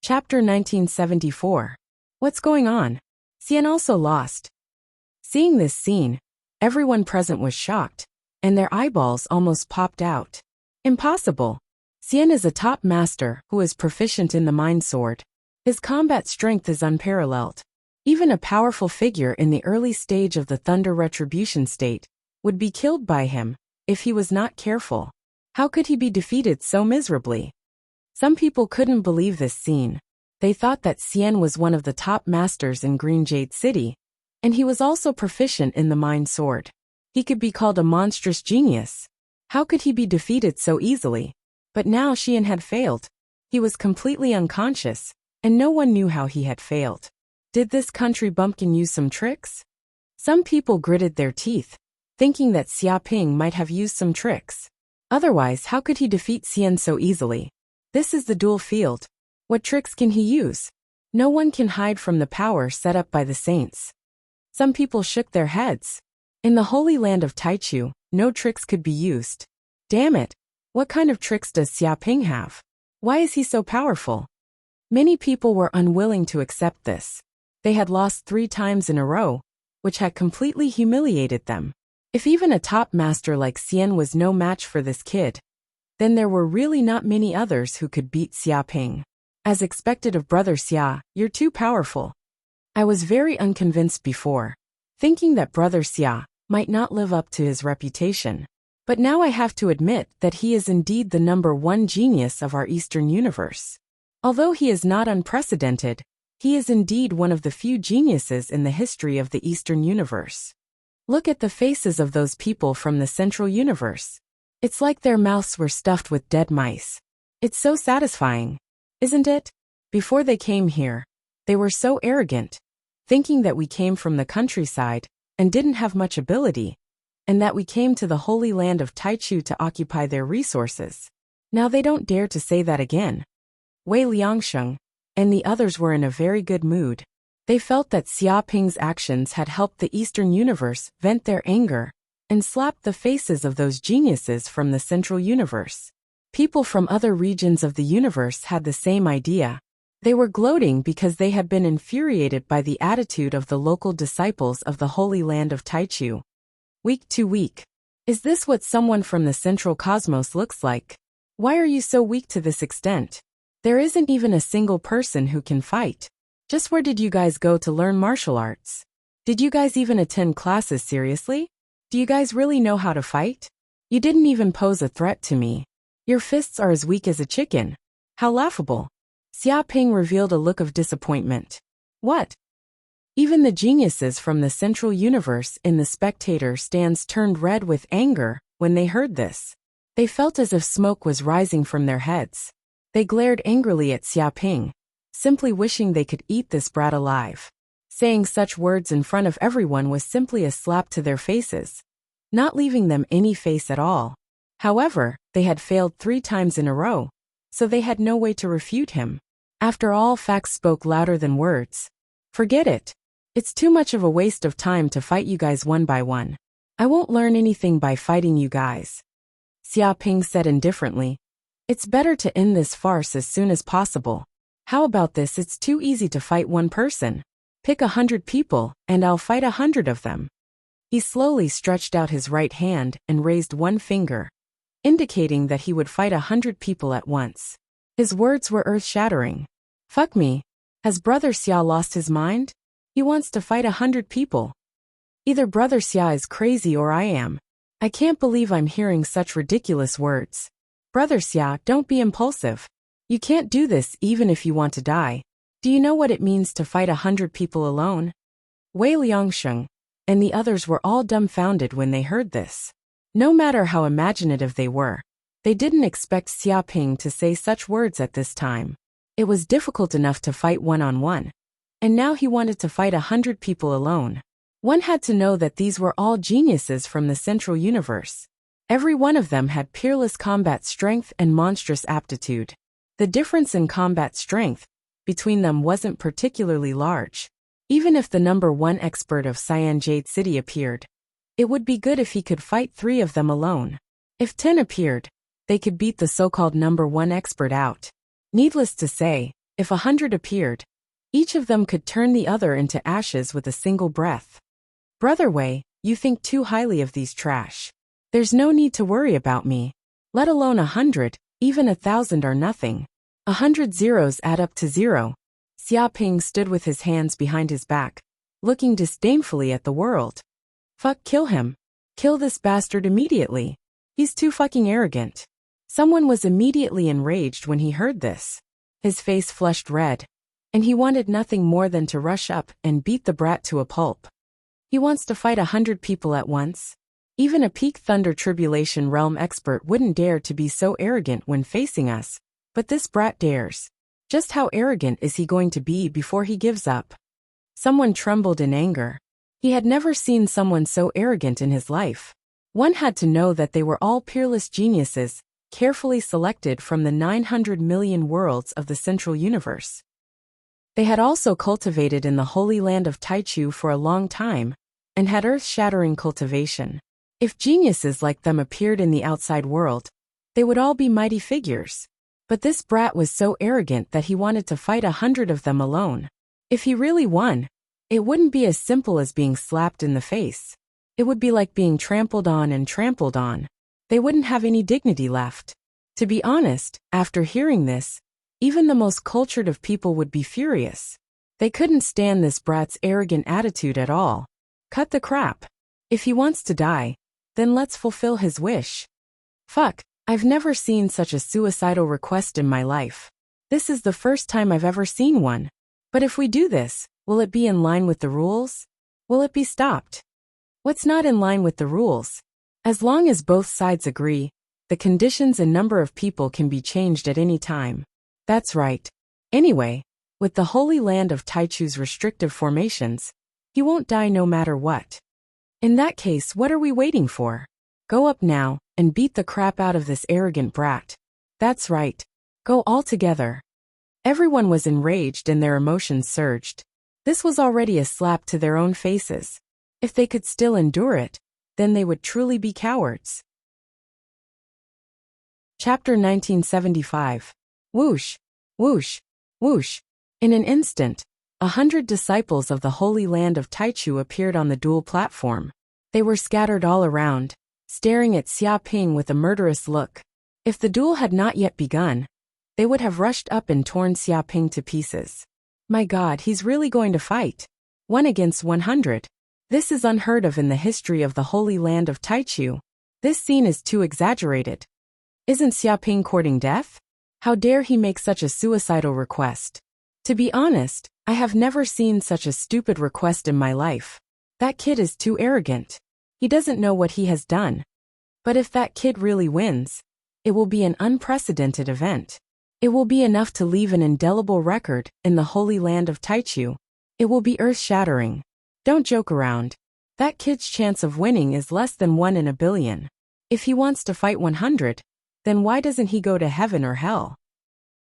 Chapter 1974. What's going on? Xian also lost. Seeing this scene, everyone present was shocked, and their eyeballs almost popped out. Impossible. Xian is a top master who is proficient in the mind sword. His combat strength is unparalleled. Even a powerful figure in the early stage of the Thunder Retribution state would be killed by him if he was not careful. How could he be defeated so miserably? Some people couldn't believe this scene. They thought that Xian was one of the top masters in Green Jade City, and he was also proficient in the mind sword. He could be called a monstrous genius. How could he be defeated so easily? But now Xian had failed. He was completely unconscious, and no one knew how he had failed. Did this country bumpkin use some tricks? Some people gritted their teeth, thinking that Xia Ping might have used some tricks. Otherwise, how could he defeat Xian so easily? This is the dual field. What tricks can he use? No one can hide from the power set up by the saints. Some people shook their heads. In the holy land of Taichu, no tricks could be used. Damn it! What kind of tricks does Xia Ping have? Why is he so powerful? Many people were unwilling to accept this. They had lost 3 times in a row, which had completely humiliated them. If even a top master like Xian was no match for this kid, then there were really not many others who could beat Xia Ping. As expected of Brother Xia, you're too powerful. I was very unconvinced before, thinking that Brother Xia might not live up to his reputation. But now I have to admit that he is indeed the #1 genius of our Eastern universe. Although he is not unprecedented, he is indeed one of the few geniuses in the history of the Eastern universe. Look at the faces of those people from the Central universe. It's like their mouths were stuffed with dead mice. It's so satisfying, isn't it? Before they came here, they were so arrogant, thinking that we came from the countryside and didn't have much ability, and that we came to the holy land of Taichu to occupy their resources. Now they don't dare to say that again. Wei Liangsheng and the others were in a very good mood. They felt that Xia Ping's actions had helped the Eastern universe vent their anger and slapped the faces of those geniuses from the Central universe. People from other regions of the universe had the same idea. They were gloating because they had been infuriated by the attitude of the local disciples of the holy land of Taichu. Weak to weak. Is this what someone from the central cosmos looks like? Why are you so weak to this extent? There isn't even a single person who can fight. Just where did you guys go to learn martial arts? Did you guys even attend classes seriously? Do you guys really know how to fight? You didn't even pose a threat to me. Your fists are as weak as a chicken. How laughable. Xia Ping revealed a look of disappointment. What? Even the geniuses from the Central universe in the spectator stands turned red with anger when they heard this. They felt as if smoke was rising from their heads. They glared angrily at Xia Ping, simply wishing they could eat this brat alive. Saying such words in front of everyone was simply a slap to their faces, not leaving them any face at all. However, they had failed 3 times in a row, so they had no way to refute him. After all, facts spoke louder than words. Forget it. It's too much of a waste of time to fight you guys one by one. I won't learn anything by fighting you guys. Xia Ping said indifferently. It's better to end this farce as soon as possible. How about this? It's too easy to fight one person. Pick 100 people, and I'll fight 100 of them. He slowly stretched out his right hand and raised one finger, indicating that he would fight 100 people at once. His words were earth-shattering. Fuck me. Has Brother Xia lost his mind? He wants to fight 100 people. Either Brother Xia is crazy or I am. I can't believe I'm hearing such ridiculous words. Brother Xia, don't be impulsive. You can't do this even if you want to die. Do you know what it means to fight 100 people alone? Wei Liangsheng and the others were all dumbfounded when they heard this. No matter how imaginative they were, they didn't expect Xia Ping to say such words at this time. It was difficult enough to fight one-on-one, and now he wanted to fight 100 people alone. One had to know that these were all geniuses from the Central universe. Every one of them had peerless combat strength and monstrous aptitude. The difference in combat strength between them wasn't particularly large. Even if the #1 expert of Cyan Jade City appeared, it would be good if he could fight 3 of them alone. If 10 appeared, they could beat the so-called #1 expert out. Needless to say, If 100 appeared, each of them could turn the other into ashes with a single breath. Brother Wei, you think too highly of these trash. There's no need to worry about me. Let alone 100, even 1,000 are nothing. 100 zeros add up to 0. Xiaoping stood with his hands behind his back, looking disdainfully at the world. Fuck, kill him. Kill this bastard immediately. He's too fucking arrogant. Someone was immediately enraged when he heard this. His face flushed red, and he wanted nothing more than to rush up and beat the brat to a pulp. He wants to fight 100 people at once. Even a peak Thunder Tribulation Realm expert wouldn't dare to be so arrogant when facing us, but this brat dares. Just how arrogant is he going to be before he gives up? Someone trembled in anger. He had never seen someone so arrogant in his life. One had to know that they were all peerless geniuses, carefully selected from the 900 million worlds of the central universe. They had also cultivated in the holy land of Taichu for a long time, and had earth-shattering cultivation. If geniuses like them appeared in the outside world, they would all be mighty figures. But this brat was so arrogant that he wanted to fight 100 of them alone. If he really won, it wouldn't be as simple as being slapped in the face. It would be like being trampled on and trampled on. They wouldn't have any dignity left. To be honest, after hearing this, even the most cultured of people would be furious. They couldn't stand this brat's arrogant attitude at all. Cut the crap. If he wants to die, then let's fulfill his wish. Fuck, I've never seen such a suicidal request in my life. This is the first time I've ever seen one. But if we do this, will it be in line with the rules? Will it be stopped? What's not in line with the rules? As long as both sides agree, the conditions and number of people can be changed at any time. That's right. Anyway, with the holy land of Taichu's restrictive formations, he won't die no matter what. In that case, what are we waiting for? Go up now, and beat the crap out of this arrogant brat. That's right. Go all together. Everyone was enraged and their emotions surged. This was already a slap to their own faces. If they could still endure it, then they would truly be cowards. Chapter 1975. Whoosh, whoosh, whoosh. In an instant, 100 disciples of the holy land of Taichu appeared on the dual platform. They were scattered all around, staring at Xiaoping with a murderous look. If the duel had not yet begun, they would have rushed up and torn Xiaoping to pieces. My God, he's really going to fight. 1 against 100. This is unheard of in the history of the holy land of Taichu. This scene is too exaggerated. Isn't Xiaoping courting death? How dare he make such a suicidal request? To be honest, I have never seen such a stupid request in my life. That kid is too arrogant. He doesn't know what he has done. But if that kid really wins, it will be an unprecedented event. It will be enough to leave an indelible record in the holy land of Taichu. It will be earth-shattering. Don't joke around. That kid's chance of winning is less than 1 in a billion. If he wants to fight 100, then why doesn't he go to heaven or hell?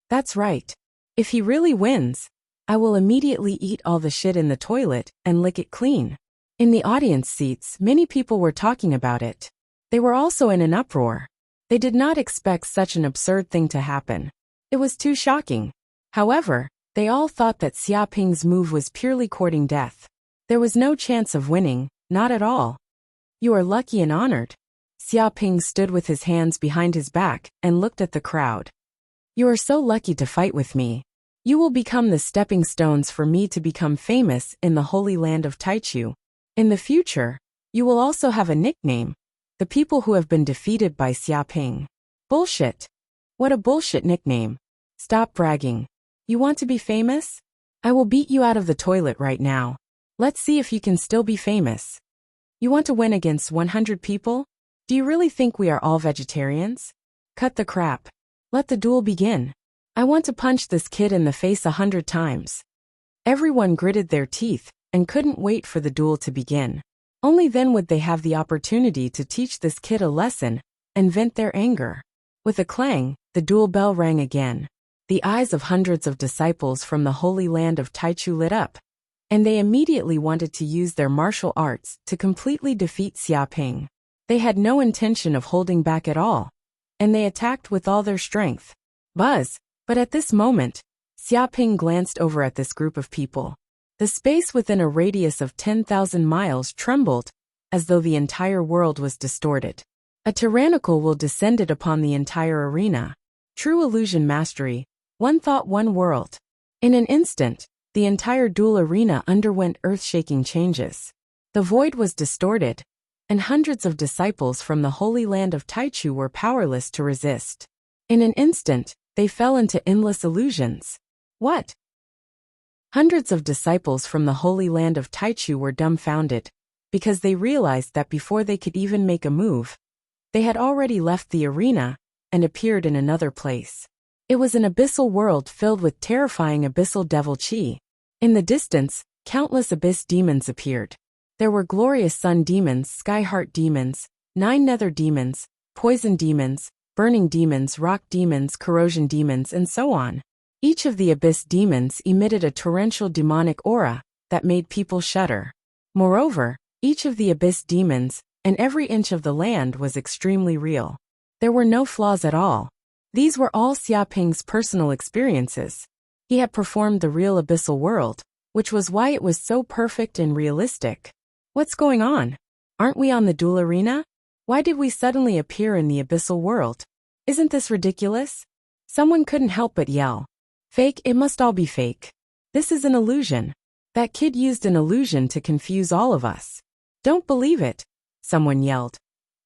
That's right. If he really wins, I will immediately eat all the shit in the toilet and lick it clean. In the audience seats, many people were talking about it. They were also in an uproar. They did not expect such an absurd thing to happen. It was too shocking. However, they all thought that Xiaoping's move was purely courting death. There was no chance of winning, not at all. You are lucky and honored. Xiaoping stood with his hands behind his back and looked at the crowd. You are so lucky to fight with me. You will become the stepping stones for me to become famous in the holy land of Taichu. In the future, you will also have a nickname, the people who have been defeated by Xiaoping. Bullshit. What a bullshit nickname. Stop bragging. You want to be famous? I will beat you out of the toilet right now. Let's see if you can still be famous. You want to win against 100 people? Do you really think we are all vegetarians? Cut the crap. Let the duel begin. I want to punch this kid in the face 100 times. Everyone gritted their teeth and couldn't wait for the duel to begin. Only then would they have the opportunity to teach this kid a lesson and vent their anger. With a clang, the duel bell rang again. The eyes of hundreds of disciples from the holy land of Taichu lit up, and they immediately wanted to use their martial arts to completely defeat Xiaoping. They had no intention of holding back at all, and they attacked with all their strength. Buzz! But at this moment, Xiaoping glanced over at this group of people. The space within a radius of 10,000 miles trembled, as though the entire world was distorted. A tyrannical will descended upon the entire arena. True illusion mastery, one thought, one world. In an instant, the entire duel arena underwent earth-shaking changes. The void was distorted, and hundreds of disciples from the Holy Land of Taichu were powerless to resist. In an instant, they fell into endless illusions. What? Hundreds of disciples from the Holy Land of Taichu were dumbfounded, because they realized that before they could even make a move, they had already left the arena and appeared in another place. It was an abyssal world filled with terrifying abyssal devil chi. In the distance, countless abyss demons appeared. There were glorious sun demons, sky heart demons, 9 nether demons, poison demons, burning demons, rock demons, corrosion demons, and so on. Each of the abyss demons emitted a torrential demonic aura that made people shudder. Moreover, each of the abyss demons and every inch of the land was extremely real. There were no flaws at all. These were all Xiaoping's personal experiences. He had performed the real abyssal world, which was why it was so perfect and realistic. What's going on? Aren't we on the duel arena? Why did we suddenly appear in the abyssal world? Isn't this ridiculous? Someone couldn't help but yell. Fake, it must all be fake. This is an illusion. That kid used an illusion to confuse all of us. Don't believe it, someone yelled,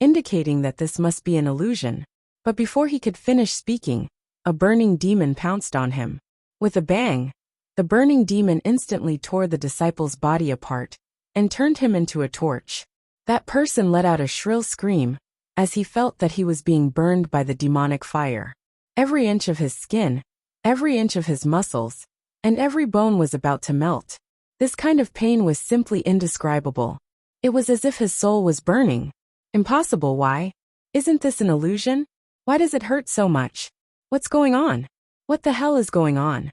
indicating that this must be an illusion. But before he could finish speaking, a burning demon pounced on him. With a bang, the burning demon instantly tore the disciple's body apart and turned him into a torch. That person let out a shrill scream as he felt that he was being burned by the demonic fire. Every inch of his skin, every inch of his muscles, and every bone was about to melt. This kind of pain was simply indescribable. It was as if his soul was burning. Impossible, why? Isn't this an illusion? Why does it hurt so much? What's going on? What the hell is going on?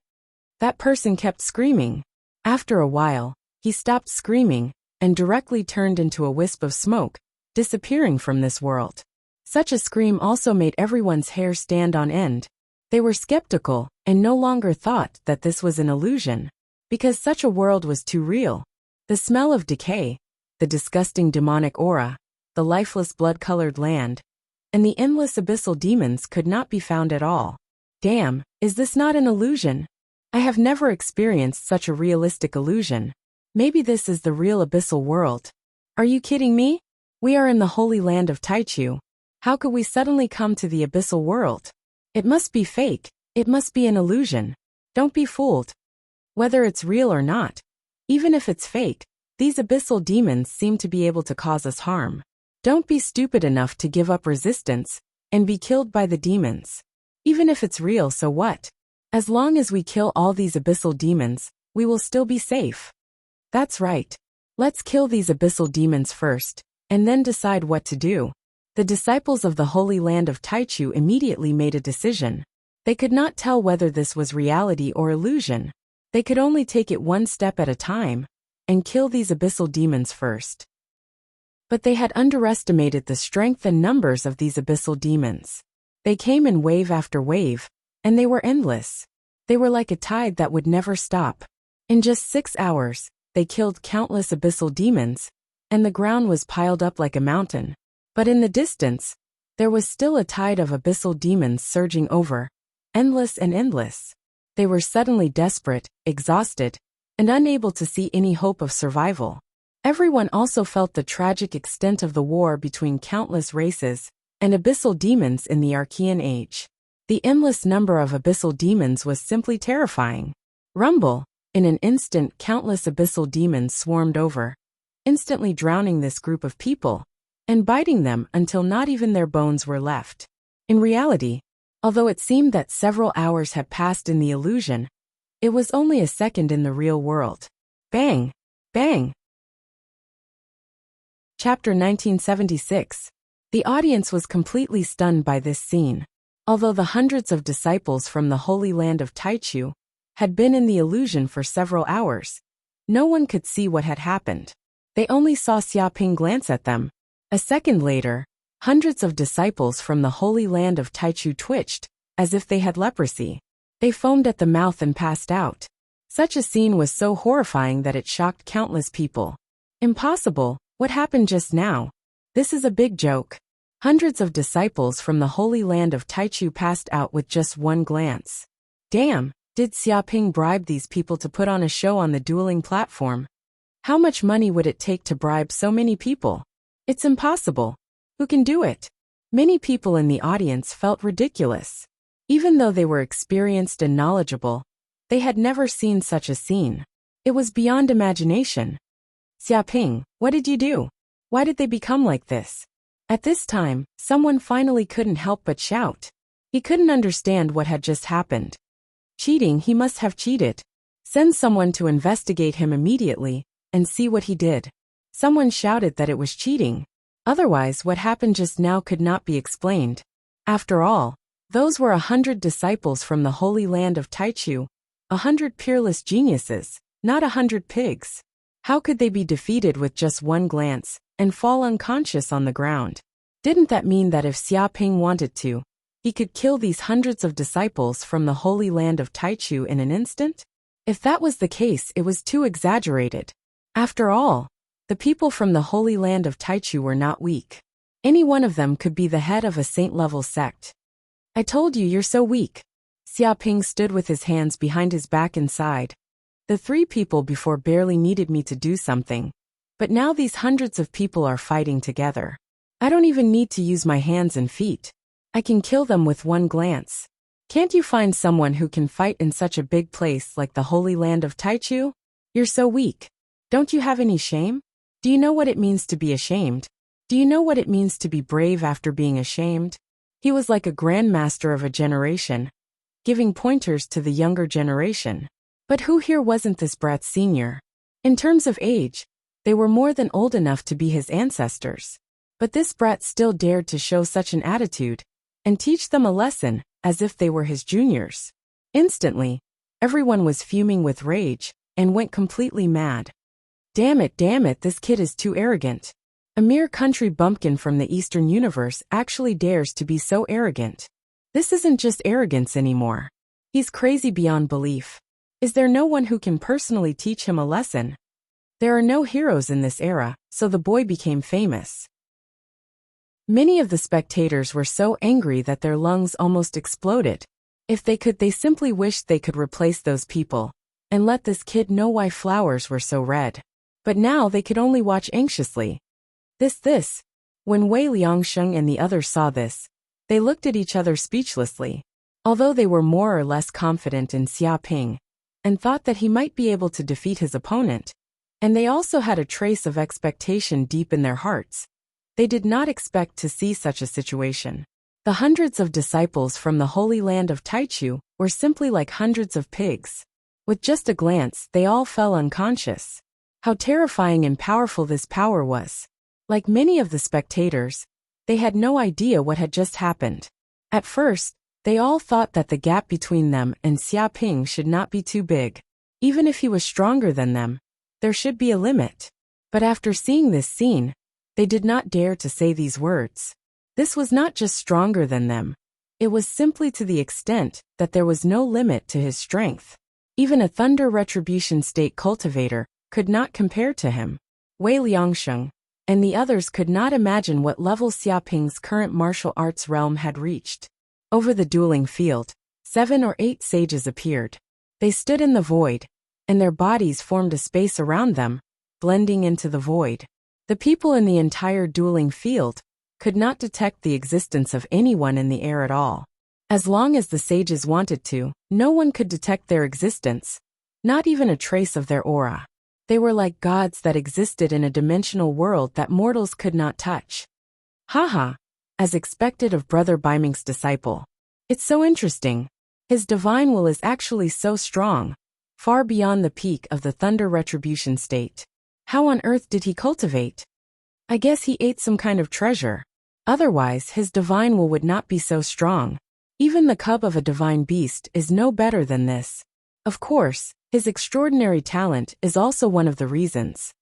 That person kept screaming. After a while, he stopped screaming and directly turned into a wisp of smoke, disappearing from this world. Such a scream also made everyone's hair stand on end. They were skeptical and no longer thought that this was an illusion, because such a world was too real. The smell of decay, the disgusting demonic aura, the lifeless blood-colored land, and the endless abyssal demons could not be found at all. Damn, is this not an illusion? I have never experienced such a realistic illusion. Maybe this is the real abyssal world. Are you kidding me? We are in the Holy Land of Taichu. How could we suddenly come to the abyssal world? It must be fake. It must be an illusion. Don't be fooled. Whether it's real or not, even if it's fake, these abyssal demons seem to be able to cause us harm. Don't be stupid enough to give up resistance and be killed by the demons. Even if it's real, so what? As long as we kill all these abyssal demons, we will still be safe. That's right. Let's kill these abyssal demons first, and then decide what to do. The disciples of the Holy Land of Taichu immediately made a decision. They could not tell whether this was reality or illusion. They could only take it one step at a time, and kill these abyssal demons first. But they had underestimated the strength and numbers of these abyssal demons. They came in wave after wave, and they were endless. They were like a tide that would never stop. In just 6 hours, they killed countless abyssal demons, and the ground was piled up like a mountain. But in the distance, there was still a tide of abyssal demons surging over, endless and endless. They were suddenly desperate, exhausted, and unable to see any hope of survival. Everyone also felt the tragic extent of the war between countless races and abyssal demons in the Archean Age. The endless number of abyssal demons was simply terrifying. Rumble! In an instant, countless abyssal demons swarmed over, instantly drowning this group of people and biting them until not even their bones were left. In reality, although it seemed that several hours had passed in the illusion, it was only a second in the real world. Bang! Bang! Chapter 1976. The audience was completely stunned by this scene. Although the hundreds of disciples from the Holy Land of Taichu had been in the illusion for several hours, no one could see what had happened. They only saw Xiaoping glance at them. A second later, hundreds of disciples from the Holy Land of Taichu twitched, as if they had leprosy. They foamed at the mouth and passed out. Such a scene was so horrifying that it shocked countless people. Impossible, what happened just now? This is a big joke. Hundreds of disciples from the Holy Land of Taichu passed out with just one glance. Damn, did Xiaoping bribe these people to put on a show on the dueling platform? How much money would it take to bribe so many people? It's impossible. Who can do it? Many people in the audience felt ridiculous. Even though they were experienced and knowledgeable, they had never seen such a scene. It was beyond imagination. Xiaoping, what did you do? Why did they become like this? At this time, someone finally couldn't help but shout. He couldn't understand what had just happened. Cheating, he must have cheated. Send someone to investigate him immediately and see what he did. Someone shouted that it was cheating. Otherwise, what happened just now could not be explained. After all, those were 100 disciples from the Holy Land of Taichu, 100 peerless geniuses, not 100 pigs. How could they be defeated with just one glance and fall unconscious on the ground? Didn't that mean that if Xiaoping wanted to, he could kill these hundreds of disciples from the Holy Land of Taichu in an instant? If that was the case, it was too exaggerated. After all, the people from the Holy Land of Taichu were not weak. Any one of them could be the head of a saint-level sect. I told you you're so weak. Xiaoping stood with his hands behind his back and sighed. The 3 people before barely needed me to do something, but now these hundreds of people are fighting together. I don't even need to use my hands and feet. I can kill them with one glance. Can't you find someone who can fight in such a big place like the Holy Land of Taichu? You're so weak. Don't you have any shame? Do you know what it means to be ashamed? Do you know what it means to be brave after being ashamed? He was like a grandmaster of a generation, giving pointers to the younger generation. But who here wasn't this brat's senior? In terms of age, they were more than old enough to be his ancestors. But this brat still dared to show such an attitude and teach them a lesson as if they were his juniors. Instantly, everyone was fuming with rage and went completely mad. Damn it, this kid is too arrogant. A mere country bumpkin from the Eastern universe actually dares to be so arrogant. This isn't just arrogance anymore. He's crazy beyond belief. Is there no one who can personally teach him a lesson? There are no heroes in this era, so the boy became famous. Many of the spectators were so angry that their lungs almost exploded. If they could, they simply wished they could replace those people and let this kid know why flowers were so red. But now they could only watch anxiously. This. When Wei Liangsheng and the others saw this, they looked at each other speechlessly. Although they were more or less confident in Xiaoping and thought that he might be able to defeat his opponent, and they also had a trace of expectation deep in their hearts, they did not expect to see such a situation. The hundreds of disciples from the Holy Land of Taichu were simply like hundreds of pigs. With just a glance, they all fell unconscious. How terrifying and powerful this power was. Like many of the spectators, they had no idea what had just happened. At first, they all thought that the gap between them and Xiaoping should not be too big. Even if he was stronger than them, there should be a limit. But after seeing this scene, they did not dare to say these words. This was not just stronger than them. It was simply to the extent that there was no limit to his strength. Even a Thunder Retribution State cultivator could not compare to him. Wei Liangsheng and the others could not imagine what level Xiaoping's current martial arts realm had reached. Over the dueling field, 7 or 8 sages appeared. They stood in the void, and their bodies formed a space around them, blending into the void. The people in the entire dueling field could not detect the existence of anyone in the air at all. As long as the sages wanted to, no one could detect their existence, not even a trace of their aura. They were like gods that existed in a dimensional world that mortals could not touch. Haha, as expected of Brother Baiming's disciple. It's so interesting. His divine will is actually so strong, far beyond the peak of the Thunder Retribution State. How on earth did he cultivate? I guess he ate some kind of treasure. Otherwise, his divine will would not be so strong. Even the cub of a divine beast is no better than this. Of course, his extraordinary talent is also one of the reasons.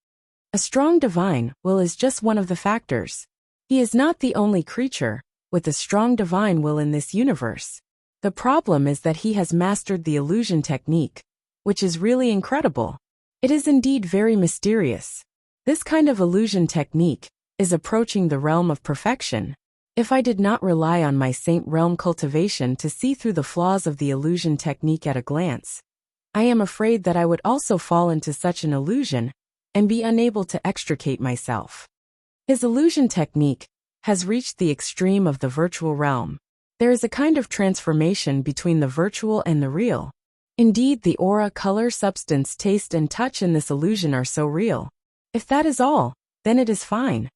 A strong divine will is just one of the factors. He is not the only creature with a strong divine will in this universe. The problem is that he has mastered the illusion technique, which is really incredible. It is indeed very mysterious. This kind of illusion technique is approaching the realm of perfection. If I did not rely on my saint realm cultivation to see through the flaws of the illusion technique at a glance, I am afraid that I would also fall into such an illusion and be unable to extricate myself. His illusion technique has reached the extreme of the virtual realm. There is a kind of transformation between the virtual and the real. Indeed, the aura, color, substance, taste, and touch in this illusion are so real. If that is all, then it is fine.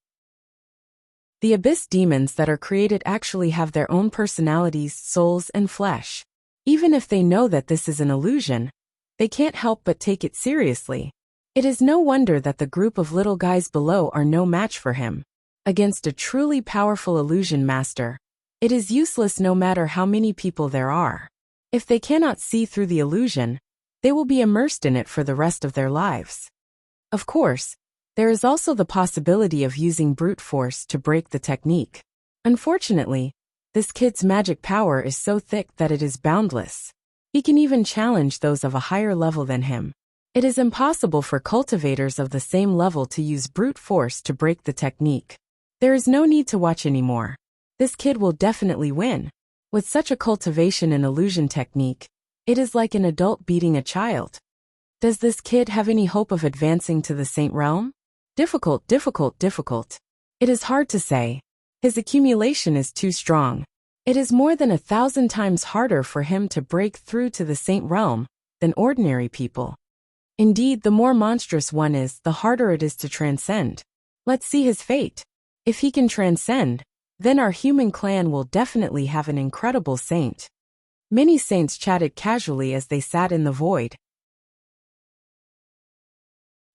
The abyss demons that are created actually have their own personalities, souls, and flesh. Even if they know that this is an illusion, they can't help but take it seriously. It is no wonder that the group of little guys below are no match for him. Against a truly powerful illusion master, it is useless no matter how many people there are. If they cannot see through the illusion, they will be immersed in it for the rest of their lives. Of course, there is also the possibility of using brute force to break the technique. Unfortunately, this kid's magic power is so thick that it is boundless. He can even challenge those of a higher level than him. It is impossible for cultivators of the same level to use brute force to break the technique. There is no need to watch anymore. This kid will definitely win. With such a cultivation and illusion technique, it is like an adult beating a child. Does this kid have any hope of advancing to the saint realm? Difficult. It is hard to say. His accumulation is too strong. It is more than 1,000 times harder for him to break through to the saint realm than ordinary people. Indeed, the more monstrous one is, the harder it is to transcend. Let's see his fate. If he can transcend, then our human clan will definitely have an incredible saint. Many saints chatted casually as they sat in the void.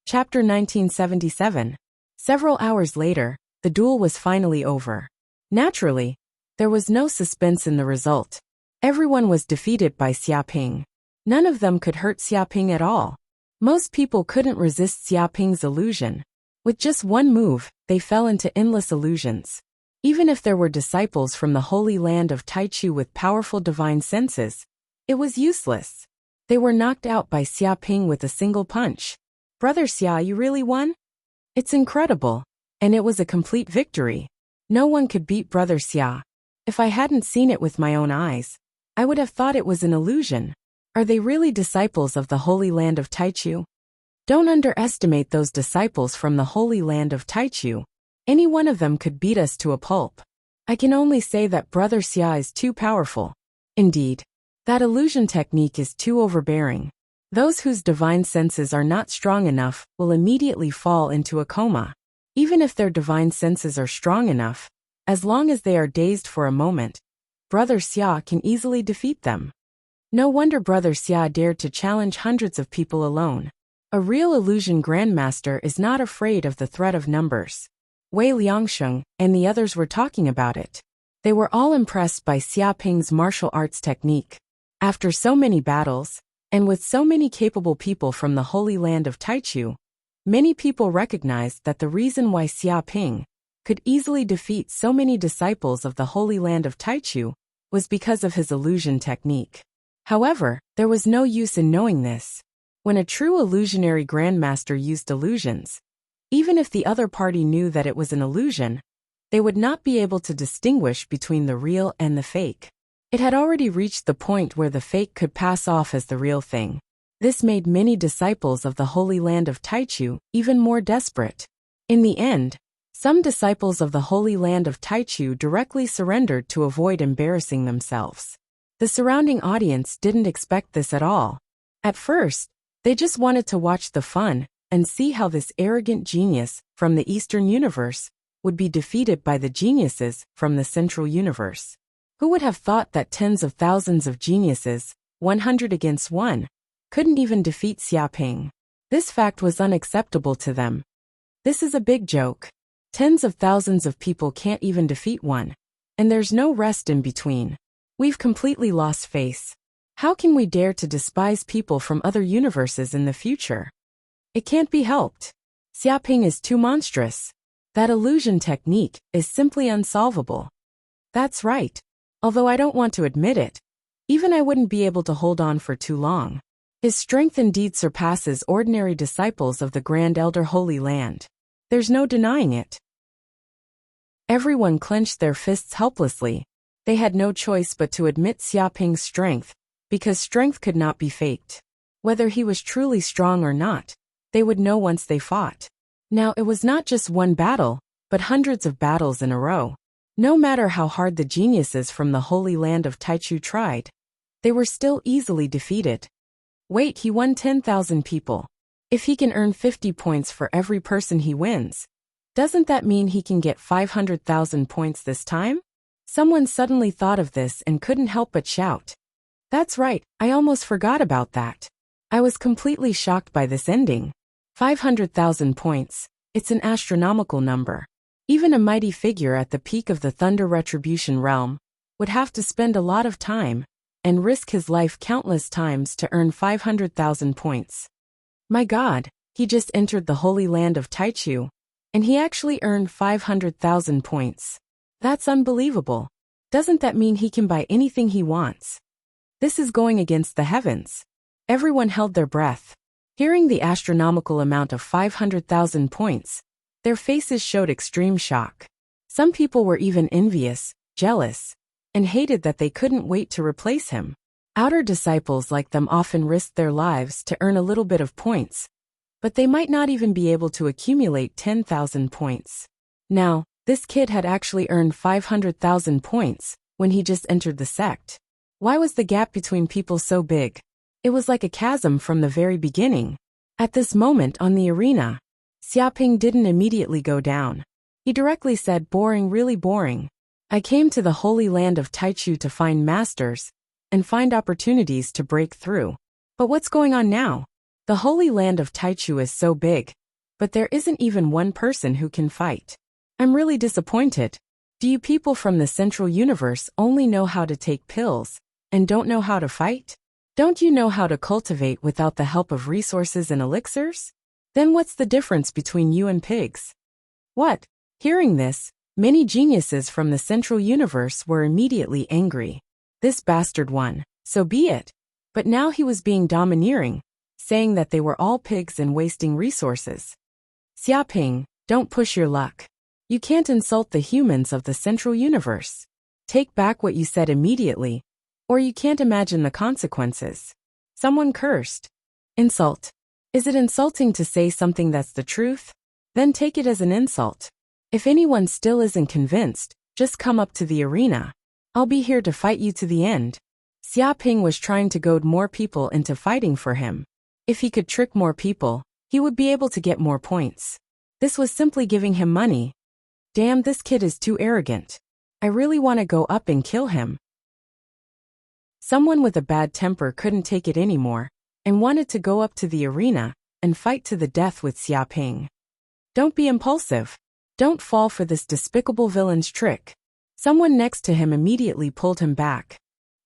Chapter 1977. Several hours later, the duel was finally over. Naturally, there was no suspense in the result. Everyone was defeated by Xiaoping. None of them could hurt Xiaoping at all. Most people couldn't resist Xiaoping's illusion. With just one move, they fell into endless illusions. Even if there were disciples from the holy land of Taichu with powerful divine senses, it was useless. They were knocked out by Xiaoping with a single punch. Brother Xia, you really won? It's incredible. And it was a complete victory. No one could beat Brother Xia. If I hadn't seen it with my own eyes, I would have thought it was an illusion. Are they really disciples of the holy land of Taichu? Don't underestimate those disciples from the holy land of Taichu. Any one of them could beat us to a pulp. I can only say that Brother Xia is too powerful. Indeed, that illusion technique is too overbearing. Those whose divine senses are not strong enough will immediately fall into a coma. Even if their divine senses are strong enough, as long as they are dazed for a moment, Brother Xia can easily defeat them. No wonder Brother Xia dared to challenge hundreds of people alone. A real illusion grandmaster is not afraid of the threat of numbers. Wei Liangsheng and the others were talking about it. They were all impressed by Xiaoping's martial arts technique. After so many battles, and with so many capable people from the holy land of Taichu, many people recognized that the reason why Xiaoping could easily defeat so many disciples of the holy land of Taichu was because of his illusion technique. However, there was no use in knowing this. When a true illusionary grandmaster used illusions, even if the other party knew that it was an illusion, they would not be able to distinguish between the real and the fake. It had already reached the point where the fake could pass off as the real thing. This made many disciples of the holy land of Taichu even more desperate. In the end, some disciples of the holy land of Taichu directly surrendered to avoid embarrassing themselves. The surrounding audience didn't expect this at all. At first, they just wanted to watch the fun and see how this arrogant genius from the Eastern universe would be defeated by the geniuses from the Central universe. Who would have thought that tens of thousands of geniuses, 100 against 1, couldn't even defeat Xiaoping? This fact was unacceptable to them. This is a big joke. Tens of thousands of people can't even defeat one, and there's no rest in between. We've completely lost face. How can we dare to despise people from other universes in the future? It can't be helped. Xiaoping is too monstrous. That illusion technique is simply unsolvable. That's right. Although I don't want to admit it, Even I wouldn't be able to hold on for too long. His strength indeed surpasses ordinary disciples of the Grand Elder Holy Land. There's no denying it. Everyone clenched their fists helplessly. They had no choice but to admit Xiaoping's strength, because strength could not be faked. Whether he was truly strong or not, they would know once they fought. Now it was not just one battle, but hundreds of battles in a row. No matter how hard the geniuses from the Holy Land of Taichu tried, they were still easily defeated. Wait, he won 10,000 people. If he can earn 50 points for every person he wins, doesn't that mean he can get 500,000 points this time? Someone suddenly thought of this and couldn't help but shout. That's right, I almost forgot about that. I was completely shocked by this ending. 500,000 points, it's an astronomical number. Even a mighty figure at the peak of the Thunder Retribution realm would have to spend a lot of time and risk his life countless times to earn 500,000 points. My God, he just entered the Holy Land of Taichu, and he actually earned 500,000 points. That's unbelievable. Doesn't that mean he can buy anything he wants? This is going against the heavens. Everyone held their breath. Hearing the astronomical amount of 500,000 points, their faces showed extreme shock. Some people were even envious, jealous, and hated that they couldn't wait to replace him. Outer disciples like them often risked their lives to earn a little bit of points, but they might not even be able to accumulate 10,000 points. Now, this kid had actually earned 500,000 points when he just entered the sect. Why was the gap between people so big? It was like a chasm from the very beginning. At this moment on the arena, Xiaoping didn't immediately go down. He directly said, "Boring, really boring. I came to the Holy Land of Taichu to find masters and find opportunities to break through. But what's going on now? The Holy Land of Taichu is so big, but there isn't even one person who can fight. I'm really disappointed. Do you people from the Central Universe only know how to take pills and don't know how to fight? Don't you know how to cultivate without the help of resources and elixirs? Then what's the difference between you and pigs?" What? Hearing this, many geniuses from the Central Universe were immediately angry. This bastard won, so be it. But now he was being domineering, saying that they were all pigs and wasting resources. Xiaoping, don't push your luck. You can't insult the humans of the Central Universe. Take back what you said immediately, or you can't imagine the consequences. Someone cursed. Insult. Is it insulting to say something that's the truth? Then take it as an insult. If anyone still isn't convinced, just come up to the arena. I'll be here to fight you to the end. Xiaoping was trying to goad more people into fighting for him. If he could trick more people, he would be able to get more points. This was simply giving him money. Damn, this kid is too arrogant. I really want to go up and kill him. Someone with a bad temper couldn't take it anymore and wanted to go up to the arena and fight to the death with Xiaoping. Don't be impulsive. Don't fall for this despicable villain's trick. Someone next to him immediately pulled him back.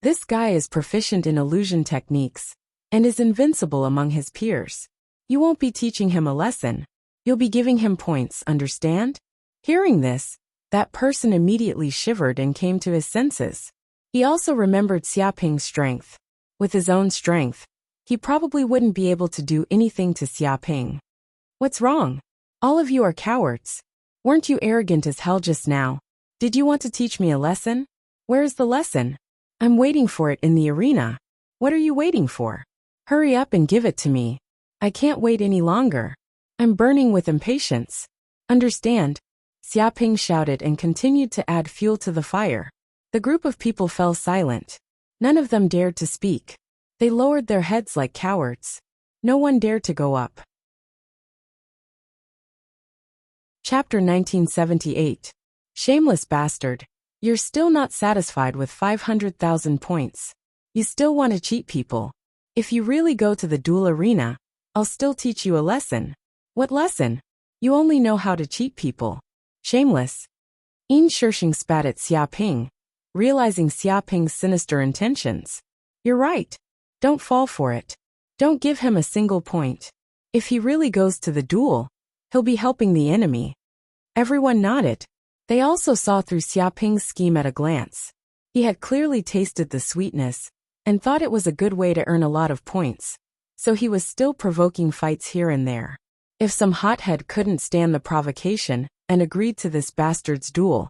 This guy is proficient in illusion techniques and is invincible among his peers. You won't be teaching him a lesson. You'll be giving him points, understand? Hearing this, that person immediately shivered and came to his senses. He also remembered Xiaoping's strength. With his own strength, he probably wouldn't be able to do anything to Xiaoping. What's wrong? All of you are cowards. Weren't you arrogant as hell just now? Did you want to teach me a lesson? Where is the lesson? I'm waiting for it in the arena. What are you waiting for? Hurry up and give it to me. I can't wait any longer. I'm burning with impatience. Understand? Xiaoping shouted and continued to add fuel to the fire. The group of people fell silent. None of them dared to speak. They lowered their heads like cowards. No one dared to go up. Chapter 1978. Shameless bastard. You're still not satisfied with 500,000 points. You still want to cheat people. If you really go to the duel arena, I'll still teach you a lesson. What lesson? You only know how to cheat people. Shameless. Yin Shishing spat at Xiaoping, realizing Xiaoping's sinister intentions. You're right. Don't fall for it. Don't give him a single point. If he really goes to the duel, he'll be helping the enemy. Everyone nodded. They also saw through Xiaoping's scheme at a glance. He had clearly tasted the sweetness and thought it was a good way to earn a lot of points, so he was still provoking fights here and there. If some hothead couldn't stand the provocation and agreed to this bastard's duel,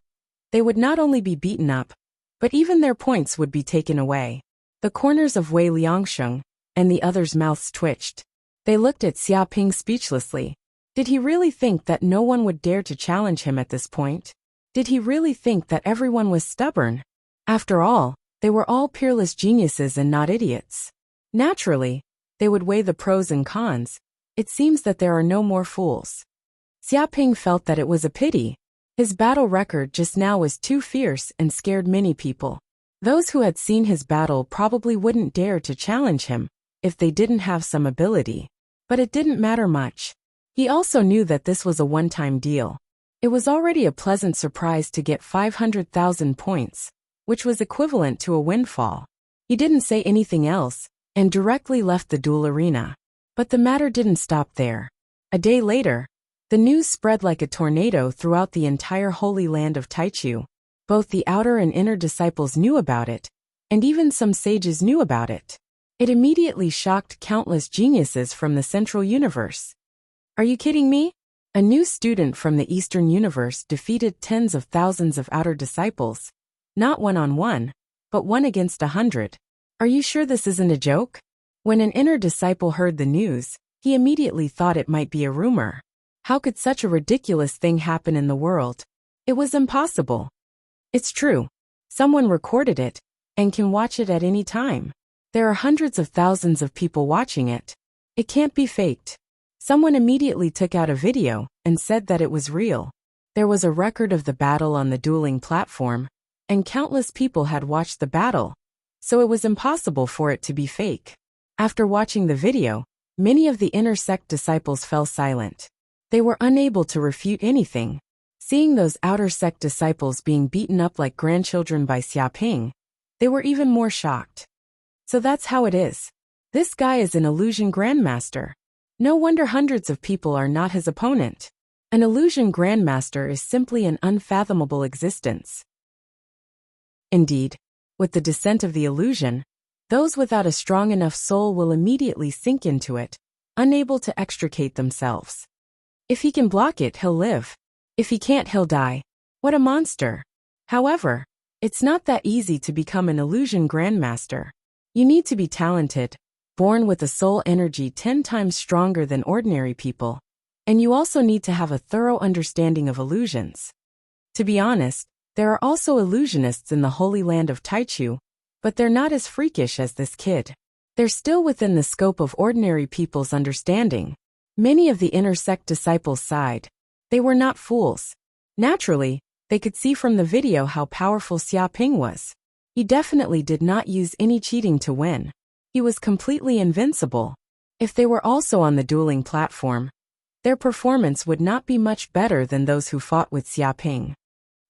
they would not only be beaten up, but even their points would be taken away. The corners of Wei Liangsheng and the others' mouths twitched. They looked at Xia Ping speechlessly. Did he really think that no one would dare to challenge him at this point? Did he really think that everyone was stubborn? After all, they were all peerless geniuses and not idiots. Naturally, they would weigh the pros and cons. It seems that there are no more fools. Xia Ping felt that it was a pity. His battle record just now was too fierce and scared many people. Those who had seen his battle probably wouldn't dare to challenge him if they didn't have some ability. But it didn't matter much. He also knew that this was a one-time deal. It was already a pleasant surprise to get 500,000 points, which was equivalent to a windfall. He didn't say anything else and directly left the duel arena. But the matter didn't stop there. A day later, the news spread like a tornado throughout the entire holy land of Taichu. Both the outer and inner disciples knew about it, and even some sages knew about it. It immediately shocked countless geniuses from the central universe. Are you kidding me? A new student from the Eastern universe defeated tens of thousands of outer disciples. Not one-on-one, but 1 against 100. Are you sure this isn't a joke? When an inner disciple heard the news, he immediately thought it might be a rumor. How could such a ridiculous thing happen in the world? It was impossible. It's true. Someone recorded it, and can watch it at any time. There are hundreds of thousands of people watching it. It can't be faked. Someone immediately took out a video and said that it was real. There was a record of the battle on the dueling platform, and countless people had watched the battle, so it was impossible for it to be fake. After watching the video, many of the inner sect disciples fell silent. They were unable to refute anything. Seeing those outer sect disciples being beaten up like grandchildren by Xia Ping, they were even more shocked. So that's how it is. This guy is an illusion grandmaster. No wonder hundreds of people are not his opponent. An illusion grandmaster is simply an unfathomable existence. Indeed, with the descent of the illusion, those without a strong enough soul will immediately sink into it, unable to extricate themselves. If he can block it, he'll live. If he can't, he'll die. What a monster. However, it's not that easy to become an illusion grandmaster. You need to be talented, born with a soul energy 10 times stronger than ordinary people, and you also need to have a thorough understanding of illusions. To be honest, there are also illusionists in the holy land of Taichu, but they're not as freakish as this kid. They're still within the scope of ordinary people's understanding. Many of the inner sect disciples sighed. They were not fools. Naturally, they could see from the video how powerful Xia Ping was. He definitely did not use any cheating to win. He was completely invincible. If they were also on the dueling platform, their performance would not be much better than those who fought with Xia Ping.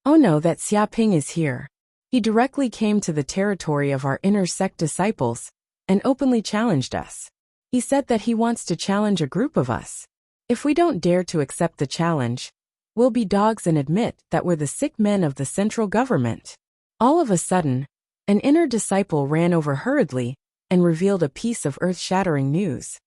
Oh no, that Xia Ping is here. He directly came to the territory of our inner sect disciples and openly challenged us. He said that he wants to challenge a group of us. If we don't dare to accept the challenge, we'll be dogs and admit that we're the sick men of the central government. All of a sudden, an inner disciple ran over hurriedly and revealed a piece of earth-shattering news.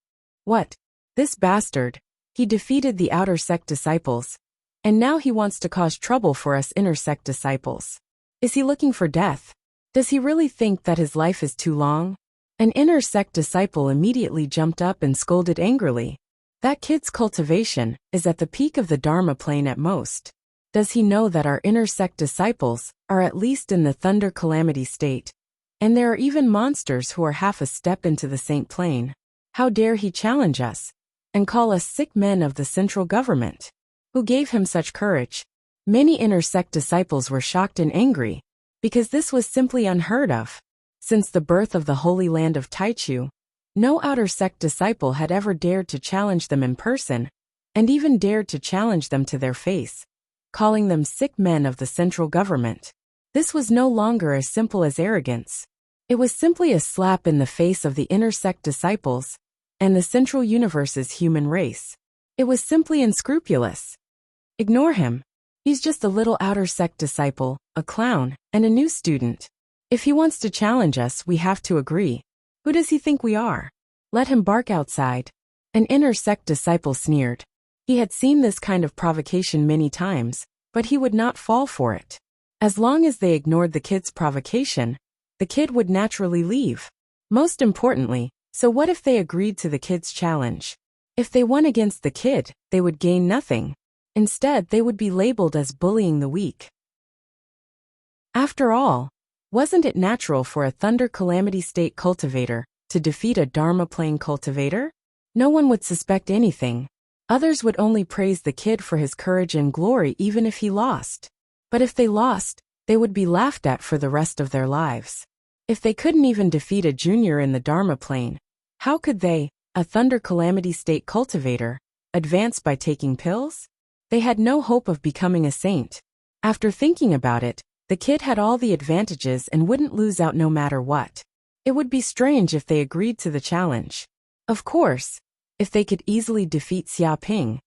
What? This bastard, he defeated the outer sect disciples, and now he wants to cause trouble for us inner sect disciples. Is he looking for death? Does he really think that his life is too long? An inner sect disciple immediately jumped up and scolded angrily. That kid's cultivation is at the peak of the Dharma plane at most. Does he know that our inner sect disciples are at least in the thunder calamity state? And there are even monsters who are half a step into the saint plane. How dare he challenge us and call us sick men of the central government? Who gave him such courage? Many inner sect disciples were shocked and angry, because this was simply unheard of. Since the birth of the holy land of Taichu, no outer sect disciple had ever dared to challenge them in person, and even dared to challenge them to their face, calling them sick men of the central government. This was no longer as simple as arrogance. It was simply a slap in the face of the inner sect disciples and the central universe's human race. It was simply unscrupulous. Ignore him. He's just a little outer sect disciple, a clown, and a new student. If he wants to challenge us, we have to agree. Who does he think we are? Let him bark outside. An inner sect disciple sneered. He had seen this kind of provocation many times, but he would not fall for it. As long as they ignored the kid's provocation, the kid would naturally leave. Most importantly, so what if they agreed to the kid's challenge? If they won against the kid, they would gain nothing. Instead, they would be labeled as bullying the weak. After all, wasn't it natural for a Thunder Calamity State cultivator to defeat a Dharma Plane cultivator? No one would suspect anything. Others would only praise the kid for his courage and glory even if he lost. But if they lost, they would be laughed at for the rest of their lives. If they couldn't even defeat a junior in the Dharma Plane, how could they, a Thunder Calamity State cultivator, advance by taking pills? They had no hope of becoming a saint. After thinking about it, the kid had all the advantages and wouldn't lose out no matter what. It would be strange if they agreed to the challenge. Of course, if they could easily defeat Xiaoping,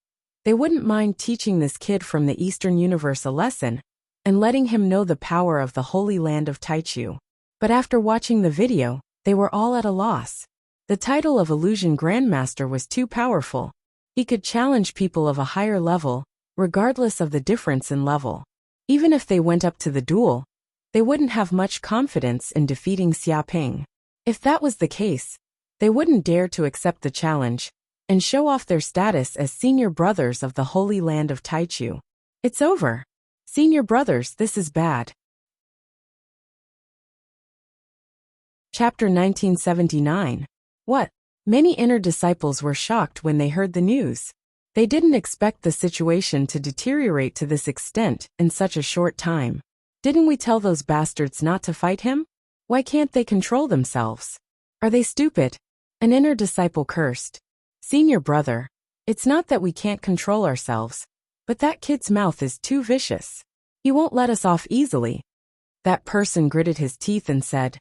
they wouldn't mind teaching this kid from the Eastern Universe a lesson and letting him know the power of the Holy Land of Taichu. But after watching the video, they were all at a loss. The title of Illusion Grandmaster was too powerful. He could challenge people of a higher level, regardless of the difference in level. Even if they went up to the duel, they wouldn't have much confidence in defeating Xiaoping. If that was the case, they wouldn't dare to accept the challenge and show off their status as senior brothers of the Holy Land of Taichu. It's over. Senior brothers, this is bad. Chapter 1979. What? Many inner disciples were shocked when they heard the news. They didn't expect the situation to deteriorate to this extent in such a short time. Didn't we tell those bastards not to fight him? Why can't they control themselves? Are they stupid? An inner disciple cursed. Senior brother, it's not that we can't control ourselves, but that kid's mouth is too vicious. He won't let us off easily. That person gritted his teeth and said,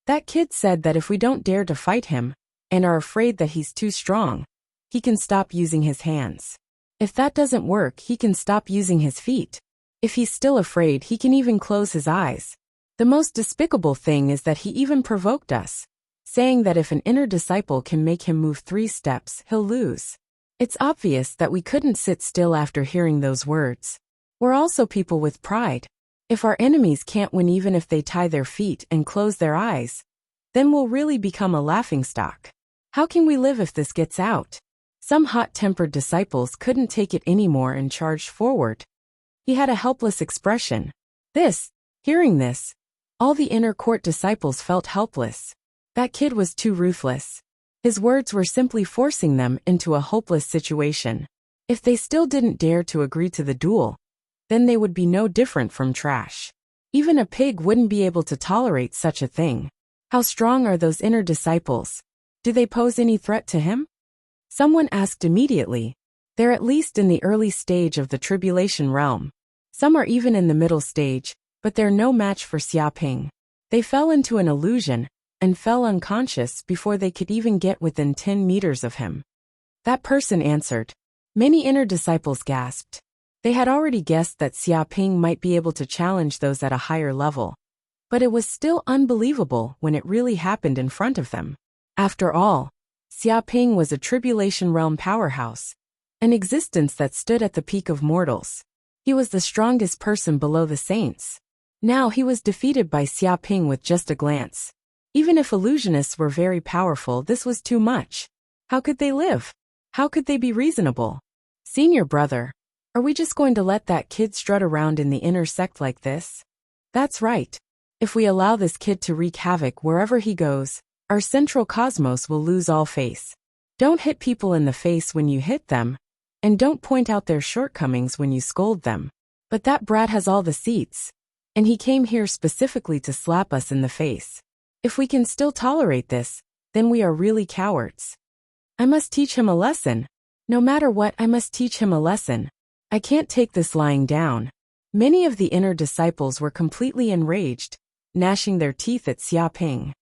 that kid said that if we don't dare to fight him, and are afraid that he's too strong, he can stop using his hands. If that doesn't work, he can stop using his feet. If he's still afraid, he can even close his eyes. The most despicable thing is that he even provoked us, saying that if an inner disciple can make him move 3 steps, he'll lose. It's obvious that we couldn't sit still after hearing those words. We're also people with pride. If our enemies can't win even if they tie their feet and close their eyes, then we'll really become a laughingstock. How can we live if this gets out? Some hot-tempered disciples couldn't take it anymore and charged forward. He had a helpless expression. Hearing this, all the inner court disciples felt helpless. That kid was too ruthless. His words were simply forcing them into a hopeless situation. If they still didn't dare to agree to the duel, then they would be no different from trash. Even a pig wouldn't be able to tolerate such a thing. How strong are those inner disciples? Do they pose any threat to him? Someone asked immediately. They're at least in the early stage of the tribulation realm. Some are even in the middle stage, but they're no match for Xiaoping. They fell into an illusion and fell unconscious before they could even get within 10 meters of him. That person answered. Many inner disciples gasped. They had already guessed that Xiaoping might be able to challenge those at a higher level, but it was still unbelievable when it really happened in front of them. After all, Xiaoping was a tribulation realm powerhouse, an existence that stood at the peak of mortals. He was the strongest person below the saints. Now he was defeated by Xiaoping with just a glance. Even if illusionists were very powerful, this was too much. How could they live? How could they be reasonable? Senior brother, are we just going to let that kid strut around in the inner sect like this? That's right. If we allow this kid to wreak havoc wherever he goes, our central cosmos will lose all face. Don't hit people in the face when you hit them, and don't point out their shortcomings when you scold them. But that brat has all the seats, and he came here specifically to slap us in the face. If we can still tolerate this, then we are really cowards. I must teach him a lesson. No matter what, I must teach him a lesson. I can't take this lying down. Many of the inner disciples were completely enraged, gnashing their teeth at Xiaoping.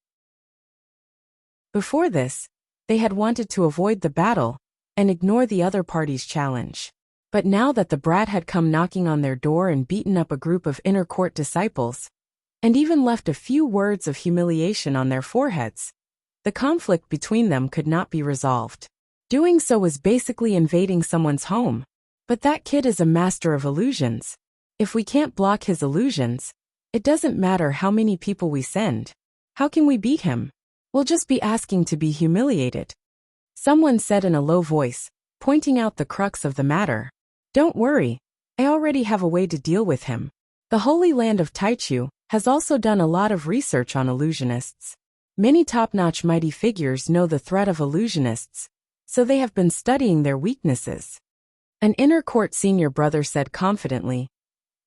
Before this, they had wanted to avoid the battle and ignore the other party's challenge. But now that the brat had come knocking on their door and beaten up a group of inner court disciples, and even left a few words of humiliation on their foreheads. The conflict between them could not be resolved. Doing so was basically invading someone's home. But that kid is a master of illusions. If we can't block his illusions, it doesn't matter how many people we send. How can we beat him? We'll just be asking to be humiliated. Someone said in a low voice, pointing out the crux of the matter. Don't worry, I already have a way to deal with him. The Holy Land of Taichu has also done a lot of research on illusionists. Many top-notch mighty figures know the threat of illusionists, so they have been studying their weaknesses. An inner court senior brother said confidently.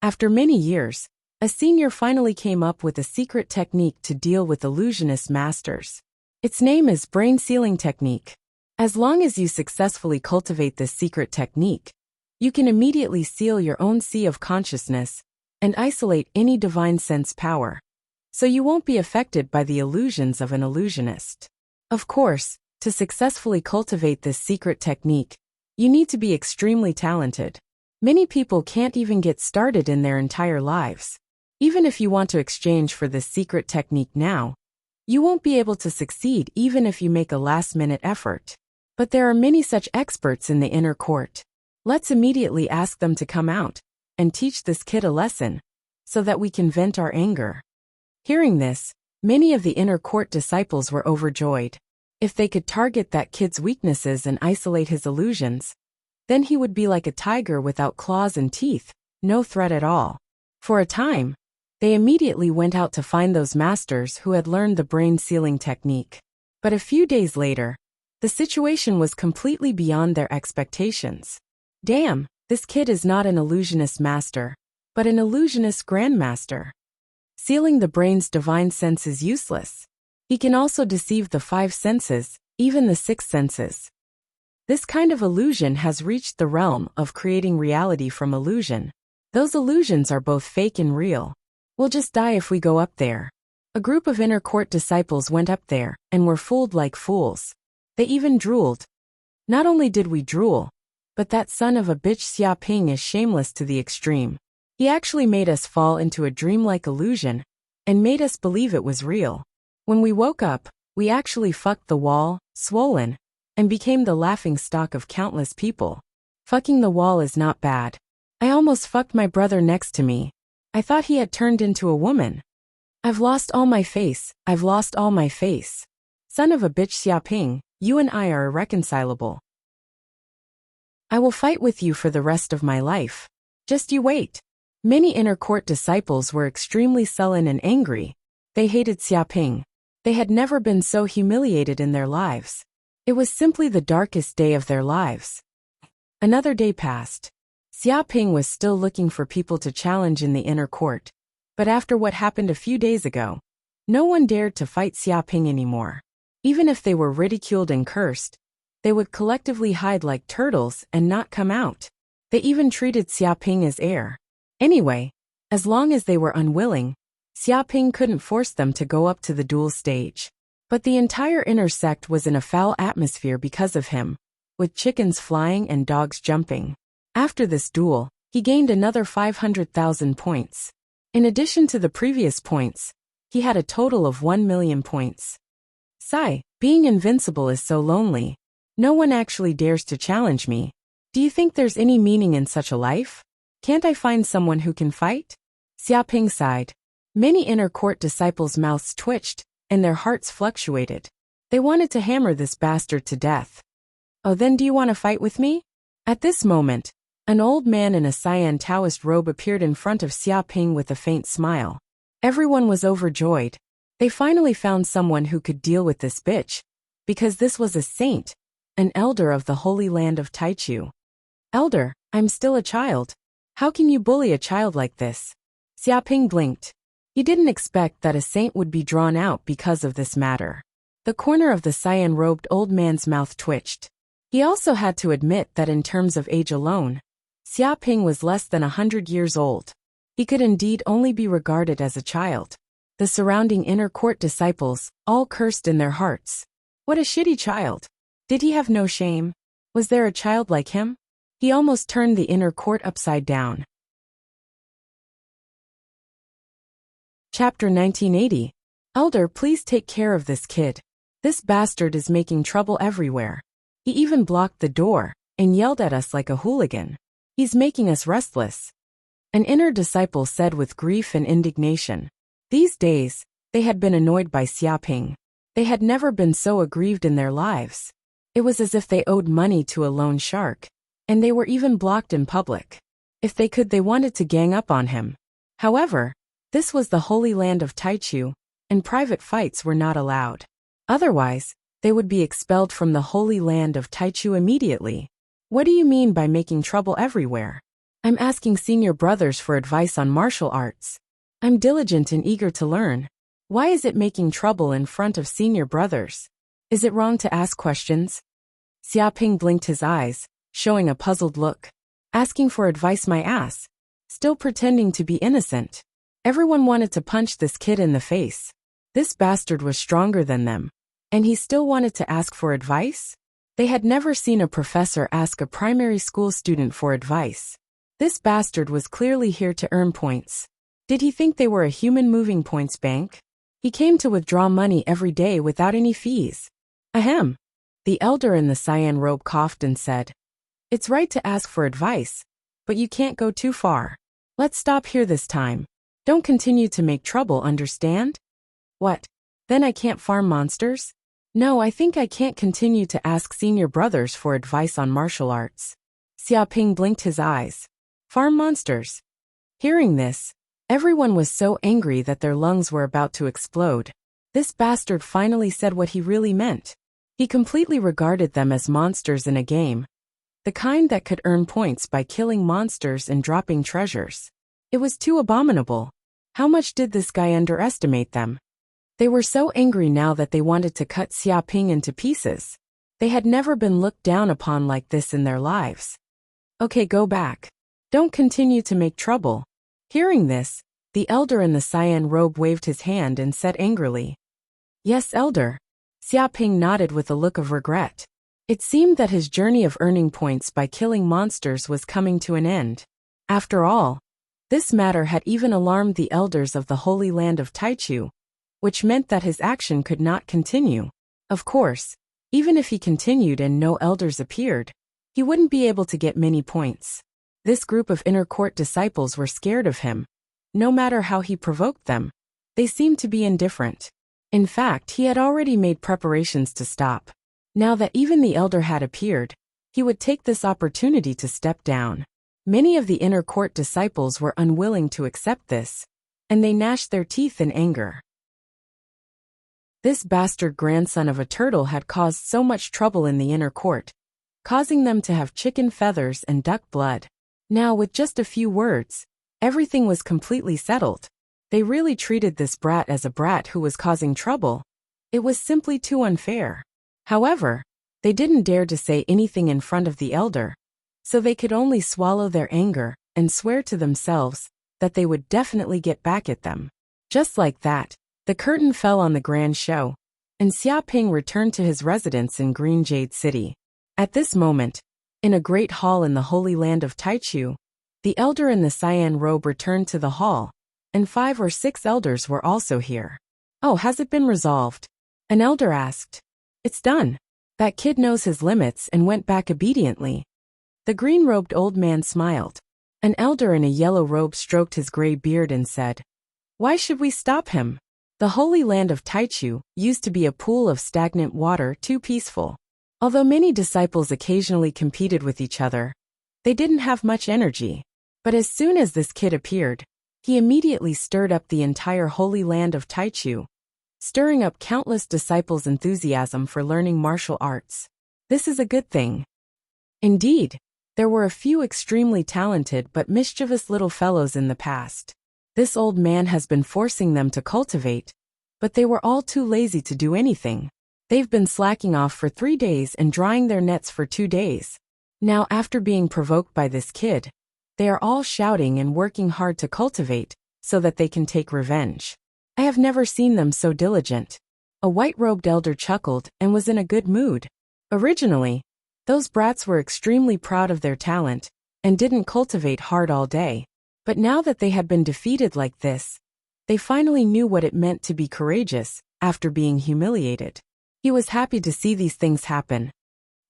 After many years, a senior finally came up with a secret technique to deal with illusionist masters. Its name is brain sealing technique. As long as you successfully cultivate this secret technique, you can immediately seal your own sea of consciousness and isolate any divine sense power, so you won't be affected by the illusions of an illusionist. Of course, to successfully cultivate this secret technique, you need to be extremely talented. Many people can't even get started in their entire lives. Even if you want to exchange for this secret technique now, you won't be able to succeed even if you make a last-minute effort. But there are many such experts in the inner court. Let's immediately ask them to come out and teach this kid a lesson, so that we can vent our anger. Hearing this, many of the inner court disciples were overjoyed. If they could target that kid's weaknesses and isolate his illusions, then he would be like a tiger without claws and teeth, no threat at all. For a time, they immediately went out to find those masters who had learned the brain sealing technique. But a few days later, the situation was completely beyond their expectations. Damn, this kid is not an illusionist master, but an illusionist grandmaster. Sealing the brain's divine sense is useless. He can also deceive the 5 senses, even the 6 senses. This kind of illusion has reached the realm of creating reality from illusion. Those illusions are both fake and real. We'll just die if we go up there. A group of inner court disciples went up there and were fooled like fools. They even drooled. Not only did we drool, but that son of a bitch Xiaoping is shameless to the extreme. He actually made us fall into a dreamlike illusion and made us believe it was real. When we woke up, we actually fucked the wall, swollen, and became the laughing stock of countless people. Fucking the wall is not bad. I almost fucked my brother next to me. I thought he had turned into a woman. I've lost all my face, I've lost all my face. Son of a bitch Xiaoping, you and I are irreconcilable. I will fight with you for the rest of my life. Just you wait. Many inner court disciples were extremely sullen and angry. They hated Xiaoping. They had never been so humiliated in their lives. It was simply the darkest day of their lives. Another day passed. Xiaoping was still looking for people to challenge in the inner court. But after what happened a few days ago, no one dared to fight Xiaoping anymore. Even if they were ridiculed and cursed, they would collectively hide like turtles and not come out. They even treated Xiaoping as heir. Anyway, as long as they were unwilling, Xiaoping couldn't force them to go up to the duel stage. But the entire inner sect was in a foul atmosphere because of him, with chickens flying and dogs jumping. After this duel, he gained another 500,000 points. In addition to the previous points, he had a total of 1 million points. Sigh, being invincible is so lonely. No one actually dares to challenge me. Do you think there's any meaning in such a life? Can't I find someone who can fight? Xiaoping sighed. Many inner court disciples' mouths twitched, and their hearts fluctuated. They wanted to hammer this bastard to death. Oh, then do you want to fight with me? At this moment, an old man in a cyan Taoist robe appeared in front of Xiaoping with a faint smile. Everyone was overjoyed. They finally found someone who could deal with this bitch, because this was a saint, an elder of the Holy Land of Taichu. Elder, I'm still a child. How can you bully a child like this? Xiaoping blinked. He didn't expect that a saint would be drawn out because of this matter. The corner of the cyan-robed old man's mouth twitched. He also had to admit that in terms of age alone, Xiaoping was less than 100 years old. He could indeed only be regarded as a child. The surrounding inner court disciples all cursed in their hearts. What a shitty child. Did he have no shame? Was there a child like him? He almost turned the inner court upside down. Chapter 1980. Elder, please take care of this kid. This bastard is making trouble everywhere. He even blocked the door and yelled at us like a hooligan. He's making us restless. An inner disciple said with grief and indignation. These days, they had been annoyed by Xiaoping. They had never been so aggrieved in their lives. It was as if they owed money to a loan shark, and they were even blocked in public. If they could, they wanted to gang up on him. However, this was the holy land of Taichu, and private fights were not allowed. Otherwise, they would be expelled from the holy land of Taichu immediately. What do you mean by making trouble everywhere? I'm asking senior brothers for advice on martial arts. I'm diligent and eager to learn. Why is it making trouble in front of senior brothers? Is it wrong to ask questions? Xiaoping blinked his eyes, showing a puzzled look. Asking for advice, my ass. Still pretending to be innocent. Everyone wanted to punch this kid in the face. This bastard was stronger than them. And he still wanted to ask for advice? They had never seen a professor ask a primary school student for advice. This bastard was clearly here to earn points. Did he think they were a human moving points bank? He came to withdraw money every day without any fees. Ahem. The elder in the cyan robe coughed and said, It's right to ask for advice, but you can't go too far. Let's stop here this time. Don't continue to make trouble, understand? What? Then I can't farm monsters? No, I think I can't continue to ask senior brothers for advice on martial arts. Xiaoping blinked his eyes. Farm monsters. Hearing this, everyone was so angry that their lungs were about to explode. This bastard finally said what he really meant. He completely regarded them as monsters in a game. The kind that could earn points by killing monsters and dropping treasures. It was too abominable. How much did this guy underestimate them? They were so angry now that they wanted to cut Xiaoping into pieces. They had never been looked down upon like this in their lives. Okay, go back. Don't continue to make trouble. Hearing this, the elder in the cyan robe waved his hand and said angrily. Yes, elder. Xiaoping nodded with a look of regret. It seemed that his journey of earning points by killing monsters was coming to an end. After all, this matter had even alarmed the elders of the Holy Land of Taichu, which meant that his action could not continue. Of course, even if he continued and no elders appeared, he wouldn't be able to get many points. This group of inner court disciples were scared of him. No matter how he provoked them, they seemed to be indifferent. In fact, he had already made preparations to stop. Now that even the elder had appeared, he would take this opportunity to step down. Many of the inner court disciples were unwilling to accept this, and they gnashed their teeth in anger. This bastard grandson of a turtle had caused so much trouble in the inner court, causing them to have chicken feathers and duck blood. Now, with just a few words, everything was completely settled. They really treated this brat as a brat who was causing trouble. It was simply too unfair. However, they didn't dare to say anything in front of the elder, so they could only swallow their anger and swear to themselves that they would definitely get back at them. Just like that, the curtain fell on the grand show, and Xiaoping returned to his residence in Green Jade City. At this moment, in a great hall in the Holy Land of Taichu, the elder in the cyan robe returned to the hall, and 5 or 6 elders were also here. Oh, has it been resolved? An elder asked. It's done. That kid knows his limits and went back obediently. The green-robed old man smiled. An elder in a yellow robe stroked his gray beard and said, Why should we stop him? The Holy Land of Taichu used to be a pool of stagnant water too peaceful. Although many disciples occasionally competed with each other, they didn't have much energy. But as soon as this kid appeared, he immediately stirred up the entire Holy Land of Taichu, stirring up countless disciples' enthusiasm for learning martial arts. This is a good thing. Indeed, there were a few extremely talented but mischievous little fellows in the past. This old man has been forcing them to cultivate, but they were all too lazy to do anything. They've been slacking off for 3 days and drying their nets for 2 days. Now, after being provoked by this kid, they are all shouting and working hard to cultivate, so that they can take revenge. I have never seen them so diligent. A white-robed elder chuckled and was in a good mood. Originally, those brats were extremely proud of their talent, and didn't cultivate hard all day. But now that they had been defeated like this, They finally knew what it meant to be courageous, after being humiliated. He was happy to see these things happen.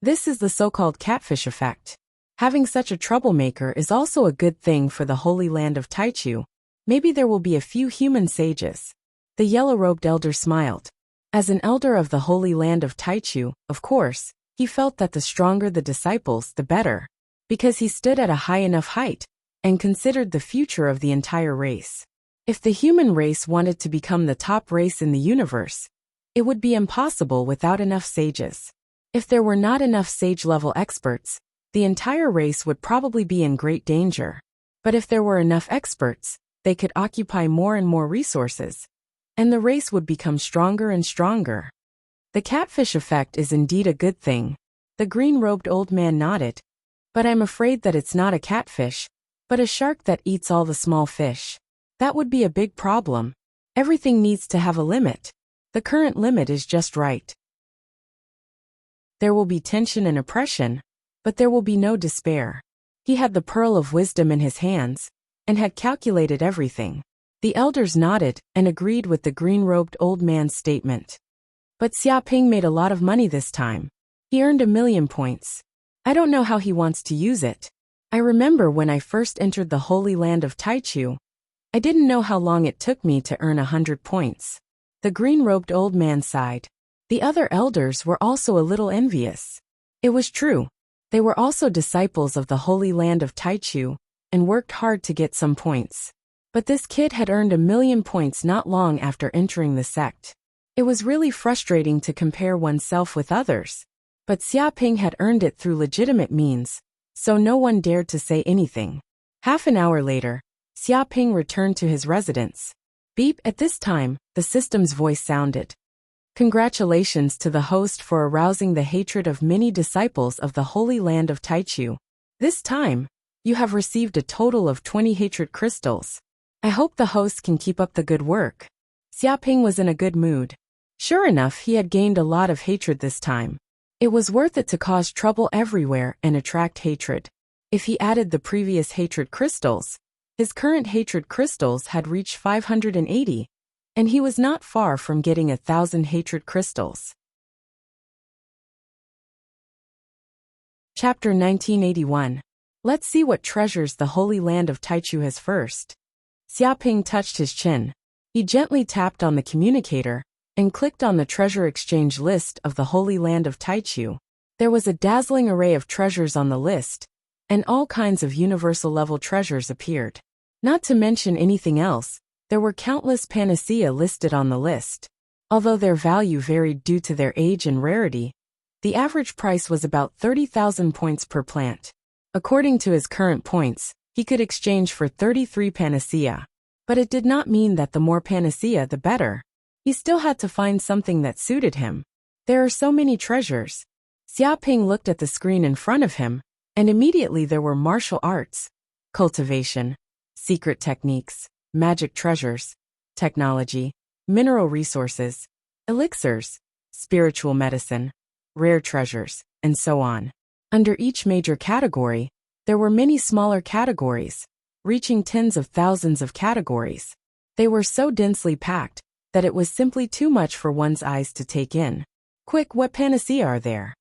This is the so-called catfish effect. Having such a troublemaker is also a good thing for the Holy Land of Taichu. Maybe there will be a few human sages. The yellow-robed elder smiled. As an elder of the Holy Land of Taichu, of course, he felt that the stronger the disciples, the better, because he stood at a high enough height and considered the future of the entire race. If the human race wanted to become the top race in the universe, it would be impossible without enough sages. If there were not enough sage-level experts, the entire race would probably be in great danger. But if there were enough experts, they could occupy more and more resources, and the race would become stronger and stronger. The catfish effect is indeed a good thing. The green-robed old man nodded. But I'm afraid that it's not a catfish, but a shark that eats all the small fish. That would be a big problem. Everything needs to have a limit. The current limit is just right. There will be tension and oppression, but there will be no despair. He had the pearl of wisdom in his hands, and had calculated everything. The elders nodded and agreed with the green-robed old man's statement. But Xiaoping made a lot of money this time. He earned 1,000,000 points. I don't know how he wants to use it. I remember when I first entered the Holy Land of Taichu, I didn't know how long it took me to earn 100 points. The green-robed old man sighed. The other elders were also a little envious. It was true. They were also disciples of the Holy Land of Taichu, and worked hard to get some points. But this kid had earned 1,000,000 points not long after entering the sect. It was really frustrating to compare oneself with others. But Xiaoping had earned it through legitimate means, so no one dared to say anything. Half an hour later, Xiaoping returned to his residence. Beep, at this time, the system's voice sounded. Congratulations to the host for arousing the hatred of many disciples of the Holy Land of Taichu. This time, you have received a total of 20 hatred crystals. I hope the host can keep up the good work. Xiaoping was in a good mood. Sure enough, he had gained a lot of hatred this time. It was worth it to cause trouble everywhere and attract hatred. If he added the previous hatred crystals, his current hatred crystals had reached 580, and he was not far from getting 1,000 hatred crystals. Chapter 1981. Let's see what treasures the Holy Land of Taichu has first. Xiaoping touched his chin. He gently tapped on the communicator and clicked on the treasure exchange list of the Holy Land of Taichu. There was a dazzling array of treasures on the list, and all kinds of universal-level treasures appeared. Not to mention anything else, there were countless panacea listed on the list. Although their value varied due to their age and rarity, the average price was about 30,000 points per plant. According to his current points, he could exchange for 33 panacea. But it did not mean that the more panacea the better. He still had to find something that suited him. There are so many treasures. Xiaoping looked at the screen in front of him, and immediately there were martial arts, cultivation, secret techniques, magic treasures, technology, mineral resources, elixirs, spiritual medicine, rare treasures, and so on. Under each major category, there were many smaller categories, reaching tens of thousands of categories. They were so densely packed that it was simply too much for one's eyes to take in. Quick, what panacea are there?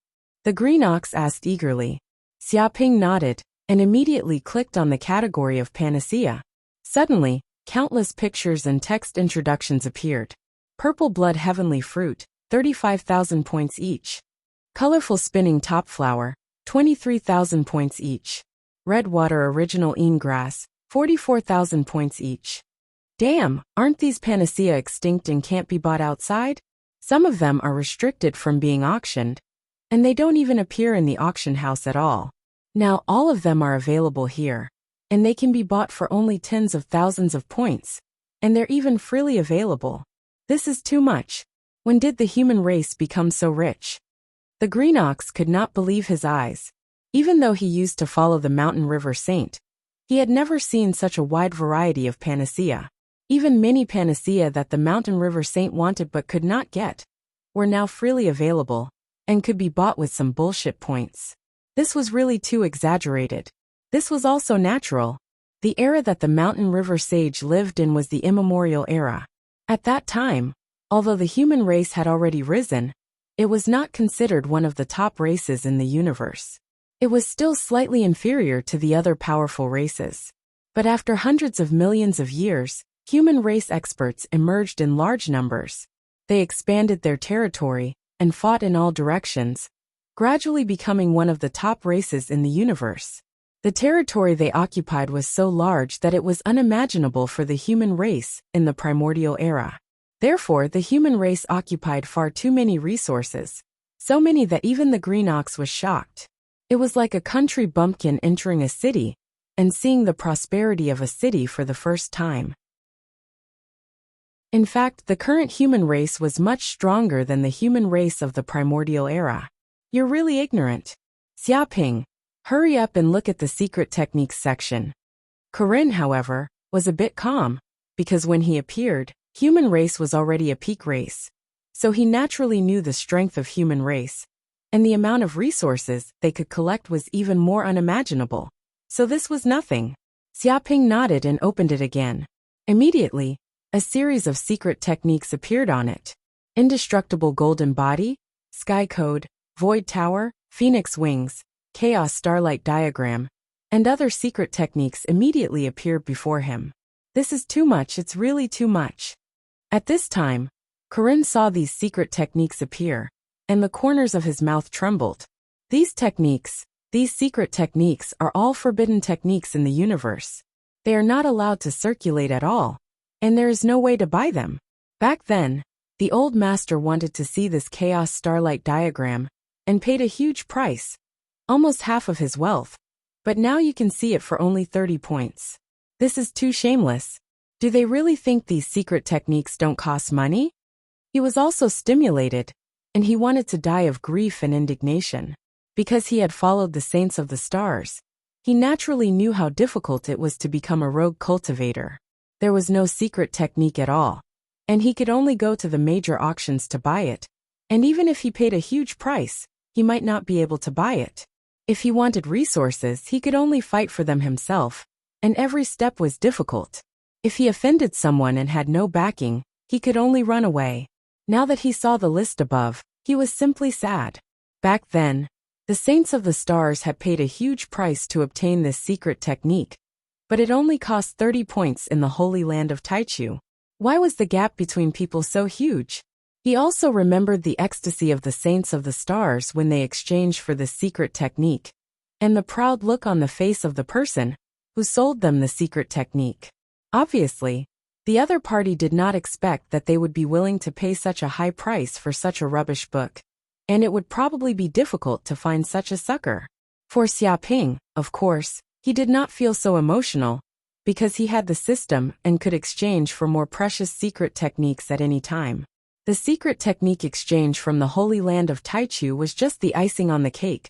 The green ox asked eagerly. Xiaoping nodded, and immediately clicked on the category of panacea. Suddenly, countless pictures and text introductions appeared. Purple blood heavenly fruit, 35,000 points each. Colorful spinning top flower, 23,000 points each. Red water original een grass, 44,000 points each. Damn, aren't these panacea extinct and can't be bought outside? Some of them are restricted from being auctioned, and they don't even appear in the auction house at all. Now all of them are available here, and they can be bought for only tens of thousands of points, and they're even freely available. This is too much. When did the human race become so rich? The green ox could not believe his eyes. Even though he used to follow the mountain river Saint, he had never seen such a wide variety of panacea. Even many panacea that the mountain river Saint wanted but could not get were now freely available, and could be bought with some bullshit points. This was really too exaggerated. This was also natural. The era that the mountain river sage lived in was the immemorial era. At that time, although the human race had already risen, it was not considered one of the top races in the universe. It was still slightly inferior to the other powerful races. But after hundreds of millions of years, human race experts emerged in large numbers. They expanded their territory and fought in all directions, gradually becoming one of the top races in the universe. The territory they occupied was so large that it was unimaginable for the human race in the primordial era. Therefore, the human race occupied far too many resources, so many that even the green ox was shocked. It was like a country bumpkin entering a city and seeing the prosperity of a city for the first time. In fact, the current human race was much stronger than the human race of the primordial era. You're really ignorant. Xiaoping, hurry up and look at the secret techniques section. Corinne, however, was a bit calm, because when he appeared, human race was already a peak race. So he naturally knew the strength of human race, and the amount of resources they could collect was even more unimaginable. So this was nothing. Xiaoping nodded and opened it again. Immediately, a series of secret techniques appeared on it. Indestructible golden body, sky code, void tower, phoenix wings, chaos starlight diagram, and other secret techniques immediately appeared before him. This is too much, it's really too much. At this time, Corinne saw these secret techniques appear, and the corners of his mouth trembled. These secret techniques are all forbidden techniques in the universe. They are not allowed to circulate at all, and there is no way to buy them. Back then, the old master wanted to see this chaos starlight diagram, and paid a huge price, almost half of his wealth, but now you can see it for only 30 points. This is too shameless. Do they really think these secret techniques don't cost money? He was also stimulated, and he wanted to die of grief and indignation. Because he had followed the saints of the stars, he naturally knew how difficult it was to become a rogue cultivator. There was no secret technique at all, and he could only go to the major auctions to buy it, and even if he paid a huge price, he might not be able to buy it. If he wanted resources, he could only fight for them himself, and every step was difficult. If he offended someone and had no backing, he could only run away. Now that he saw the list above, he was simply sad. Back then, the saints of the stars had paid a huge price to obtain this secret technique, but it only cost 30 points in the holy land of Taichu. Why was the gap between people so huge? He also remembered the ecstasy of the saints of the stars when they exchanged for this secret technique, and the proud look on the face of the person who sold them the secret technique. Obviously, the other party did not expect that they would be willing to pay such a high price for such a rubbish book, and it would probably be difficult to find such a sucker. For Xiaoping, of course, he did not feel so emotional, because he had the system and could exchange for more precious secret techniques at any time. The secret technique exchange from the Holy Land of Taichu was just the icing on the cake,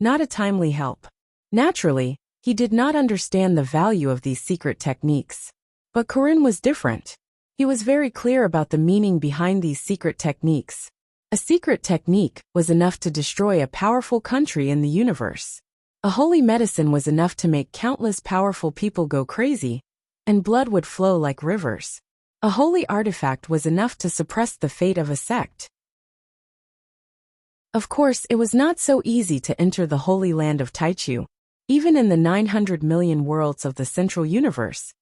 not a timely help. Naturally, he did not understand the value of these secret techniques. But Corinne was different. He was very clear about the meaning behind these secret techniques. A secret technique was enough to destroy a powerful country in the universe. A holy medicine was enough to make countless powerful people go crazy, and blood would flow like rivers. A holy artifact was enough to suppress the fate of a sect. Of course, it was not so easy to enter the Holy Land of Taichu. Even in the 900 million worlds of the central universe,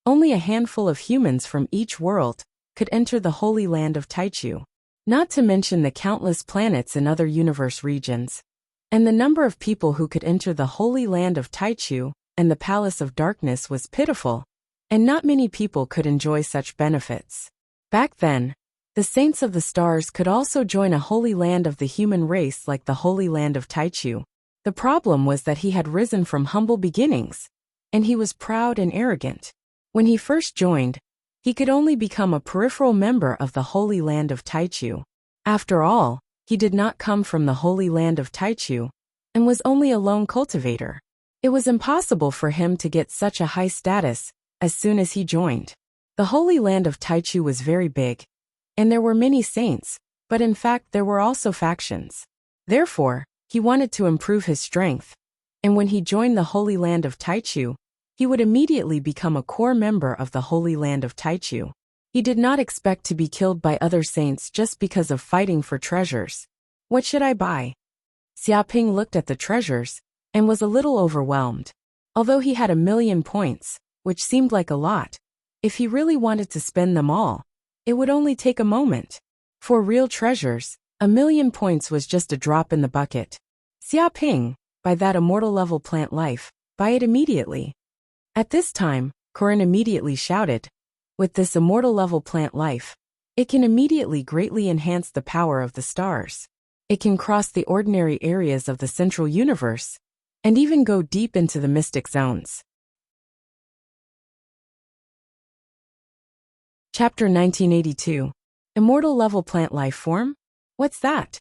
only a handful of humans from each world could enter the Holy Land of Taichu. Not to mention the countless planets in other universe regions. And the number of people who could enter the Holy Land of Taichu and the Palace of Darkness was pitiful, and not many people could enjoy such benefits. Back then, the saints of the stars could also join a holy land of the human race like the Holy Land of Taichu. The problem was that he had risen from humble beginnings, and he was proud and arrogant. When he first joined, he could only become a peripheral member of the Holy Land of Taichu. After all, he did not come from the Holy Land of Taichu, and was only a lone cultivator. It was impossible for him to get such a high status as soon as he joined. The Holy Land of Taichu was very big, and there were many saints, but in fact there were also factions. Therefore, he wanted to improve his strength, and when he joined the Holy Land of Taichu, he would immediately become a core member of the Holy Land of Taichu. He did not expect to be killed by other saints just because of fighting for treasures. What should I buy? Xiaoping looked at the treasures and was a little overwhelmed. Although he had 1,000,000 points, which seemed like a lot, if he really wanted to spend them all, it would only take a moment. For real treasures, 1,000,000 points was just a drop in the bucket. Xiaoping, buy that immortal level plant life, buy it immediately. At this time, Corinne immediately shouted, with this immortal level plant life, it can immediately greatly enhance the power of the stars. It can cross the ordinary areas of the central universe, and even go deep into the mystic zones. Chapter 1982. Immortal level plant life form? What's that?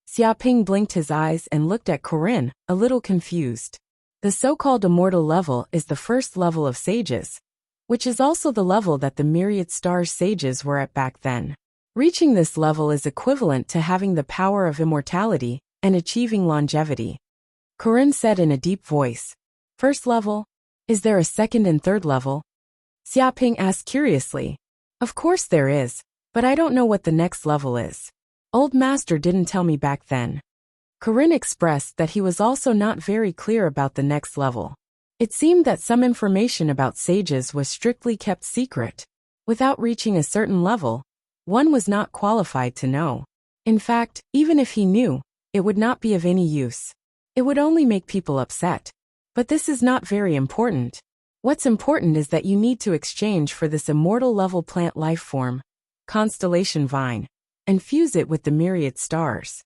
Xiaoping blinked his eyes and looked at Corinne, a little confused. The so-called immortal level is the first level of sages, which is also the level that the myriad stars sages were at back then. Reaching this level is equivalent to having the power of immortality and achieving longevity. Corinne said in a deep voice, "First level? Is there a second and third level?" Xiaoping asked curiously. "Of course there is, but I don't know what the next level is. Old Master didn't tell me back then." Corinne expressed that he was also not very clear about the next level. It seemed that some information about sages was strictly kept secret. Without reaching a certain level, one was not qualified to know. In fact, even if he knew, it would not be of any use. It would only make people upset. But this is not very important. What's important is that you need to exchange for this immortal level plant life form, Constellation Vine, and fuse it with the myriad stars.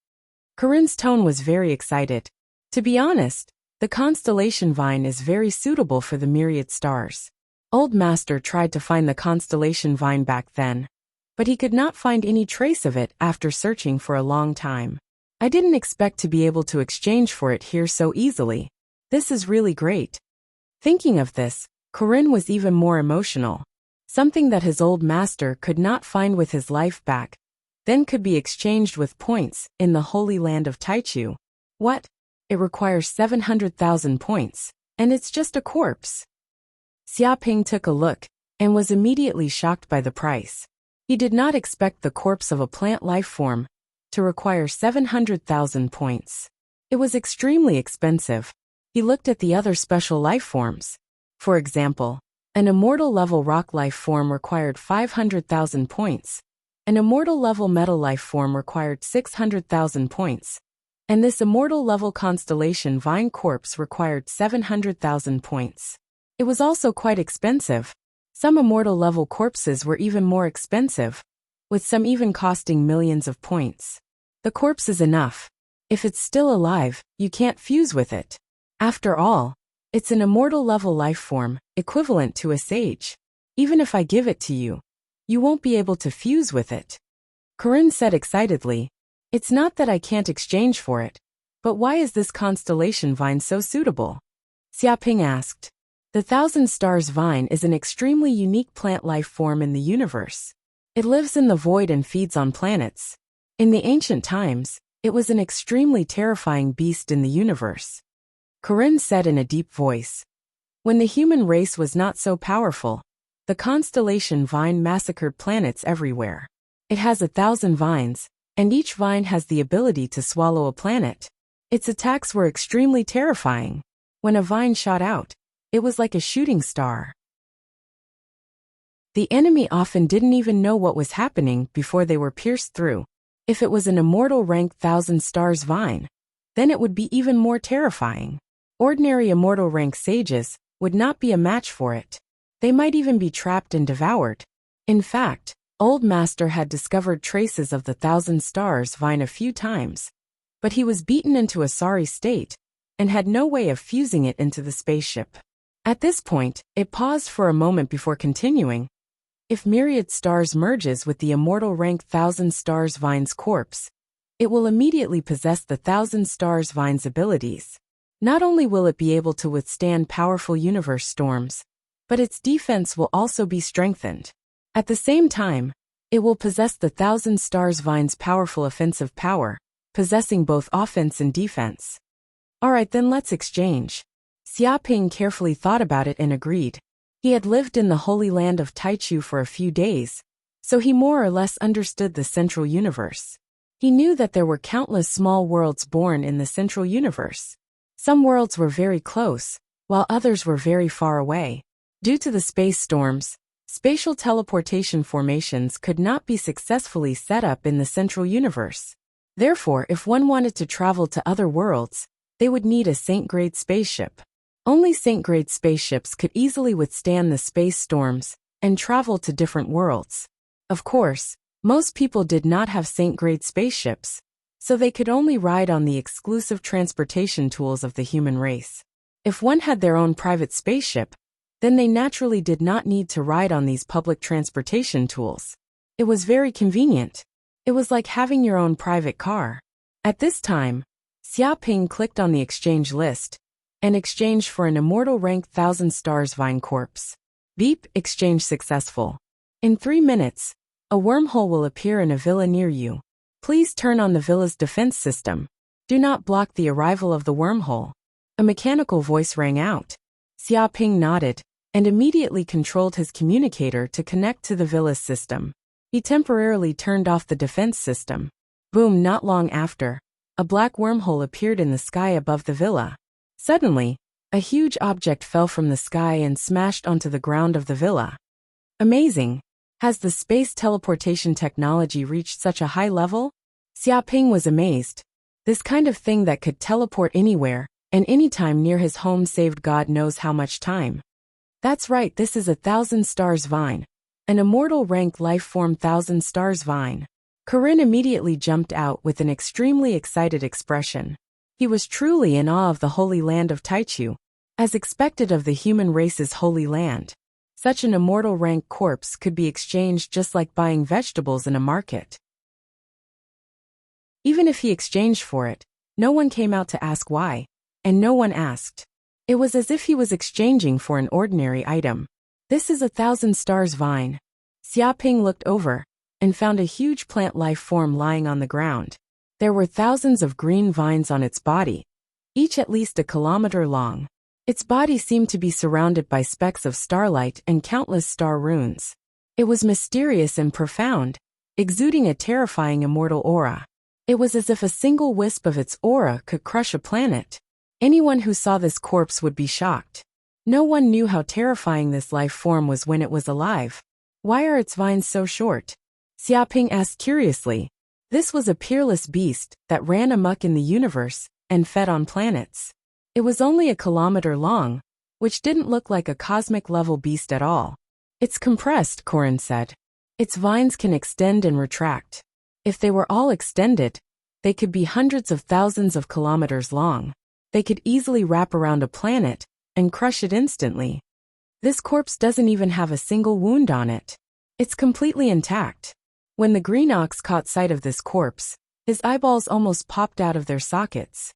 Corinne's tone was very excited. To be honest, the Constellation Vine is very suitable for the myriad stars. Old Master tried to find the Constellation Vine back then, but he could not find any trace of it after searching for a long time. I didn't expect to be able to exchange for it here so easily. This is really great. Thinking of this, Corinne was even more emotional. Something that his old master could not find with his life back, then could be exchanged with points in the Holy Land of Taichu. What? It requires 700,000 points, and it's just a corpse. Xiaoping took a look, and was immediately shocked by the price. He did not expect the corpse of a plant life form to require 700,000 points. It was extremely expensive. He looked at the other special life forms. For example, an immortal level rock life form required 500,000 points. An immortal level metal life form required 600,000 points. And this immortal level constellation vine corpse required 700,000 points. It was also quite expensive. Some immortal level corpses were even more expensive, with some even costing millions of points. The corpse is enough. If it's still alive, you can't fuse with it. After all, it's an immortal level life form, equivalent to a sage. Even if I give it to you, you won't be able to fuse with it. Corinne said excitedly, "It's not that I can't exchange for it, but why is this constellation vine so suitable?" Xiaoping asked. The Thousand Stars vine is an extremely unique plant life form in the universe. It lives in the void and feeds on planets. In the ancient times, it was an extremely terrifying beast in the universe. Corinne said in a deep voice. When the human race was not so powerful, the constellation vine massacred planets everywhere. It has 1,000 vines, and each vine has the ability to swallow a planet. Its attacks were extremely terrifying. When a vine shot out, it was like a shooting star. The enemy often didn't even know what was happening before they were pierced through. If it was an immortal rank 1,000 stars vine, then it would be even more terrifying. Ordinary immortal rank sages would not be a match for it. They might even be trapped and devoured. In fact, Old Master had discovered traces of the 1,000 stars vine a few times, but he was beaten into a sorry state and had no way of fusing it into the spaceship. At this point, it paused for a moment before continuing. If myriad stars merges with the immortal rank 1,000 stars vine's corpse, it will immediately possess the 1,000 stars vine's abilities. Not only will it be able to withstand powerful universe storms, but its defense will also be strengthened. At the same time, it will possess the 1,000 stars vine's powerful offensive power, possessing both offense and defense. Alright, then let's exchange. Xiaoping carefully thought about it and agreed. He had lived in the Holy Land of Taichu for a few days, so he more or less understood the central universe. He knew that there were countless small worlds born in the central universe. Some worlds were very close, while others were very far away. Due to the space storms, spatial teleportation formations could not be successfully set up in the central universe. Therefore, if one wanted to travel to other worlds, they would need a Saint-grade spaceship. Only Saint-grade spaceships could easily withstand the space storms and travel to different worlds. Of course, most people did not have Saint-grade spaceships, so they could only ride on the exclusive transportation tools of the human race. If one had their own private spaceship, then they naturally did not need to ride on these public transportation tools. It was very convenient. It was like having your own private car. At this time, Xiaoping clicked on the exchange list and exchanged for an immortal rank 1000 stars vine corpse. Beep, exchange successful. In 3 minutes, a wormhole will appear in a villa near you. Please turn on the villa's defense system. Do not block the arrival of the wormhole. A mechanical voice rang out. Xiaoping nodded and immediately controlled his communicator to connect to the villa's system. He temporarily turned off the defense system. Boom, not long after, a black wormhole appeared in the sky above the villa. Suddenly, a huge object fell from the sky and smashed onto the ground of the villa. Amazing! Has the space teleportation technology reached such a high level? Xiaoping was amazed. This kind of thing that could teleport anywhere and anytime near his home saved God knows how much time. That's right, this is a 1000 stars vine. An immortal rank life form 1000 stars vine. Corinne immediately jumped out with an extremely excited expression. He was truly in awe of the Holy Land of Taichu, as expected of the human race's holy land. Such an immortal rank corpse could be exchanged just like buying vegetables in a market. Even if he exchanged for it, no one came out to ask why, and no one asked. It was as if he was exchanging for an ordinary item. This is a 1000 stars vine. Xiaoping looked over and found a huge plant life form lying on the ground. There were thousands of green vines on its body, each at least a kilometer long. Its body seemed to be surrounded by specks of starlight and countless star runes. It was mysterious and profound, exuding a terrifying immortal aura. It was as if a single wisp of its aura could crush a planet. Anyone who saw this corpse would be shocked. No one knew how terrifying this life form was when it was alive. Why are its vines so short? Xiaoping asked curiously. This was a peerless beast that ran amok in the universe and fed on planets. It was only a kilometer long, which didn't look like a cosmic-level beast at all. It's compressed, Corinne said. Its vines can extend and retract. If they were all extended, they could be hundreds of thousands of kilometers long. They could easily wrap around a planet and crush it instantly. This corpse doesn't even have a single wound on it. It's completely intact. When the green ox caught sight of this corpse, his eyeballs almost popped out of their sockets.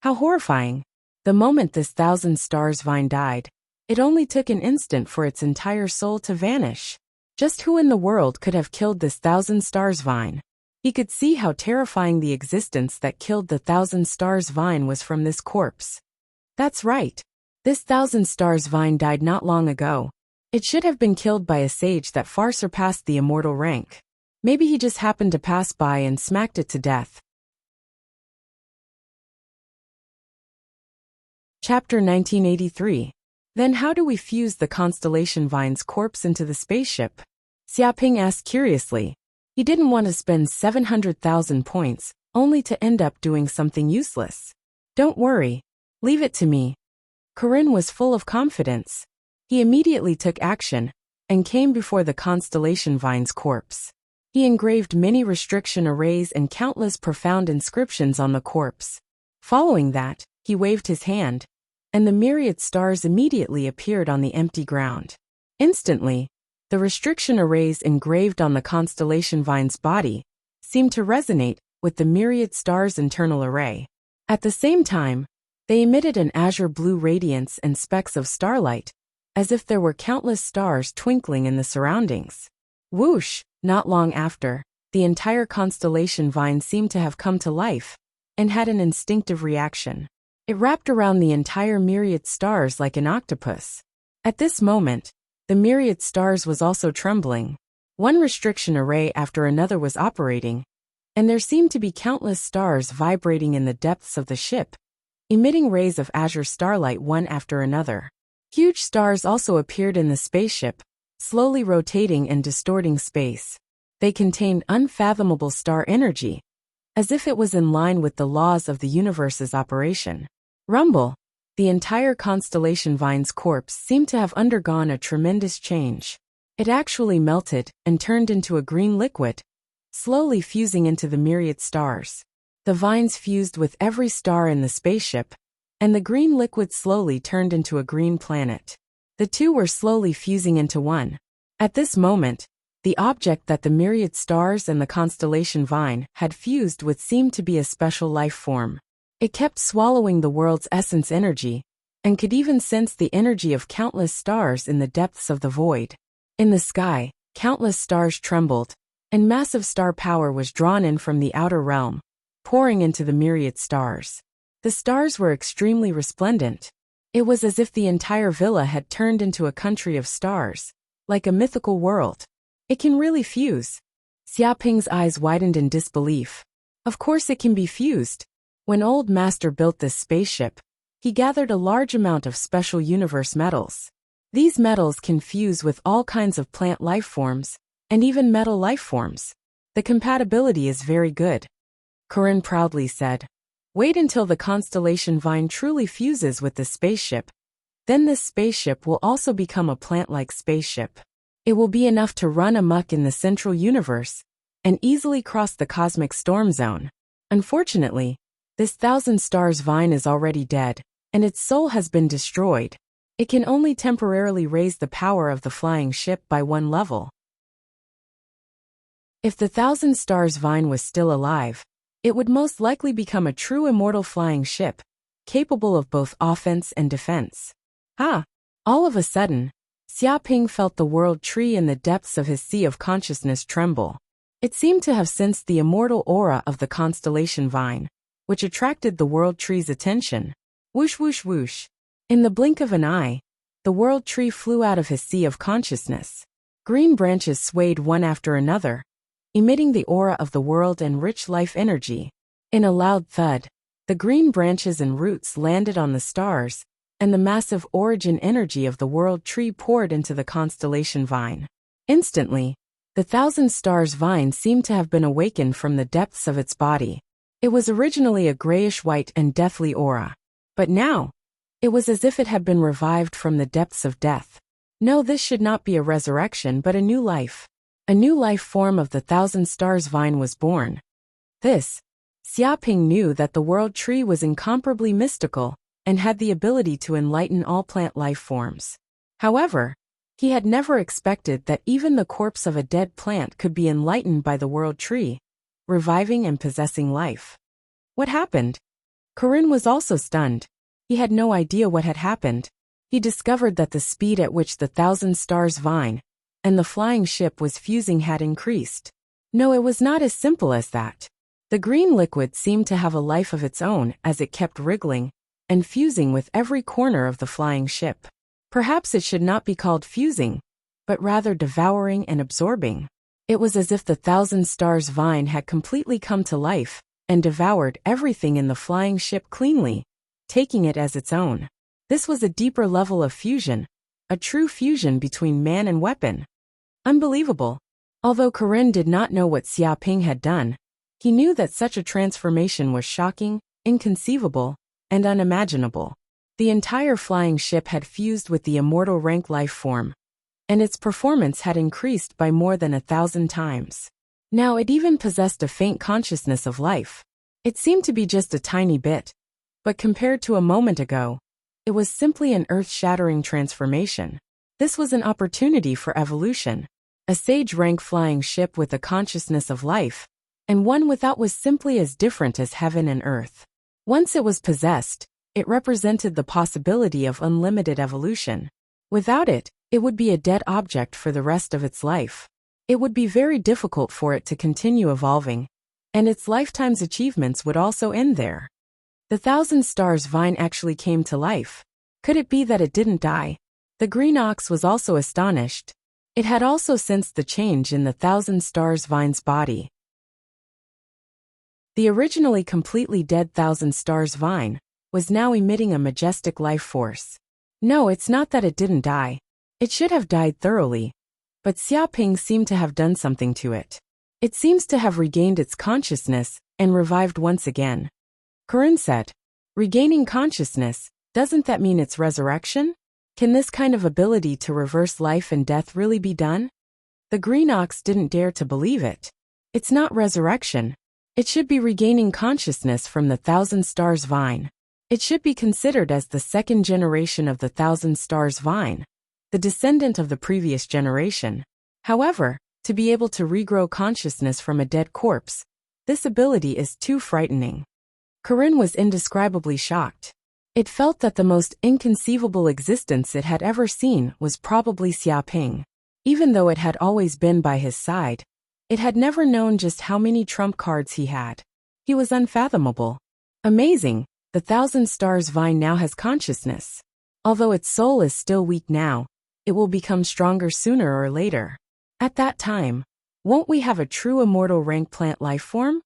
How horrifying! The moment this 1000 stars vine died, it only took an instant for its entire soul to vanish. Just who in the world could have killed this 1000 stars vine? He could see how terrifying the existence that killed the 1000 stars vine was from this corpse. That's right. This 1000 stars vine died not long ago. It should have been killed by a sage that far surpassed the immortal rank. Maybe he just happened to pass by and smacked it to death. Chapter 1983. Then how do we fuse the constellation vine's corpse into the spaceship? Xiaoping asked curiously. He didn't want to spend 700,000 points, only to end up doing something useless. Don't worry. Leave it to me. Corinne was full of confidence. He immediately took action and came before the constellation vine's corpse. He engraved many restriction arrays and countless profound inscriptions on the corpse. Following that, he waved his hand, and the myriad stars immediately appeared on the empty ground. Instantly, the restriction arrays engraved on the constellation vine's body seemed to resonate with the myriad stars' internal array. At the same time, they emitted an azure blue radiance and specks of starlight, as if there were countless stars twinkling in the surroundings. Whoosh! Not long after, the entire constellation vine seemed to have come to life and had an instinctive reaction. It wrapped around the entire myriad stars like an octopus. At this moment, the myriad stars was also trembling. One restriction array after another was operating, and there seemed to be countless stars vibrating in the depths of the ship, emitting rays of azure starlight one after another. Huge stars also appeared in the spaceship, slowly rotating and distorting space. They contained unfathomable star energy, as if it was in line with the laws of the universe's operation. Rumble, the entire constellation Vine's corpse seemed to have undergone a tremendous change. It actually melted and turned into a green liquid, slowly fusing into the myriad stars. The vines fused with every star in the spaceship, and the green liquid slowly turned into a green planet. The two were slowly fusing into one. At this moment, the object that the myriad stars and the constellation Vine had fused with seemed to be a special life form. It kept swallowing the world's essence energy, and could even sense the energy of countless stars in the depths of the void. In the sky, countless stars trembled, and massive star power was drawn in from the outer realm, pouring into the myriad stars. The stars were extremely resplendent. It was as if the entire villa had turned into a country of stars, like a mythical world. It can really fuse. Xiaoping's eyes widened in disbelief. Of course it can be fused. When Old Master built this spaceship, he gathered a large amount of special universe metals. These metals can fuse with all kinds of plant life forms, and even metal life forms. The compatibility is very good. Corinne proudly said. Wait until the constellation Vine truly fuses with the spaceship. Then this spaceship will also become a plant-like spaceship. It will be enough to run amok in the central universe, and easily cross the cosmic storm zone. Unfortunately, this thousand stars Vine is already dead, and its soul has been destroyed. It can only temporarily raise the power of the flying ship by one level. If the thousand stars Vine was still alive, it would most likely become a true immortal flying ship, capable of both offense and defense. All of a sudden, Xiaoping felt the world tree in the depths of his sea of consciousness tremble. It seemed to have sensed the immortal aura of the constellation Vine, which attracted the world tree's attention. Whoosh whoosh whoosh. In the blink of an eye, the world tree flew out of his sea of consciousness. Green branches swayed one after another, emitting the aura of the world and rich life energy. In a loud thud, the green branches and roots landed on the stars, and the massive origin energy of the world tree poured into the constellation Vine. Instantly, the thousand stars Vine seemed to have been awakened from the depths of its body. It was originally a grayish-white and deathly aura, but now, it was as if it had been revived from the depths of death. No, this should not be a resurrection but a new life. A new life form of the thousand stars Vine was born. Xiaoping knew that the world tree was incomparably mystical, and had the ability to enlighten all plant life forms. However, he had never expected that even the corpse of a dead plant could be enlightened by the world tree, reviving and possessing life. What happened? Corinne was also stunned. He had no idea what had happened. He discovered that the speed at which the thousand stars Vine and the flying ship was fusing had increased. No, it was not as simple as that. The green liquid seemed to have a life of its own as it kept wriggling and fusing with every corner of the flying ship. Perhaps it should not be called fusing, but rather devouring and absorbing. It was as if the thousand stars Vine had completely come to life and devoured everything in the flying ship cleanly, taking it as its own. This was a deeper level of fusion, a true fusion between man and weapon. Unbelievable. Although Corinne did not know what Xiaoping had done, he knew that such a transformation was shocking, inconceivable, and unimaginable. The entire flying ship had fused with the immortal rank life form, and its performance had increased by more than 1,000 times. Now it even possessed a faint consciousness of life. It seemed to be just a tiny bit, but compared to a moment ago, it was simply an earth-shattering transformation. This was an opportunity for evolution. A sage-rank flying ship with a consciousness of life, and one without was simply as different as heaven and earth. Once it was possessed, it represented the possibility of unlimited evolution. Without it, it would be a dead object for the rest of its life. It would be very difficult for it to continue evolving, and its lifetime's achievements would also end there. The Thousand Stars vine actually came to life. Could it be that it didn't die? The green ox was also astonished. It had also sensed the change in the Thousand Stars vine's body. The originally completely dead Thousand Stars vine was now emitting a majestic life force. No, it's not that it didn't die. It should have died thoroughly. But Xiaoping seemed to have done something to it. It seems to have regained its consciousness and revived once again. Corinne said, "Regaining consciousness, doesn't that mean it's resurrection? Can this kind of ability to reverse life and death really be done?" The green ox didn't dare to believe it. It's not resurrection. It should be regaining consciousness from the Thousand Stars vine. It should be considered as the second generation of the Thousand Stars vine, the descendant of the previous generation. However, to be able to regrow consciousness from a dead corpse, this ability is too frightening. Corinne was indescribably shocked. It felt that the most inconceivable existence it had ever seen was probably Xiaoping. Even though it had always been by his side, it had never known just how many trump cards he had. He was unfathomable. Amazing, the Thousand Stars vine now has consciousness. Although its soul is still weak now, it will become stronger sooner or later. At that time, won't we have a true immortal rank plant life form?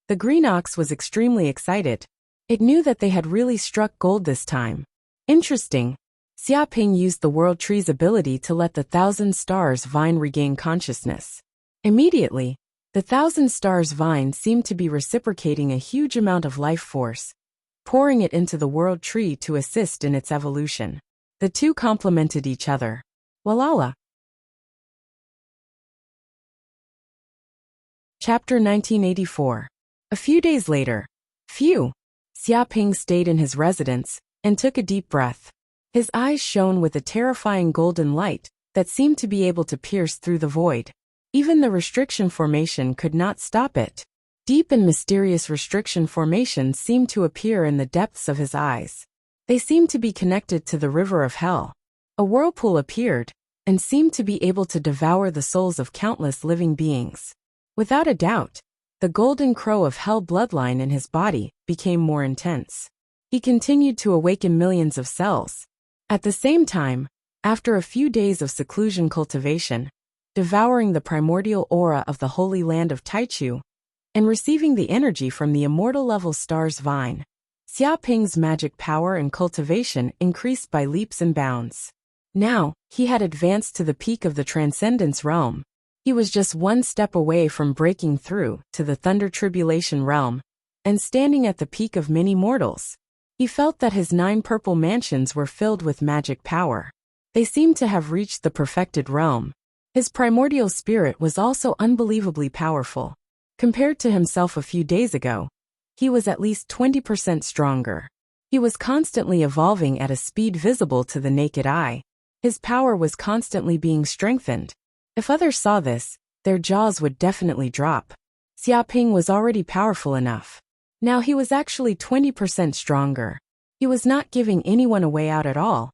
The green ox was extremely excited. It knew that they had really struck gold this time. Interesting. Xiaoping used the World Tree's ability to let the Thousand Stars vine regain consciousness. Immediately, the Thousand Stars vine seemed to be reciprocating a huge amount of life force, pouring it into the World Tree to assist in its evolution. The two complemented each other. Walala. Chapter 1984. A few days later. Xiaoping stayed in his residence and took a deep breath. His eyes shone with a terrifying golden light that seemed to be able to pierce through the void. Even the restriction formation could not stop it. Deep and mysterious restriction formations seemed to appear in the depths of his eyes. They seemed to be connected to the river of hell. A whirlpool appeared and seemed to be able to devour the souls of countless living beings. Without a doubt, the golden crow of hell bloodline in his body became more intense. He continued to awaken millions of cells. At the same time, after a few days of seclusion cultivation, devouring the primordial aura of the holy land of Taichu, and receiving the energy from the immortal level stars vine, Xiaoping's magic power and cultivation increased by leaps and bounds. Now, he had advanced to the peak of the Transcendence realm. He was just one step away from breaking through to the Thunder Tribulation realm, and standing at the peak of many mortals. He felt that his 9 purple mansions were filled with magic power. They seemed to have reached the perfected realm. His primordial spirit was also unbelievably powerful. Compared to himself a few days ago, he was at least 20% stronger. He was constantly evolving at a speed visible to the naked eye. His power was constantly being strengthened. If others saw this, their jaws would definitely drop. Xiaoping was already powerful enough. Now he was actually 20% stronger. He was not giving anyone a way out at all.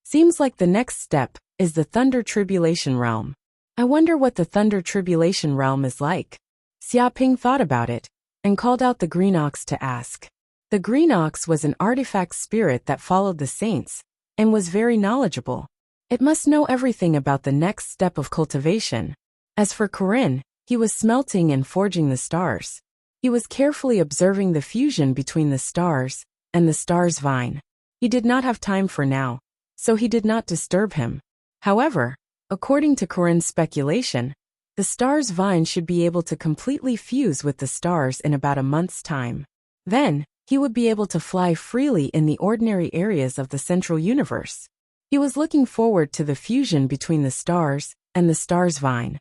Seems like the next step is the Thunder Tribulation realm. I wonder what the Thunder Tribulation realm is like. Xiaoping thought about it and called out the green ox to ask. The green ox was an artifact spirit that followed the saints and was very knowledgeable. It must know everything about the next step of cultivation. As for Corinne, he was smelting and forging the stars. He was carefully observing the fusion between the stars and the stars vine. He did not have time for now, so he did not disturb him. However, according to Corinne's speculation, the stars vine should be able to completely fuse with the stars in about a month's time. Then, he would be able to fly freely in the ordinary areas of the central universe. He was looking forward to the fusion between the stars and the stars vine.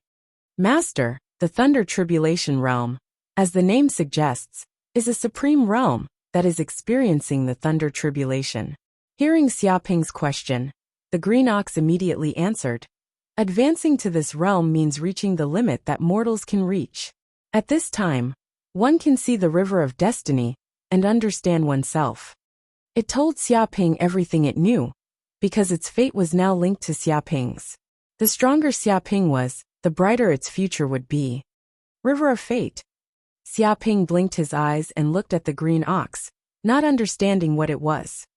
Master, the Thunder Tribulation realm, as the name suggests, is a supreme realm that is experiencing the Thunder Tribulation. Hearing Xiaoping's question, the green ox immediately answered, advancing to this realm means reaching the limit that mortals can reach. At this time, one can see the river of destiny and understand oneself. It told Xiaoping everything it knew, because its fate was now linked to Xiaoping's. The stronger Xiaoping was, the brighter its future would be. River of Fate. Xiaoping blinked his eyes and looked at the green ox, not understanding what it was.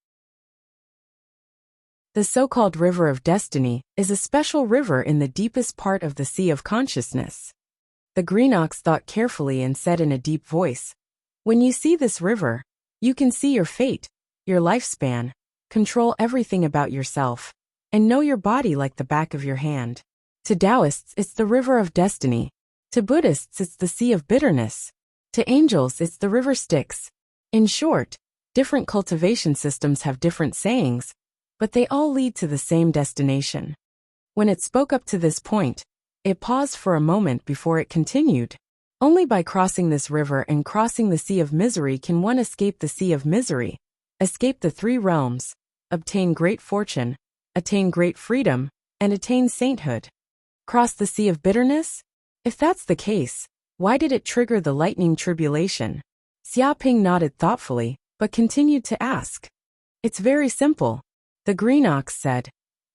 The so-called River of Destiny is a special river in the deepest part of the Sea of Consciousness. The green ox thought carefully and said in a deep voice, "When you see this river, you can see your fate, your lifespan, control everything about yourself, and know your body like the back of your hand. To Taoists, it's the River of Destiny. To Buddhists, it's the Sea of Bitterness. To angels, it's the river Styx. In short, different cultivation systems have different sayings, but they all lead to the same destination." When it spoke up to this point, it paused for a moment before it continued. Only by crossing this river and crossing the Sea of Misery can one escape the Sea of Misery, escape the three realms, obtain great fortune, attain great freedom, and attain sainthood. Cross the Sea of Bitterness? If that's the case, why did it trigger the lightning tribulation? Xiaoping nodded thoughtfully, but continued to ask. It's very simple. The green ox said.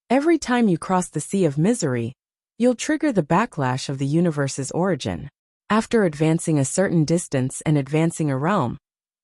Every time you cross the Sea of Misery, you'll trigger the backlash of the universe's origin. After advancing a certain distance and advancing a realm,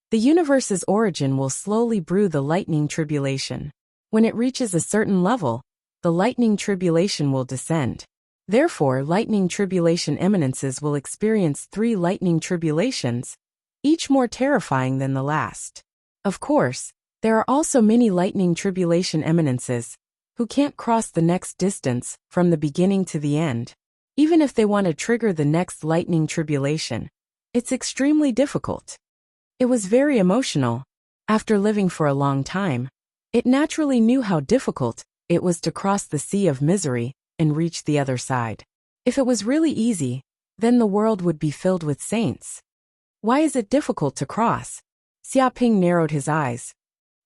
the universe's origin will slowly brew the lightning tribulation. When it reaches a certain level, the lightning tribulation will descend. Therefore, lightning tribulation eminences will experience 3 lightning tribulations, each more terrifying than the last. Of course, there are also many lightning tribulation eminences who can't cross the next distance from the beginning to the end. Even if they want to trigger the next lightning tribulation, it's extremely difficult. It was very emotional. After living for a long time, it naturally knew how difficult it was to cross the Sea of Misery and reach the other side. If it was really easy, then the world would be filled with saints. Why is it difficult to cross? Xiaoping narrowed his eyes.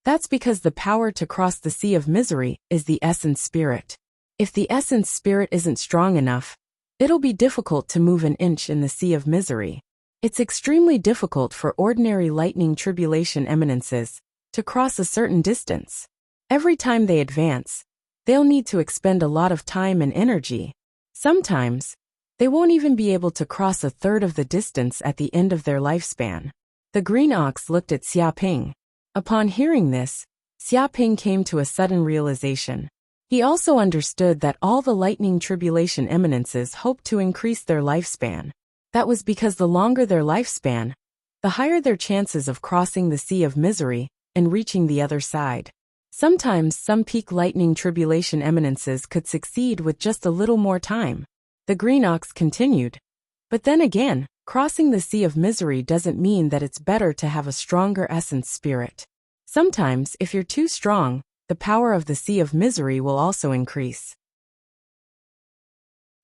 That's because the power to cross the Sea of Misery is the essence spirit. If the essence spirit isn't strong enough, it'll be difficult to move an inch in the Sea of Misery. It's extremely difficult for ordinary lightning tribulation eminences to cross a certain distance. Every time they advance, they'll need to expend a lot of time and energy. Sometimes, they won't even be able to cross a third of the distance at the end of their lifespan. The green ox looked at Xiaoping. Upon hearing this, Xiaoping came to a sudden realization. He also understood that all the lightning tribulation eminences hoped to increase their lifespan. That was because the longer their lifespan, the higher their chances of crossing the Sea of Misery and reaching the other side. Sometimes some peak lightning tribulation eminences could succeed with just a little more time. The green ox continued. But then again, crossing the Sea of Misery doesn't mean that it's better to have a stronger essence spirit. Sometimes, if you're too strong, the power of the Sea of Misery will also increase.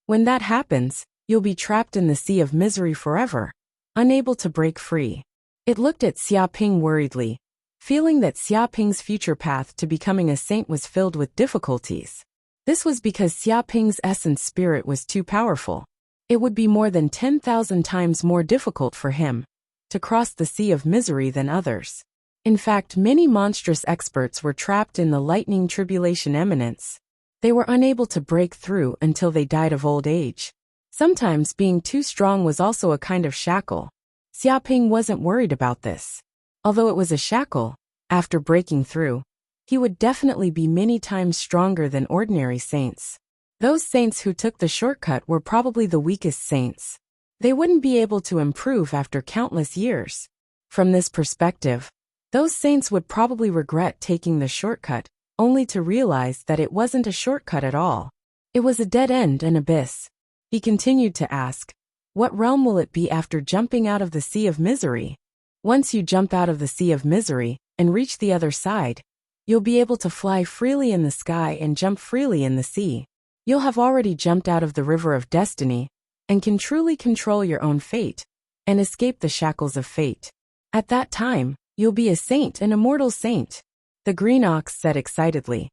When that happens, you'll be trapped in the Sea of Misery forever, unable to break free. It looked at Xiaoping worriedly, feeling that Xiaoping's future path to becoming a saint was filled with difficulties. This was because Xiaoping's essence spirit was too powerful. It would be more than 10,000 times more difficult for him to cross the Sea of Misery than others. In fact, many monstrous experts were trapped in the lightning tribulation eminence. They were unable to break through until they died of old age. Sometimes being too strong was also a kind of shackle. Xiaoping wasn't worried about this. Although it was a shackle, after breaking through, he would definitely be many times stronger than ordinary saints. Those saints who took the shortcut were probably the weakest saints. They wouldn't be able to improve after countless years. From this perspective, those saints would probably regret taking the shortcut, only to realize that it wasn't a shortcut at all. It was a dead-end, an abyss. He continued to ask, what realm will it be after jumping out of the Sea of Misery? Once you jump out of the Sea of Misery and reach the other side, you'll be able to fly freely in the sky and jump freely in the sea. You'll have already jumped out of the River of Destiny and can truly control your own fate and escape the shackles of fate. At that time, you'll be a saint, an immortal saint. The green ox said excitedly.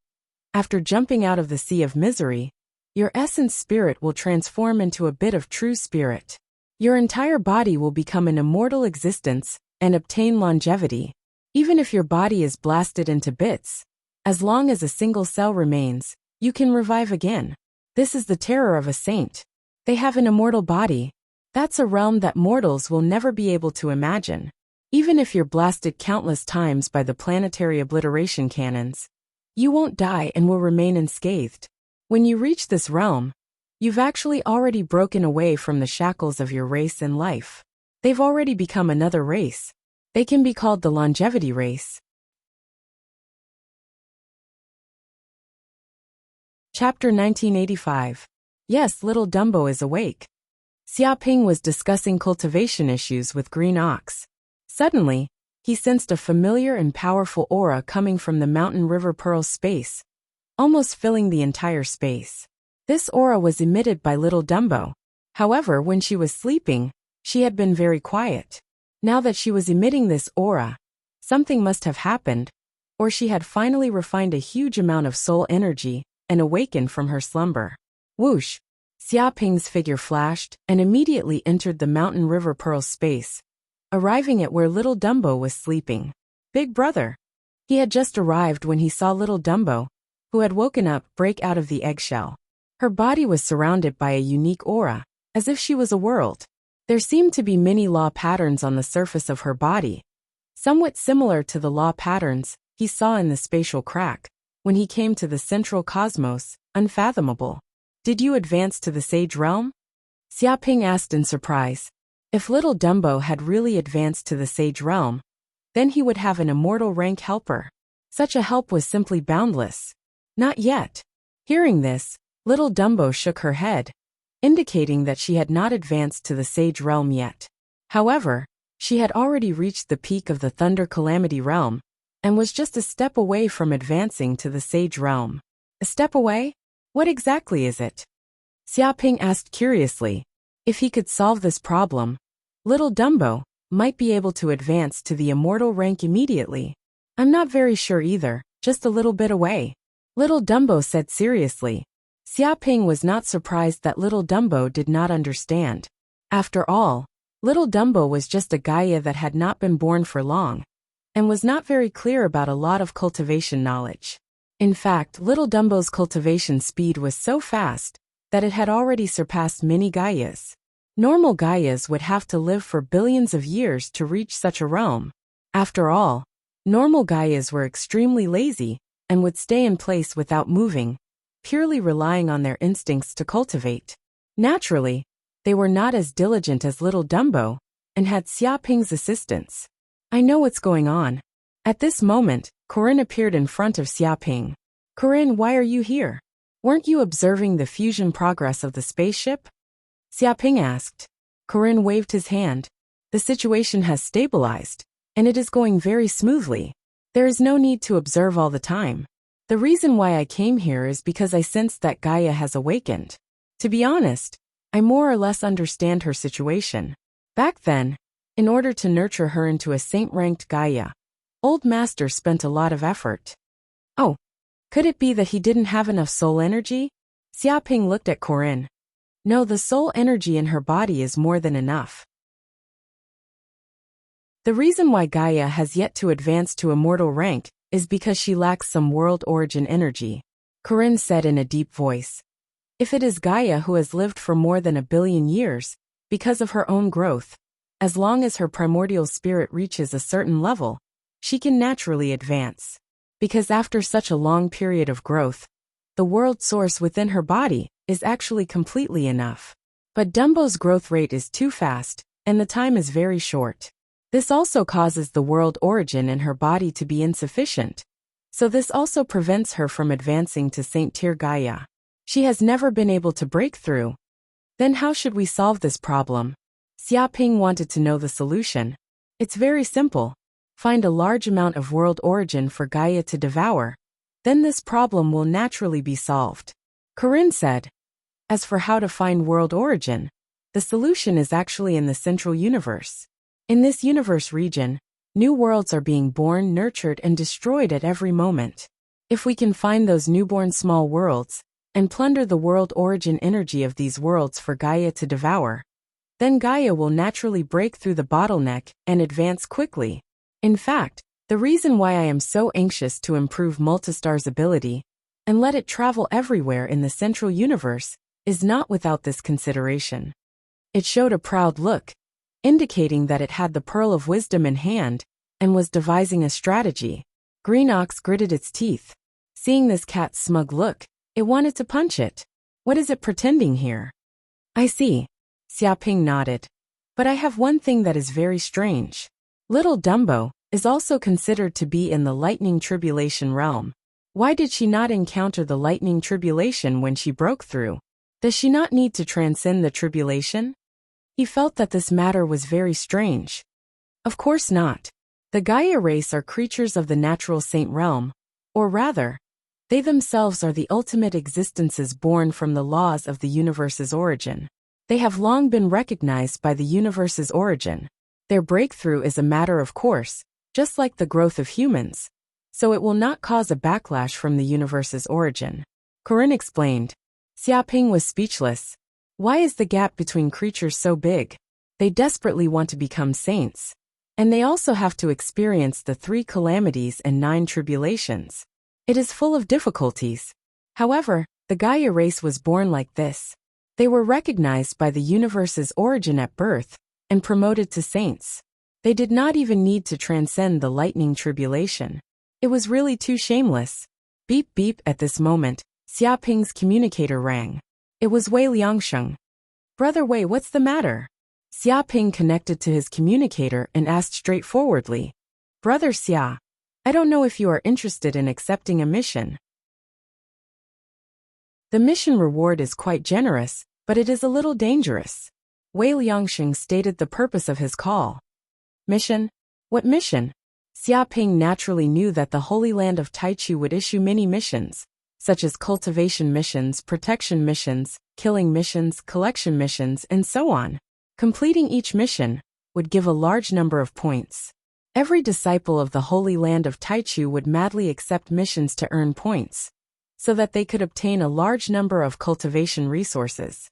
After jumping out of the Sea of Misery, your essence spirit will transform into a bit of true spirit. Your entire body will become an immortal existence and obtain longevity. Even if your body is blasted into bits, as long as a single cell remains, you can revive again. This is the terror of a saint. They have an immortal body. That's a realm that mortals will never be able to imagine. Even if you're blasted countless times by the planetary obliteration cannons, you won't die and will remain unscathed. When you reach this realm, you've actually already broken away from the shackles of your race and life. They've already become another race. They can be called the longevity race. Chapter 1985. Yes, little Dumbo is awake. Xiaoping was discussing cultivation issues with Green Ox. Suddenly, he sensed a familiar and powerful aura coming from the mountain river Pearl's space, almost filling the entire space. This aura was emitted by little Dumbo. However, when she was sleeping, she had been very quiet. Now that she was emitting this aura, something must have happened, or she had finally refined a huge amount of soul energy and awakened from her slumber. Whoosh! Xiaoping's figure flashed and immediately entered the mountain river Pearl's space, arriving at where little Dumbo was sleeping. Big brother! He had just arrived when he saw little Dumbo, who had woken up, break out of the eggshell. Her body was surrounded by a unique aura, as if she was a world. There seemed to be many law patterns on the surface of her body, somewhat similar to the law patterns he saw in the spatial crack when he came to the central cosmos, unfathomable. Did you advance to the sage realm? Xiaoping asked in surprise. If little Dumbo had really advanced to the sage realm, then he would have an immortal rank helper. Such a help was simply boundless. Not yet. Hearing this, little Dumbo shook her head, indicating that she had not advanced to the sage realm yet. However, she had already reached the peak of the Thunder Calamity realm, and was just a step away from advancing to the sage realm. A step away? What exactly is it? Xiaoping asked curiously. If he could solve this problem, little Dumbo might be able to advance to the immortal rank immediately. I'm not very sure either, just a little bit away. Little Dumbo said seriously. Xiaoping was not surprised that little Dumbo did not understand. After all, little Dumbo was just a Gaia that had not been born for long, and was not very clear about a lot of cultivation knowledge. In fact, little Dumbo's cultivation speed was so fast that it had already surpassed many Gaias. Normal Gaias would have to live for billions of years to reach such a realm. After all, normal Gaias were extremely lazy and would stay in place without moving, purely relying on their instincts to cultivate. Naturally, they were not as diligent as little Dumbo and had Xiaoping's assistance. I know what's going on. At this moment, Corinne appeared in front of Xiaoping. Corinne, why are you here? Weren't you observing the fusion progress of the spaceship? Xiaoping asked. Corinne waved his hand. The situation has stabilized, and it is going very smoothly. There is no need to observe all the time. The reason why I came here is because I sensed that Gaia has awakened. To be honest, I more or less understand her situation. Back then, in order to nurture her into a saint-ranked Gaia, Old Master spent a lot of effort. Oh, could it be that he didn't have enough soul energy? Xiaoping looked at Corinne. No, the soul energy in her body is more than enough. The reason why Gaia has yet to advance to immortal rank is because she lacks some world origin energy, Corinne said in a deep voice. If it is Gaia who has lived for more than 1 billion years, because of her own growth, as long as her primordial spirit reaches a certain level, she can naturally advance. Because after such a long period of growth, the world source within her body is actually completely enough. But Dumbo's growth rate is too fast, and the time is very short. This also causes the world origin in her body to be insufficient. So this also prevents her from advancing to Saint-Tier Gaia. She has never been able to break through. Then how should we solve this problem? Xiaoping wanted to know the solution. It's very simple. Find a large amount of world origin for Gaia to devour. Then this problem will naturally be solved. Corinne said. As for how to find world origin, the solution is actually in the central universe. In this universe region, new worlds are being born, nurtured, and destroyed at every moment. If we can find those newborn small worlds, and plunder the world origin energy of these worlds for Gaia to devour, then Gaia will naturally break through the bottleneck and advance quickly. In fact, the reason why I am so anxious to improve Multistar's ability and let it travel everywhere in the central universe is not without this consideration. It showed a proud look. indicating that it had the pearl of wisdom in hand and was devising a strategy. Green Ox gritted its teeth. Seeing this cat's smug look, it wanted to punch it. What is it pretending here? I see. Xiaoping nodded. But I have one thing that is very strange. Little Dumbo is also considered to be in the lightning tribulation realm. Why did she not encounter the lightning tribulation when she broke through? Does she not need to transcend the tribulation? He felt that this matter was very strange. Of course not. The Gaia race are creatures of the natural saint realm, or rather, they themselves are the ultimate existences born from the laws of the universe's origin. They have long been recognized by the universe's origin. Their breakthrough is a matter of course, just like the growth of humans, so it will not cause a backlash from the universe's origin. Corinne explained. Xiaoping was speechless. Why is the gap between creatures so big? They desperately want to become saints. And they also have to experience the 3 calamities and 9 tribulations. It is full of difficulties. However, the Gaia race was born like this. They were recognized by the universe's origin at birth and promoted to saints. They did not even need to transcend the lightning tribulation. It was really too shameless. Beep beep. At this moment, Xiaoping's communicator rang. It was Wei Liangsheng. Brother Wei, what's the matter? Xiaoping connected to his communicator and asked straightforwardly. Brother Xia, I don't know if you are interested in accepting a mission. The mission reward is quite generous, but it is a little dangerous. Wei Liangsheng stated the purpose of his call. Mission? What mission? Xiaoping naturally knew that the Holy Land of Taichu would issue many missions, such as cultivation missions, protection missions, killing missions, collection missions, and so on. Completing each mission would give a large number of points. Every disciple of the Holy Land of Taichu would madly accept missions to earn points, so that they could obtain a large number of cultivation resources.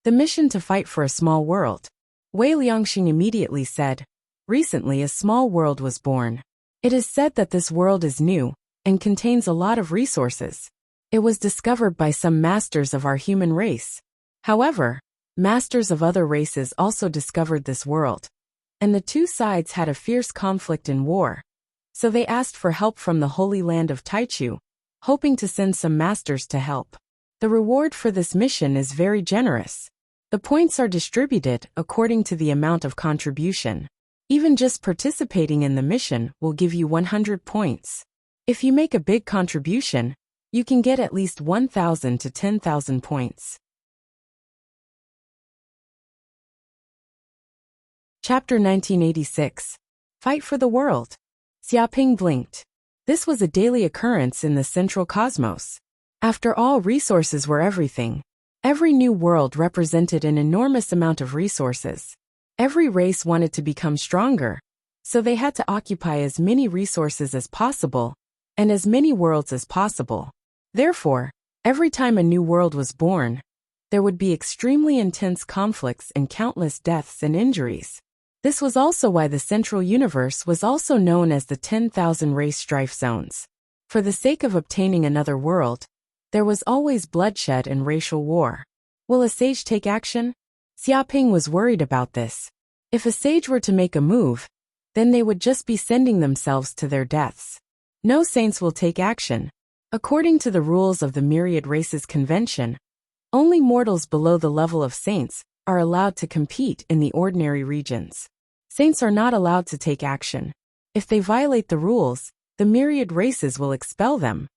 The mission to fight for a small world. Wei Liangxing immediately said, recently a small world was born. It is said that this world is new and contains a lot of resources. It was discovered by some masters of our human race. However, masters of other races also discovered this world, and the 2 sides had a fierce conflict and war. So they asked for help from the Holy Land of Taichu, hoping to send some masters to help. The reward for this mission is very generous. The points are distributed according to the amount of contribution. Even just participating in the mission will give you 100 points. If you make a big contribution, you can get at least 1,000 to 10,000 points. Chapter 1986. Fight for the World. Xiaoping blinked. This was a daily occurrence in the central cosmos. After all, resources were everything. Every new world represented an enormous amount of resources. Every race wanted to become stronger, so they had to occupy as many resources as possible, and as many worlds as possible. Therefore, every time a new world was born, there would be extremely intense conflicts and countless deaths and injuries. This was also why the central universe was also known as the 10,000 race strife zones. For the sake of obtaining another world, there was always bloodshed and racial war. Will a sage take action? Xiaoping was worried about this. If a sage were to make a move, then they would just be sending themselves to their deaths. No saints will take action. According to the rules of the Myriad Races Convention, only mortals below the level of saints are allowed to compete in the ordinary regions. Saints are not allowed to take action. If they violate the rules, the Myriad Races will expel them.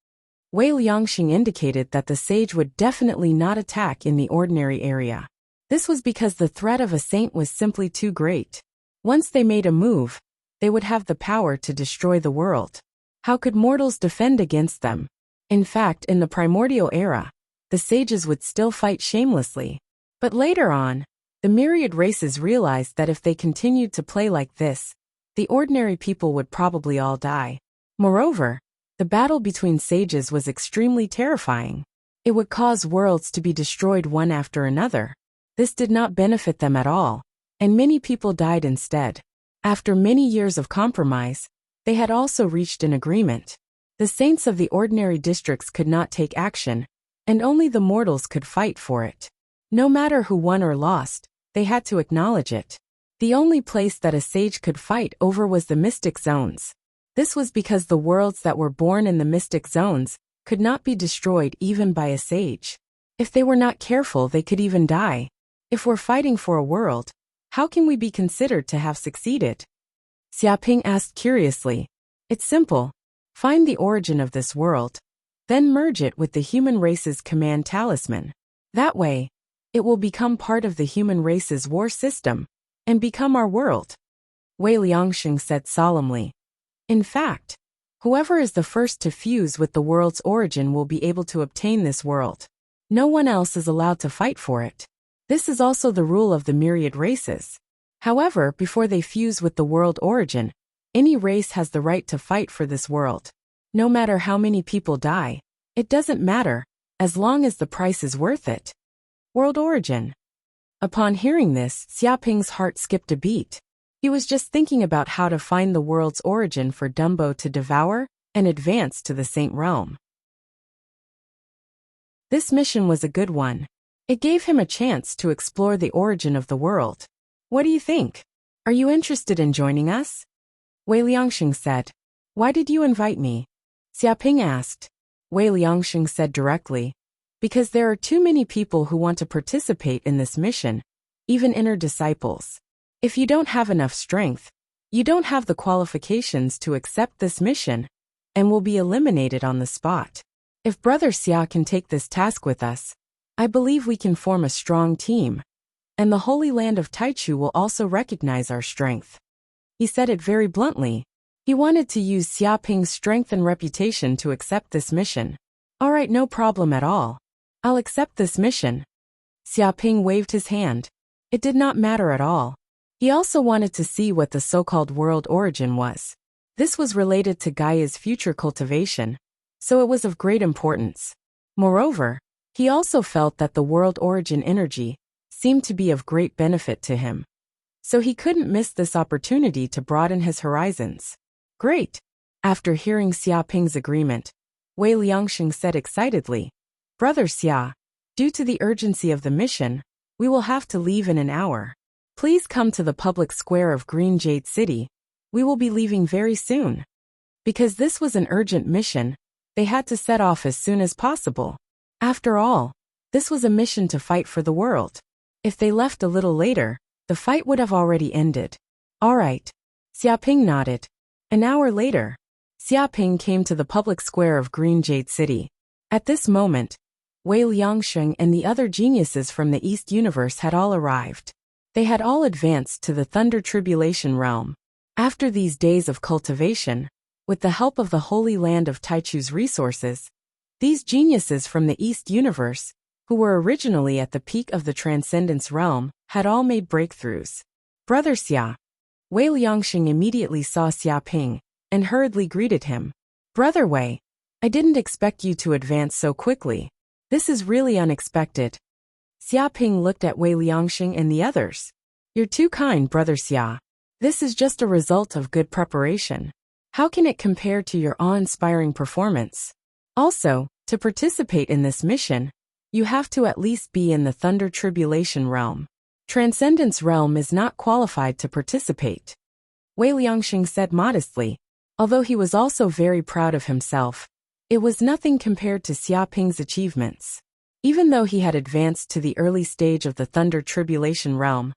Wei Liangxing indicated that the sage would definitely not attack in the ordinary area. This was because the threat of a saint was simply too great. Once they made a move, they would have the power to destroy the world. How could mortals defend against them? In fact, in the primordial era, the sages would still fight shamelessly. But later on, the myriad races realized that if they continued to play like this, the ordinary people would probably all die. Moreover, the battle between sages was extremely terrifying. It would cause worlds to be destroyed one after another. This did not benefit them at all, and many people died instead. After many years of compromise, they had also reached an agreement. The saints of the ordinary districts could not take action, and only the mortals could fight for it. No matter who won or lost, they had to acknowledge it. The only place that a sage could fight over was the mystic zones. This was because the worlds that were born in the mystic zones could not be destroyed even by a sage. If they were not careful, they could even die. If we're fighting for a world, how can we be considered to have succeeded? Xiaoping asked curiously. It's simple. Find the origin of this world, then merge it with the human race's command talisman. That way, it will become part of the human race's war system and become our world. Wei Liangsheng said solemnly. In fact, whoever is the first to fuse with the world's origin will be able to obtain this world. No one else is allowed to fight for it. This is also the rule of the myriad races. However, before they fuse with the world origin, any race has the right to fight for this world. No matter how many people die, it doesn't matter, as long as the price is worth it. World origin. Upon hearing this, Xiaoping's heart skipped a beat. He was just thinking about how to find the world's origin for Dumbo to devour and advance to the Saint Realm. This mission was a good one. It gave him a chance to explore the origin of the world. What do you think? Are you interested in joining us? Wei Liangsheng said. Why did you invite me? Xiaoping asked. Wei Liangsheng said directly. Because there are too many people who want to participate in this mission, even inner disciples. If you don't have enough strength, you don't have the qualifications to accept this mission, and will be eliminated on the spot. If Brother Xia can take this task with us, I believe we can form a strong team, and the Holy Land of Taichu will also recognize our strength. He said it very bluntly. He wanted to use Xiaoping's strength and reputation to accept this mission. All right, no problem at all. I'll accept this mission. Xiaoping waved his hand. It did not matter at all. He also wanted to see what the so-called world origin was. This was related to Gaia's future cultivation, so it was of great importance. Moreover, he also felt that the world origin energy seemed to be of great benefit to him. So he couldn't miss this opportunity to broaden his horizons. Great! After hearing Xiaoping's agreement, Wei Liangsheng said excitedly, Brother Xia, due to the urgency of the mission, we will have to leave in an hour. Please come to the public square of Green Jade City. We will be leaving very soon. Because this was an urgent mission, they had to set off as soon as possible. After all, this was a mission to fight for the world. If they left a little later, the fight would have already ended. All right. Xiaoping nodded. An hour later, Xiaoping came to the public square of Green Jade City. At this moment, Wei Liangsheng and the other geniuses from the East Universe had all arrived. They had all advanced to the Thunder Tribulation Realm. After these days of cultivation, with the help of the Holy Land of Taichu's resources, these geniuses from the East Universe, who were originally at the peak of the Transcendence Realm, had all made breakthroughs. Brother Xia. Wei Liangsheng immediately saw Xiaoping and hurriedly greeted him. Brother Wei, I didn't expect you to advance so quickly. This is really unexpected. Xiaoping looked at Wei Liangsheng and the others. You're too kind, Brother Xia. This is just a result of good preparation. How can it compare to your awe-inspiring performance? Also, to participate in this mission, you have to at least be in the Thunder Tribulation Realm. Transcendence Realm is not qualified to participate. Wei Liangsheng said modestly, although he was also very proud of himself. It was nothing compared to Xiaoping's achievements. Even though he had advanced to the early stage of the Thunder Tribulation Realm,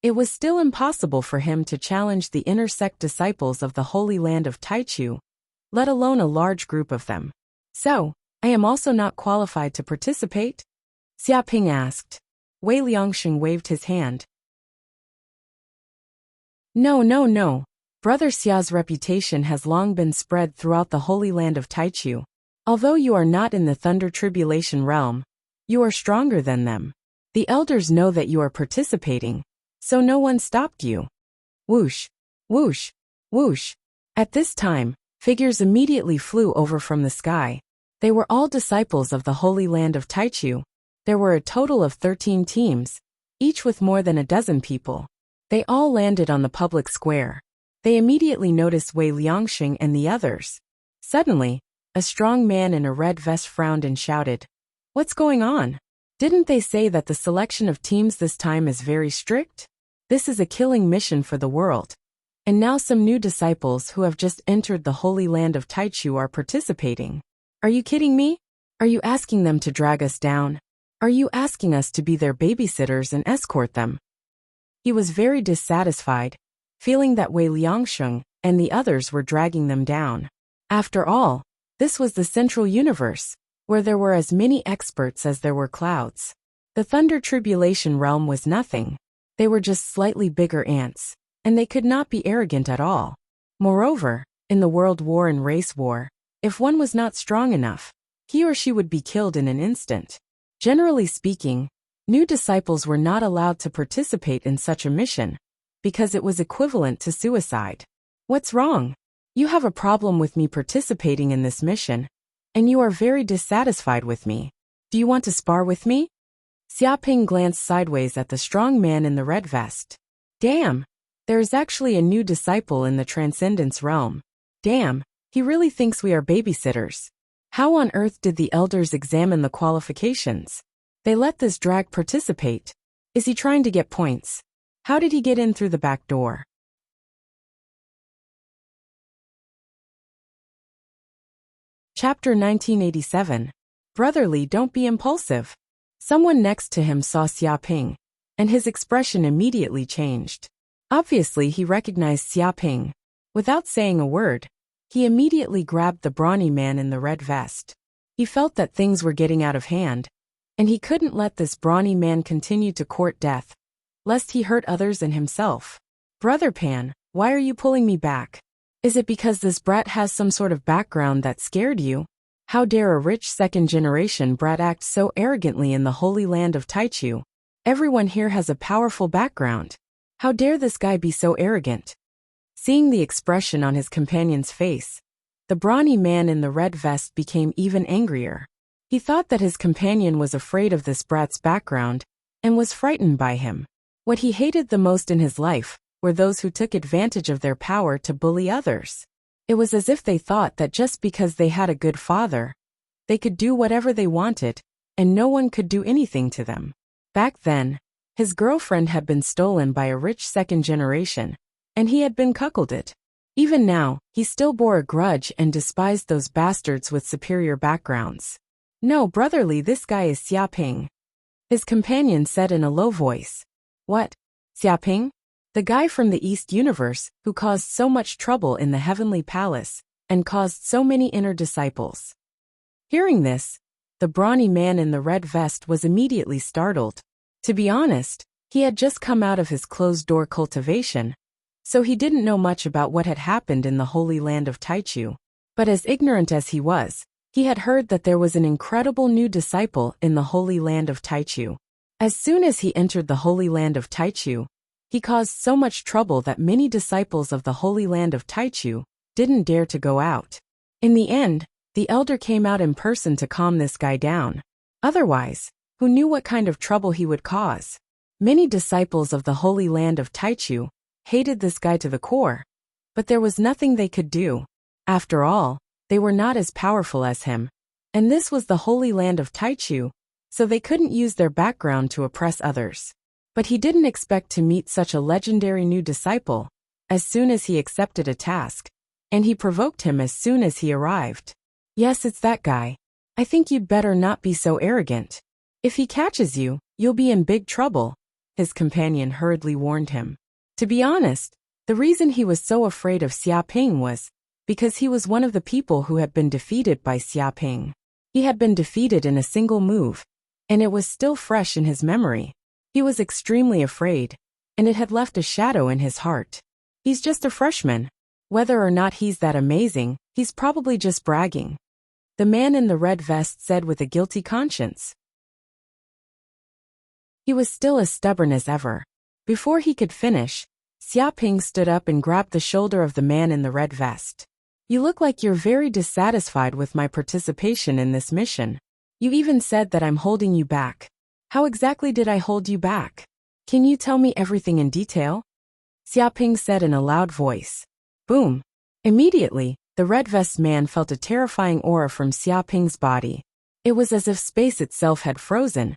it was still impossible for him to challenge the inner sect disciples of the Holy Land of Taichu, let alone a large group of them. So, I am also not qualified to participate? Xiaoping asked. Wei Liangsheng waved his hand. No. Brother Xia's reputation has long been spread throughout the Holy Land of Taichu. Although you are not in the Thunder Tribulation Realm, you are stronger than them. The elders know that you are participating, so no one stopped you. Whoosh, whoosh, whoosh. At this time, figures immediately flew over from the sky. They were all disciples of the Holy Land of Taichu. There were a total of 13 teams, each with more than a dozen people. They all landed on the public square. They immediately noticed Wei Liangsheng and the others. Suddenly, a strong man in a red vest frowned and shouted, What's going on? Didn't they say that the selection of teams this time is very strict? This is a killing mission for the world. And now some new disciples who have just entered the holy land of Taichu are participating. Are you kidding me? Are you asking them to drag us down? Are you asking us to be their babysitters and escort them? He was very dissatisfied, feeling that Wei Liangsheng and the others were dragging them down. After all, this was the central universe, where there were as many experts as there were clouds. The Thunder Tribulation realm was nothing. They were just slightly bigger ants, and they could not be arrogant at all. Moreover, in the World War and Race War, if one was not strong enough, he or she would be killed in an instant. Generally speaking, new disciples were not allowed to participate in such a mission, because it was equivalent to suicide. What's wrong? You have a problem with me participating in this mission, and you are very dissatisfied with me. Do you want to spar with me? Xiaoping glanced sideways at the strong man in the red vest. Damn, there is actually a new disciple in the Transcendence realm. Damn, he really thinks we are babysitters. How on earth did the elders examine the qualifications? They let this drag participate. Is he trying to get points? How did he get in through the back door? Chapter 1987. Brotherly, don't be impulsive. Someone next to him saw Xiaoping, and his expression immediately changed. Obviously, he recognized Xiaoping. Without saying a word, he immediately grabbed the brawny man in the red vest. He felt that things were getting out of hand, and he couldn't let this brawny man continue to court death, lest he hurt others and himself. Brother Pan, why are you pulling me back? Is it because this brat has some sort of background that scared you? How dare a rich second-generation brat act so arrogantly in the holy land of Taichu? Everyone here has a powerful background. How dare this guy be so arrogant? Seeing the expression on his companion's face, the brawny man in the red vest became even angrier. He thought that his companion was afraid of this brat's background and was frightened by him. What he hated the most in his life were those who took advantage of their power to bully others. It was as if they thought that just because they had a good father, they could do whatever they wanted, and no one could do anything to them. Back then, his girlfriend had been stolen by a rich second generation, and he had been cuckolded. Even now, he still bore a grudge and despised those bastards with superior backgrounds. No, brotherly, this guy is Xiaoping. His companion said in a low voice. What? Xiaoping? The guy from the East Universe who caused so much trouble in the Heavenly Palace and caused so many inner disciples. Hearing this, the brawny man in the red vest was immediately startled. To be honest, he had just come out of his closed-door cultivation, so he didn't know much about what had happened in the holy land of Taichu. But as ignorant as he was, he had heard that there was an incredible new disciple in the holy land of Taichu. As soon as he entered the holy land of Taichu, he caused so much trouble that many disciples of the holy land of Taichu didn't dare to go out. In the end, the elder came out in person to calm this guy down. Otherwise, who knew what kind of trouble he would cause? Many disciples of the holy land of Taichu hated this guy to the core, but there was nothing they could do. After all, they were not as powerful as him, and this was the holy land of Taichu, so they couldn't use their background to oppress others. But he didn't expect to meet such a legendary new disciple as soon as he accepted a task, and he provoked him as soon as he arrived. Yes, it's that guy. I think you'd better not be so arrogant. If he catches you, you'll be in big trouble, his companion hurriedly warned him. To be honest, the reason he was so afraid of Xiaoping was because he was one of the people who had been defeated by Xiaoping. He had been defeated in a single move, and it was still fresh in his memory. He was extremely afraid, and it had left a shadow in his heart. He's just a freshman. Whether or not he's that amazing, he's probably just bragging. The man in the red vest said with a guilty conscience. He was still as stubborn as ever. Before he could finish, Xiaoping stood up and grabbed the shoulder of the man in the red vest. You look like you're very dissatisfied with my participation in this mission. You even said that I'm holding you back. How exactly did I hold you back? Can you tell me everything in detail? Xiaoping said in a loud voice. Boom! Immediately, the red vest man felt a terrifying aura from Xiaoping's body. It was as if space itself had frozen,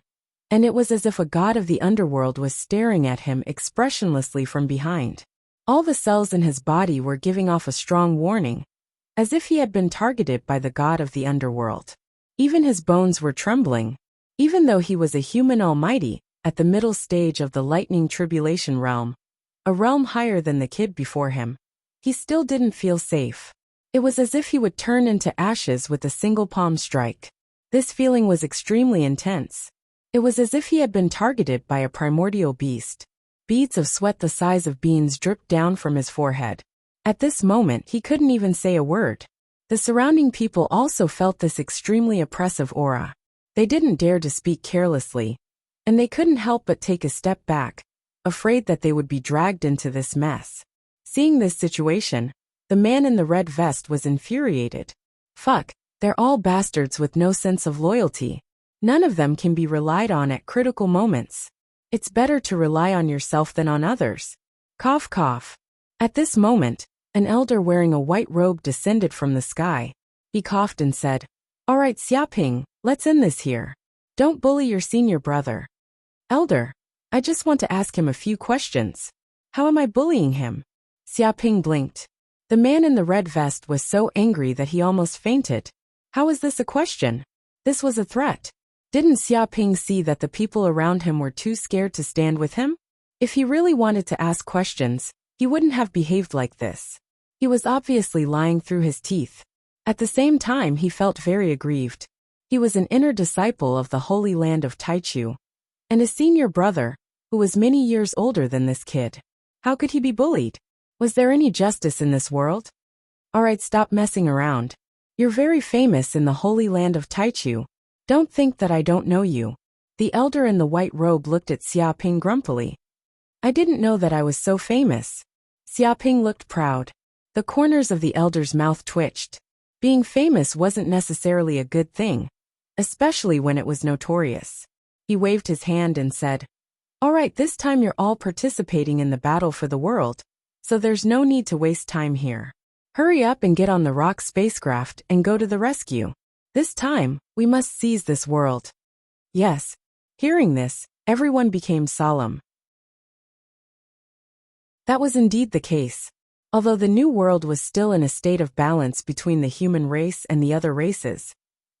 and it was as if a god of the underworld was staring at him expressionlessly from behind. All the cells in his body were giving off a strong warning, as if he had been targeted by the god of the underworld. Even his bones were trembling. Even though he was a human almighty, at the middle stage of the lightning tribulation realm, a realm higher than the kid before him, he still didn't feel safe. It was as if he would turn into ashes with a single palm strike. This feeling was extremely intense. It was as if he had been targeted by a primordial beast. Beads of sweat the size of beans dripped down from his forehead. At this moment he couldn't even say a word. The surrounding people also felt this extremely oppressive aura. They didn't dare to speak carelessly, and they couldn't help but take a step back, afraid that they would be dragged into this mess. Seeing this situation, the man in the red vest was infuriated. Fuck, they're all bastards with no sense of loyalty. None of them can be relied on at critical moments. It's better to rely on yourself than on others. Cough cough. At this moment, an elder wearing a white robe descended from the sky. He coughed and said, "All right, Xiaoping, let's end this here. Don't bully your senior brother." "Elder, I just want to ask him a few questions. How am I bullying him?" Xiaoping blinked. The man in the red vest was so angry that he almost fainted. How is this a question? This was a threat. Didn't Xiaoping see that the people around him were too scared to stand with him? If he really wanted to ask questions, he wouldn't have behaved like this. He was obviously lying through his teeth. At the same time he felt very aggrieved. He was an inner disciple of the holy land of Taichu, and a senior brother, who was many years older than this kid. How could he be bullied? Was there any justice in this world? Alright, stop messing around. You're very famous in the holy land of Taichu. Don't think that I don't know you. The elder in the white robe looked at Xiaoping grumpily. I didn't know that I was so famous. Xiaoping looked proud. The corners of the elder's mouth twitched. Being famous wasn't necessarily a good thing, especially when it was notorious. He waved his hand and said, "Alright, this time you're all participating in the battle for the world, so there's no need to waste time here. Hurry up and get on the rock spacecraft and go to the rescue. This time, we must seize this world." Yes. Hearing this, everyone became solemn. That was indeed the case. Although the new world was still in a state of balance between the human race and the other races,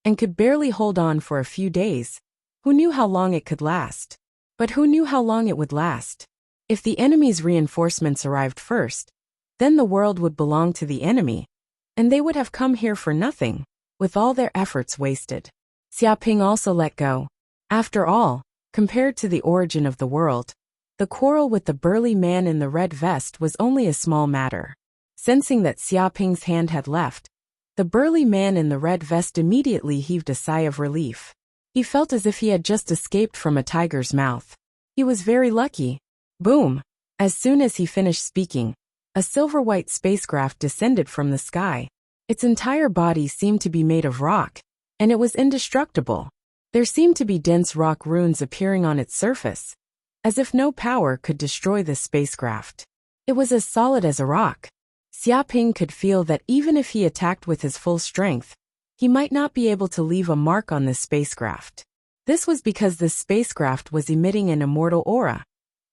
and could barely hold on for a few days, who knew how long it could last? But who knew how long it would last? If the enemy's reinforcements arrived first, then the world would belong to the enemy, and they would have come here for nothing, with all their efforts wasted. Xiaoping also let go. After all, compared to the origin of the world, the quarrel with the burly man in the red vest was only a small matter. Sensing that Xiaoping's hand had left, the burly man in the red vest immediately heaved a sigh of relief. He felt as if he had just escaped from a tiger's mouth. He was very lucky. Boom! As soon as he finished speaking, a silver-white spacecraft descended from the sky. Its entire body seemed to be made of rock, and it was indestructible. There seemed to be dense rock runes appearing on its surface, as if no power could destroy this spacecraft. It was as solid as a rock. Xiaoping could feel that even if he attacked with his full strength, he might not be able to leave a mark on this spacecraft. This was because this spacecraft was emitting an immortal aura,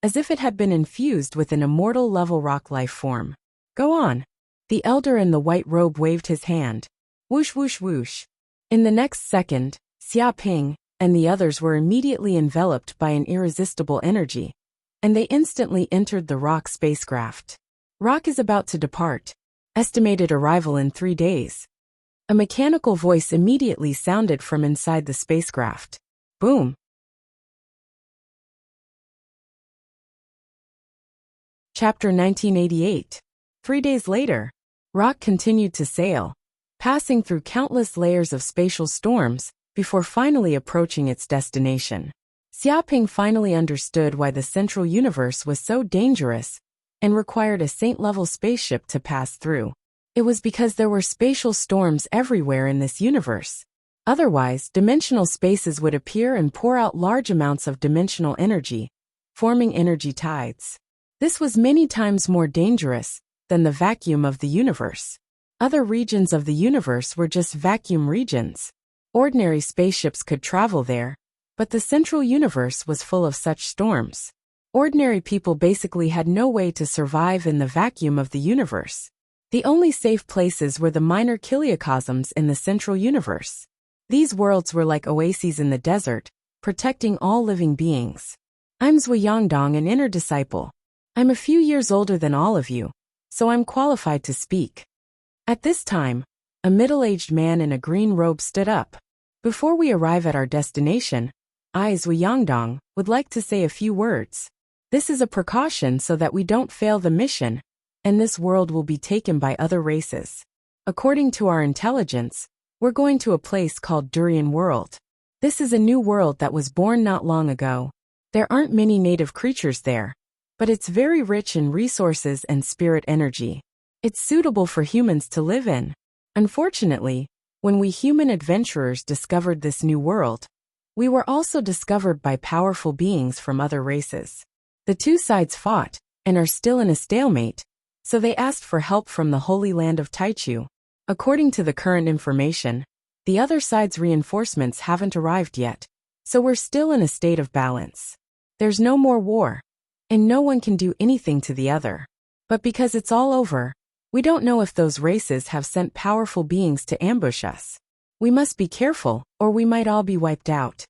as if it had been infused with an immortal-level rock life form. Go on. The elder in the white robe waved his hand. Whoosh whoosh whoosh. In the next second, Xiaoping and the others were immediately enveloped by an irresistible energy, and they instantly entered the rock spacecraft. Rock is about to depart. Estimated arrival in 3 days. A mechanical voice immediately sounded from inside the spacecraft. Boom. Chapter 1988. 3 days later, Rock continued to sail, passing through countless layers of spatial storms, before finally approaching its destination. Xiaoping finally understood why the central universe was so dangerous and required a saint-level spaceship to pass through. It was because there were spatial storms everywhere in this universe. Otherwise, dimensional spaces would appear and pour out large amounts of dimensional energy, forming energy tides. This was many times more dangerous than the vacuum of the universe. Other regions of the universe were just vacuum regions. Ordinary spaceships could travel there, But the central universe was full of such storms. Ordinary people basically had no way to survive in the vacuum of the universe. The only safe places were the minor kiliocosms in the central universe. These worlds were like oases in the desert, protecting all living beings. I'm Zhuangdong, an inner disciple. I'm a few years older than all of you, so I'm qualified to speak. At this time, a middle-aged man in a green robe stood up. Before we arrive at our destination, I, Zhuangdong, would like to say a few words. This is a precaution so that we don't fail the mission, and this world will be taken by other races. According to our intelligence, we're going to a place called Durian World. This is a new world that was born not long ago. There aren't many native creatures there, but it's very rich in resources and spirit energy. It's suitable for humans to live in. Unfortunately, when we human adventurers discovered this new world, we were also discovered by powerful beings from other races. The two sides fought, and are still in a stalemate, so they asked for help from the Holy Land of Taichu. According to the current information, the other side's reinforcements haven't arrived yet, so we're still in a state of balance. There's no more war, and no one can do anything to the other. But because it's all over, we don't know if those races have sent powerful beings to ambush us. We must be careful, or we might all be wiped out.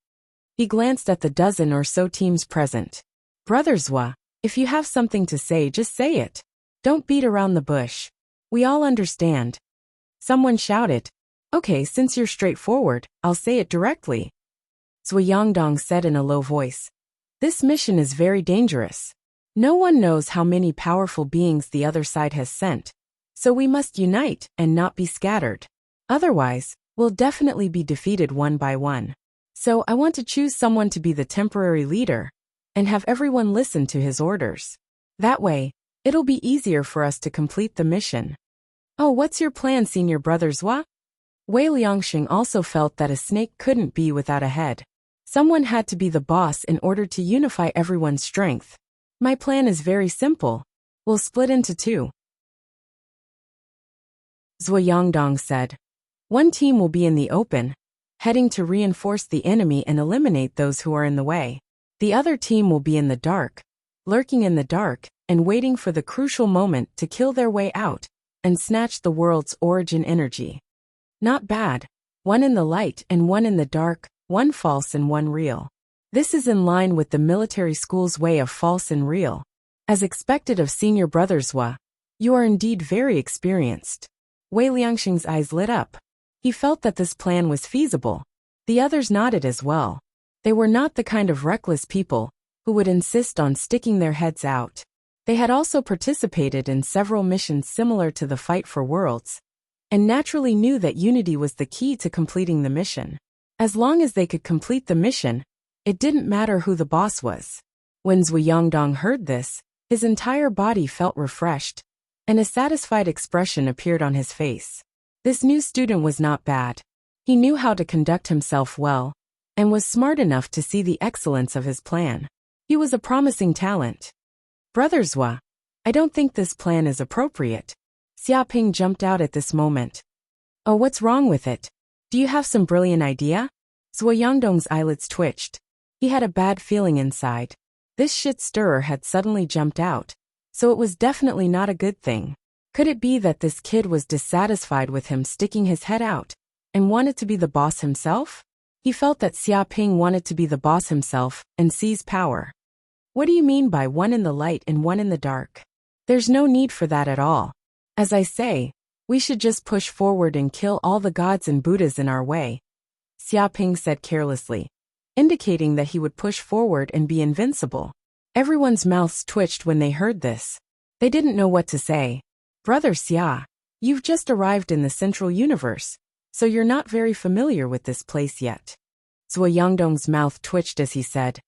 He glanced at the dozen or so teams present. Brother Zwa, if you have something to say, just say it. Don't beat around the bush. We all understand. Someone shouted. Okay, since you're straightforward, I'll say it directly. Zhuangdong said in a low voice. This mission is very dangerous. No one knows how many powerful beings the other side has sent, so we must unite and not be scattered. Otherwise, we'll definitely be defeated one by one. So I want to choose someone to be the temporary leader, and have everyone listen to his orders. That way, it'll be easier for us to complete the mission. Oh, what's your plan, senior brother Zwa? Wei Liangxing also felt that a snake couldn't be without a head. Someone had to be the boss in order to unify everyone's strength. My plan is very simple. We'll split into two. Zhuangdong said. One team will be in the open, heading to reinforce the enemy and eliminate those who are in the way. The other team will be in the dark, lurking in the dark, and waiting for the crucial moment to kill their way out and snatch the world's origin energy. Not bad. One in the light and one in the dark, one false and one real. This is in line with the military school's way of false and real. As expected of senior brother Zwa, you are indeed very experienced. Wei Liangxing's eyes lit up. He felt that this plan was feasible. The others nodded as well. They were not the kind of reckless people who would insist on sticking their heads out. They had also participated in several missions similar to the fight for worlds, and naturally knew that unity was the key to completing the mission. As long as they could complete the mission, it didn't matter who the boss was. When Zhuangdong heard this, his entire body felt refreshed, and a satisfied expression appeared on his face. This new student was not bad. He knew how to conduct himself well, and was smart enough to see the excellence of his plan. He was a promising talent. Brother Zwa, I don't think this plan is appropriate. Xiaoping jumped out at this moment. Oh, what's wrong with it? Do you have some brilliant idea? Zhuangdong's eyelids twitched. He had a bad feeling inside. This shit-stirrer had suddenly jumped out, so it was definitely not a good thing. Could it be that this kid was dissatisfied with him sticking his head out, and wanted to be the boss himself? He felt that Xiaoping wanted to be the boss himself and seize power. What do you mean by one in the light and one in the dark? There's no need for that at all. As I say, we should just push forward and kill all the gods and Buddhas in our way, Xiaoping said carelessly, indicating that he would push forward and be invincible. Everyone's mouths twitched when they heard this. They didn't know what to say. Brother Xia, you've just arrived in the central universe, so you're not very familiar with this place yet. Zhuangdong's mouth twitched as he said,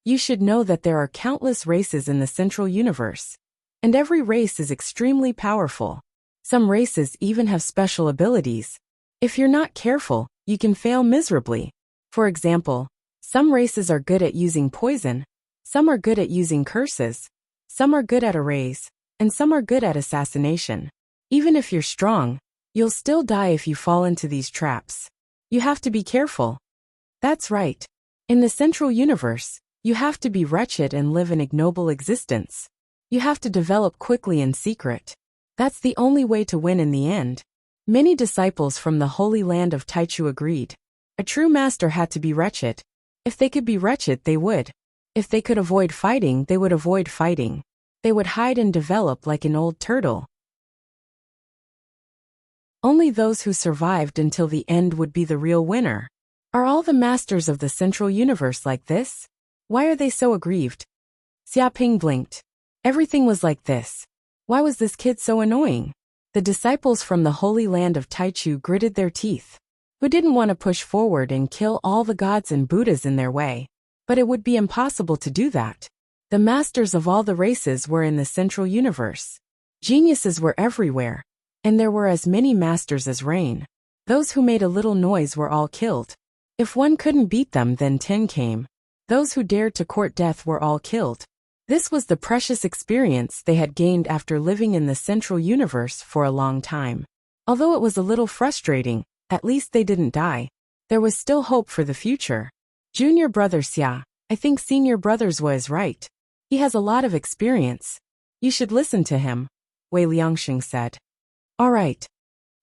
You should know that there are countless races in the central universe, and every race is extremely powerful. Some races even have special abilities. If you're not careful, you can fail miserably. For example, some races are good at using poison, some are good at using curses, some are good at arrays, and some are good at assassination. Even if you're strong, you'll still die if you fall into these traps. You have to be careful. That's right. In the central universe, you have to be wretched and live an ignoble existence. You have to develop quickly in secret. That's the only way to win in the end. Many disciples from the Holy Land of Taichu agreed. A true master had to be wretched. If they could be wretched, they would. If they could avoid fighting, they would avoid fighting. They would hide and develop like an old turtle. Only those who survived until the end would be the real winner. Are all the masters of the central universe like this? Why are they so aggrieved? Xiaoping blinked. Everything was like this. Why was this kid so annoying? The disciples from the Holy Land of Taichu gritted their teeth. Who didn't want to push forward and kill all the gods and Buddhas in their way? But it would be impossible to do that. The masters of all the races were in the central universe. Geniuses were everywhere, and there were as many masters as rain. Those who made a little noise were all killed. If one couldn't beat them, then 10 came. Those who dared to court death were all killed. This was the precious experience they had gained after living in the central universe for a long time. Although it was a little frustrating, at least they didn't die. There was still hope for the future. Junior brother Xia, I think senior brother Zhua is right. He has a lot of experience. You should listen to him, Wei Liangxing said. All right.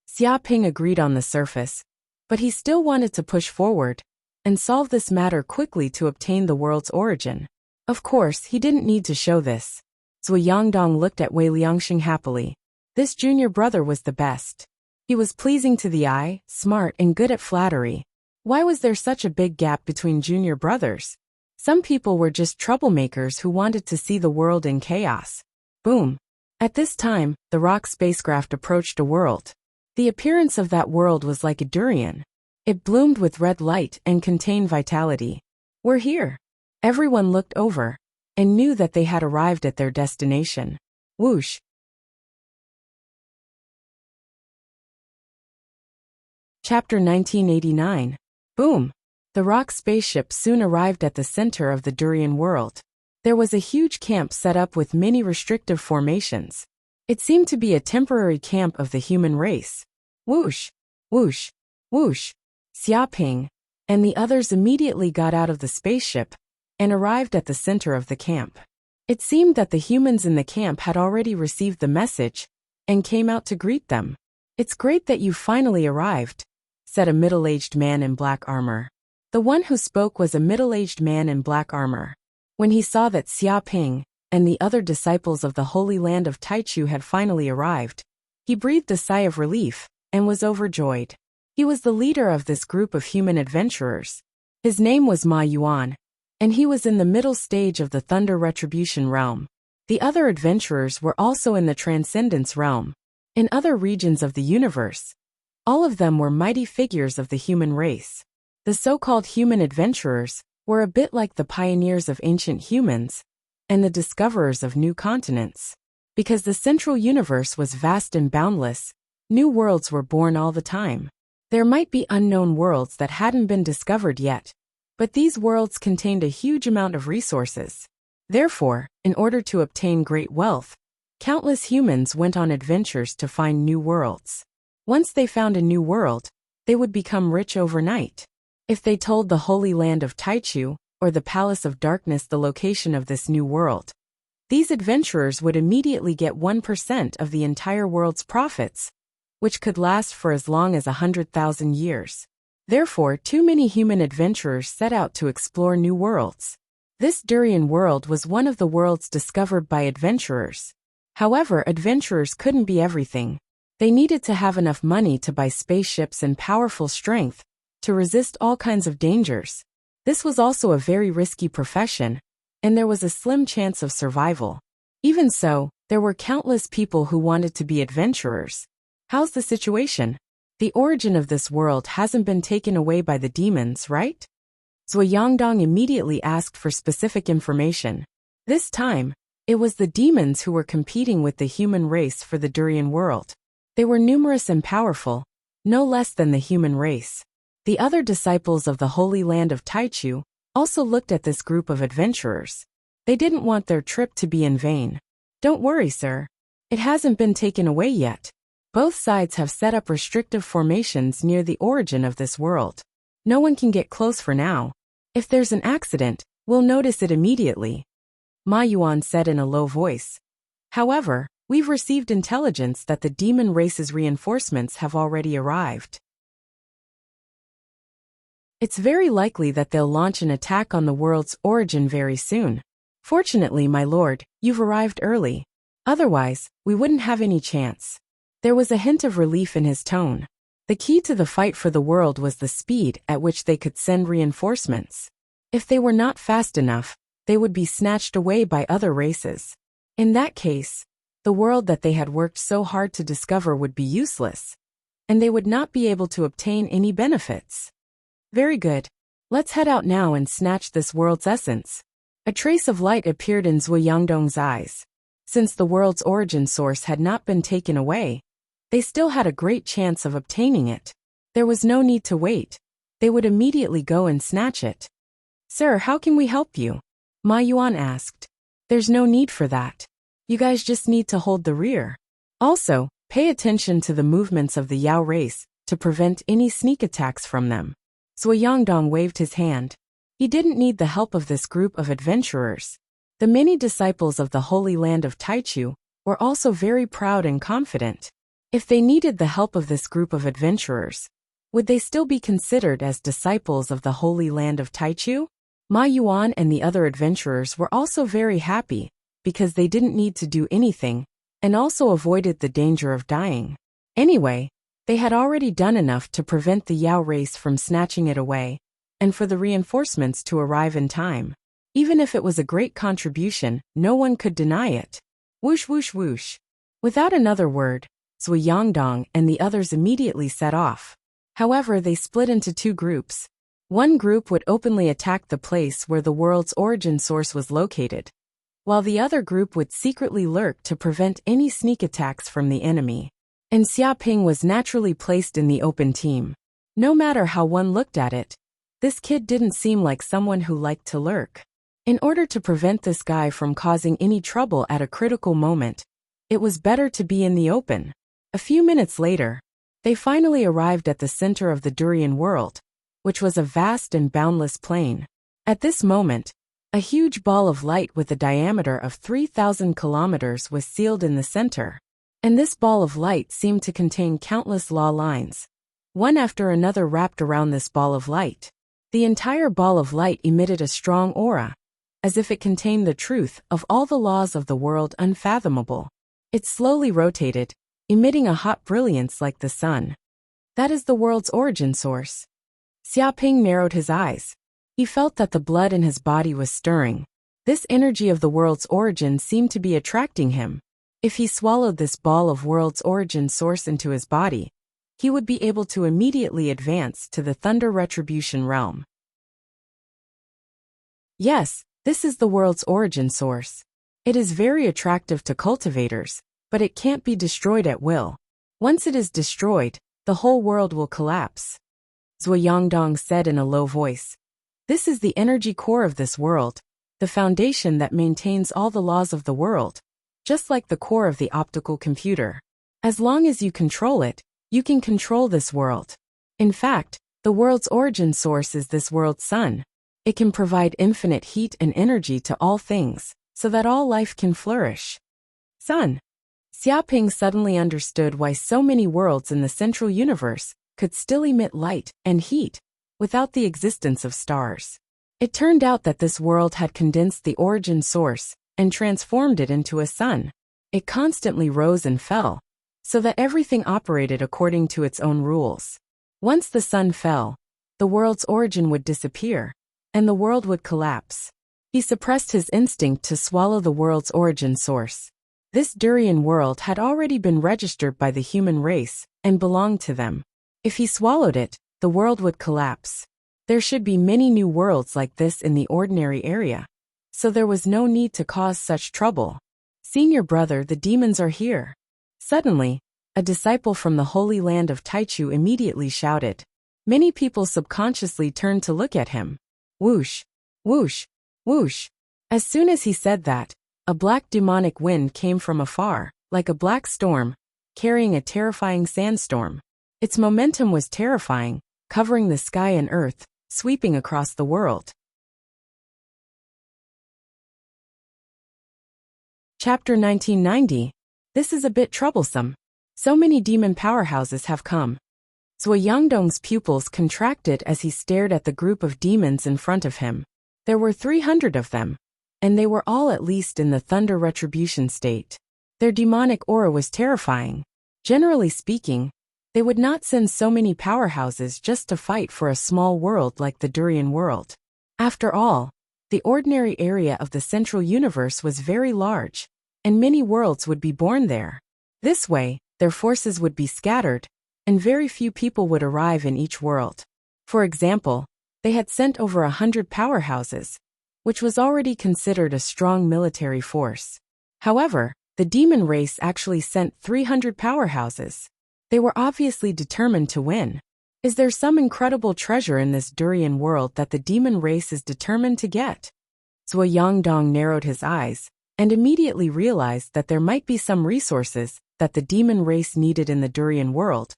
Xiaoping agreed on the surface, but he still wanted to push forward and solve this matter quickly to obtain the world's origin. Of course, he didn't need to show this. Zhou Yangdong looked at Wei Liangxing happily. This junior brother was the best. He was pleasing to the eye, smart and good at flattery. Why was there such a big gap between junior brothers? Some people were just troublemakers who wanted to see the world in chaos. Boom. At this time, the rock spacecraft approached a world. The appearance of that world was like a durian. It bloomed with red light and contained vitality. We're here. Everyone looked over and knew that they had arrived at their destination. Whoosh. Chapter 1989. Boom. The rock spaceship soon arrived at the center of the durian world. There was a huge camp set up with many restrictive formations. It seemed to be a temporary camp of the human race. Whoosh, whoosh, whoosh. Xiaoping and the others immediately got out of the spaceship and arrived at the center of the camp. It seemed that the humans in the camp had already received the message and came out to greet them. It's great that you finally arrived, said a middle-aged man in black armor. The one who spoke was a middle-aged man in black armor. When he saw that Xiaoping and the other disciples of the Holy Land of Taichu had finally arrived, he breathed a sigh of relief and was overjoyed. He was the leader of this group of human adventurers. His name was Ma Yuan, and he was in the middle stage of the Thunder Retribution realm. The other adventurers were also in the Transcendence realm. In other regions of the universe, all of them were mighty figures of the human race. The so-called human adventurers were a bit like the pioneers of ancient humans and the discoverers of new continents. Because the central universe was vast and boundless, new worlds were born all the time. There might be unknown worlds that hadn't been discovered yet, but these worlds contained a huge amount of resources. Therefore, in order to obtain great wealth, countless humans went on adventures to find new worlds. Once they found a new world, they would become rich overnight. If they told the Holy Land of Taichu or the Palace of Darkness the location of this new world, these adventurers would immediately get 1% of the entire world's profits, which could last for as long as 100,000 years. Therefore, too many human adventurers set out to explore new worlds. This durian world was one of the worlds discovered by adventurers. However, adventurers couldn't be everything. They needed to have enough money to buy spaceships and powerful strength to resist all kinds of dangers. This was also a very risky profession, and there was a slim chance of survival. Even so, there were countless people who wanted to be adventurers. How's the situation? The origin of this world hasn't been taken away by the demons, right? Zhou Yangdong immediately asked for specific information. This time, it was the demons who were competing with the human race for the durian world. They were numerous and powerful, no less than the human race. The other disciples of the Holy Land of Taichu also looked at this group of adventurers. They didn't want their trip to be in vain. Don't worry, sir. It hasn't been taken away yet. Both sides have set up restrictive formations near the origin of this world. No one can get close for now. If there's an accident, we'll notice it immediately, Ma Yuan said in a low voice. However, we've received intelligence that the demon race's reinforcements have already arrived. It's very likely that they'll launch an attack on the world's origin very soon. Fortunately, my lord, you've arrived early. Otherwise, we wouldn't have any chance. There was a hint of relief in his tone. The key to the fight for the world was the speed at which they could send reinforcements. If they were not fast enough, they would be snatched away by other races. In that case, the world that they had worked so hard to discover would be useless, and they would not be able to obtain any benefits. Very good. Let's head out now and snatch this world's essence. A trace of light appeared in Zhuo Yangdong's eyes. Since the world's origin source had not been taken away, they still had a great chance of obtaining it. There was no need to wait. They would immediately go and snatch it. Sir, how can we help you? Ma Yuan asked. There's no need for that. You guys just need to hold the rear. Also, pay attention to the movements of the Yao race to prevent any sneak attacks from them. Zhuo Yangdong waved his hand. He didn't need the help of this group of adventurers. The many disciples of the Holy Land of Taichu were also very proud and confident. If they needed the help of this group of adventurers, would they still be considered as disciples of the Holy Land of Taichu? Ma Yuan and the other adventurers were also very happy, because they didn't need to do anything, and also avoided the danger of dying. Anyway, they had already done enough to prevent the Yao race from snatching it away, and for the reinforcements to arrive in time. Even if it was a great contribution, no one could deny it. Whoosh whoosh whoosh. Without another word, Zhuo Yangdong and the others immediately set off. However, they split into two groups. One group would openly attack the place where the world's origin source was located, while the other group would secretly lurk to prevent any sneak attacks from the enemy. And Xia Ping was naturally placed in the open team. No matter how one looked at it, this kid didn't seem like someone who liked to lurk. In order to prevent this guy from causing any trouble at a critical moment, it was better to be in the open. A few minutes later, they finally arrived at the center of the Durian world, which was a vast and boundless plain. At this moment, a huge ball of light with a diameter of 3,000 kilometers was sealed in the center. And this ball of light seemed to contain countless law lines, one after another wrapped around this ball of light. The entire ball of light emitted a strong aura, as if it contained the truth of all the laws of the world unfathomable. It slowly rotated, emitting a hot brilliance like the sun. That is the world's origin source. Xia Ping narrowed his eyes. He felt that the blood in his body was stirring. This energy of the world's origin seemed to be attracting him. If he swallowed this ball of world's origin source into his body, he would be able to immediately advance to the Thunder Retribution realm. Yes, this is the world's origin source. It is very attractive to cultivators, but it can't be destroyed at will. Once it is destroyed, the whole world will collapse. Zhuo Yangdong said in a low voice. This is the energy core of this world, the foundation that maintains all the laws of the world, just like the core of the optical computer. As long as you control it, you can control this world. In fact, the world's origin source is this world's sun. It can provide infinite heat and energy to all things, so that all life can flourish. Sun. Xia Ping suddenly understood why so many worlds in the central universe could still emit light and heat without the existence of stars. It turned out that this world had condensed the origin source and transformed it into a sun. It constantly rose and fell, so that everything operated according to its own rules. Once the sun fell, the world's origin would disappear, and the world would collapse. He suppressed his instinct to swallow the world's origin source. This Durian world had already been registered by the human race and belonged to them. If he swallowed it, the world would collapse. There should be many new worlds like this in the ordinary area, so there was no need to cause such trouble. Senior brother, the demons are here. Suddenly, a disciple from the Holy Land of Taichu immediately shouted. Many people subconsciously turned to look at him. Whoosh, whoosh, whoosh. As soon as he said that, a black demonic wind came from afar, like a black storm, carrying a terrifying sandstorm. Its momentum was terrifying, covering the sky and earth, sweeping across the world. Chapter 1990. This is a bit troublesome. So many demon powerhouses have come. Zhuo Yangdong's pupils contracted as he stared at the group of demons in front of him. There were 300 of them, and they were all at least in the thunder retribution state. Their demonic aura was terrifying. Generally speaking, they would not send so many powerhouses just to fight for a small world like the Durian world. After all, the ordinary area of the central universe was very large, and many worlds would be born there. This way, their forces would be scattered, and very few people would arrive in each world. For example, they had sent over 100 powerhouses, which was already considered a strong military force. However, the demon race actually sent 300 powerhouses. They were obviously determined to win. Is there some incredible treasure in this Durian world that the demon race is determined to get? Zhuo Yangdong narrowed his eyes, and immediately realized that there might be some resources that the demon race needed in the Durian world.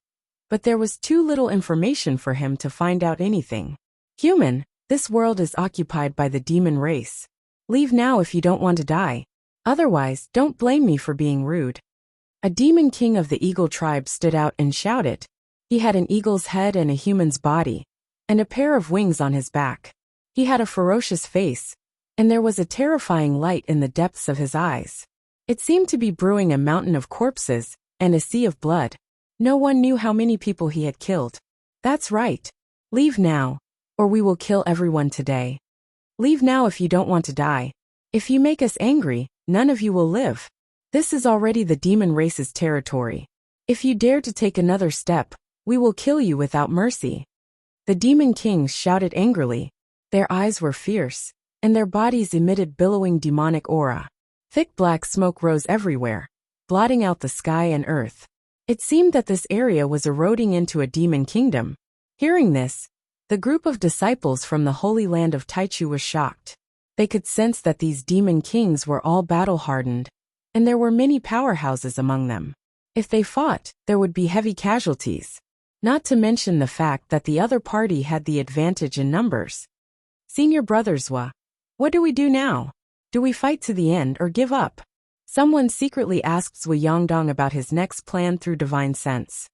But there was too little information for him to find out anything. Human, this world is occupied by the demon race. Leave now if you don't want to die. Otherwise, don't blame me for being rude. A demon king of the eagle tribe stood out and shouted. He had an eagle's head and a human's body, and a pair of wings on his back. He had a ferocious face, and there was a terrifying light in the depths of his eyes. It seemed to be brewing a mountain of corpses and a sea of blood. No one knew how many people he had killed. That's right. Leave now, or we will kill everyone today. Leave now if you don't want to die. If you make us angry, none of you will live. This is already the demon race's territory. If you dare to take another step, we will kill you without mercy. The demon kings shouted angrily. Their eyes were fierce, and their bodies emitted billowing demonic aura. Thick black smoke rose everywhere, blotting out the sky and earth. It seemed that this area was eroding into a demon kingdom. Hearing this, the group of disciples from the Holy Land of Taichu was shocked. They could sense that these demon kings were all battle-hardened, and there were many powerhouses among them. If they fought, there would be heavy casualties. Not to mention the fact that the other party had the advantage in numbers. Senior brother Zhuo, what do we do now? Do we fight to the end or give up? Someone secretly asked Zhuo Yangdong about his next plan through divine sense.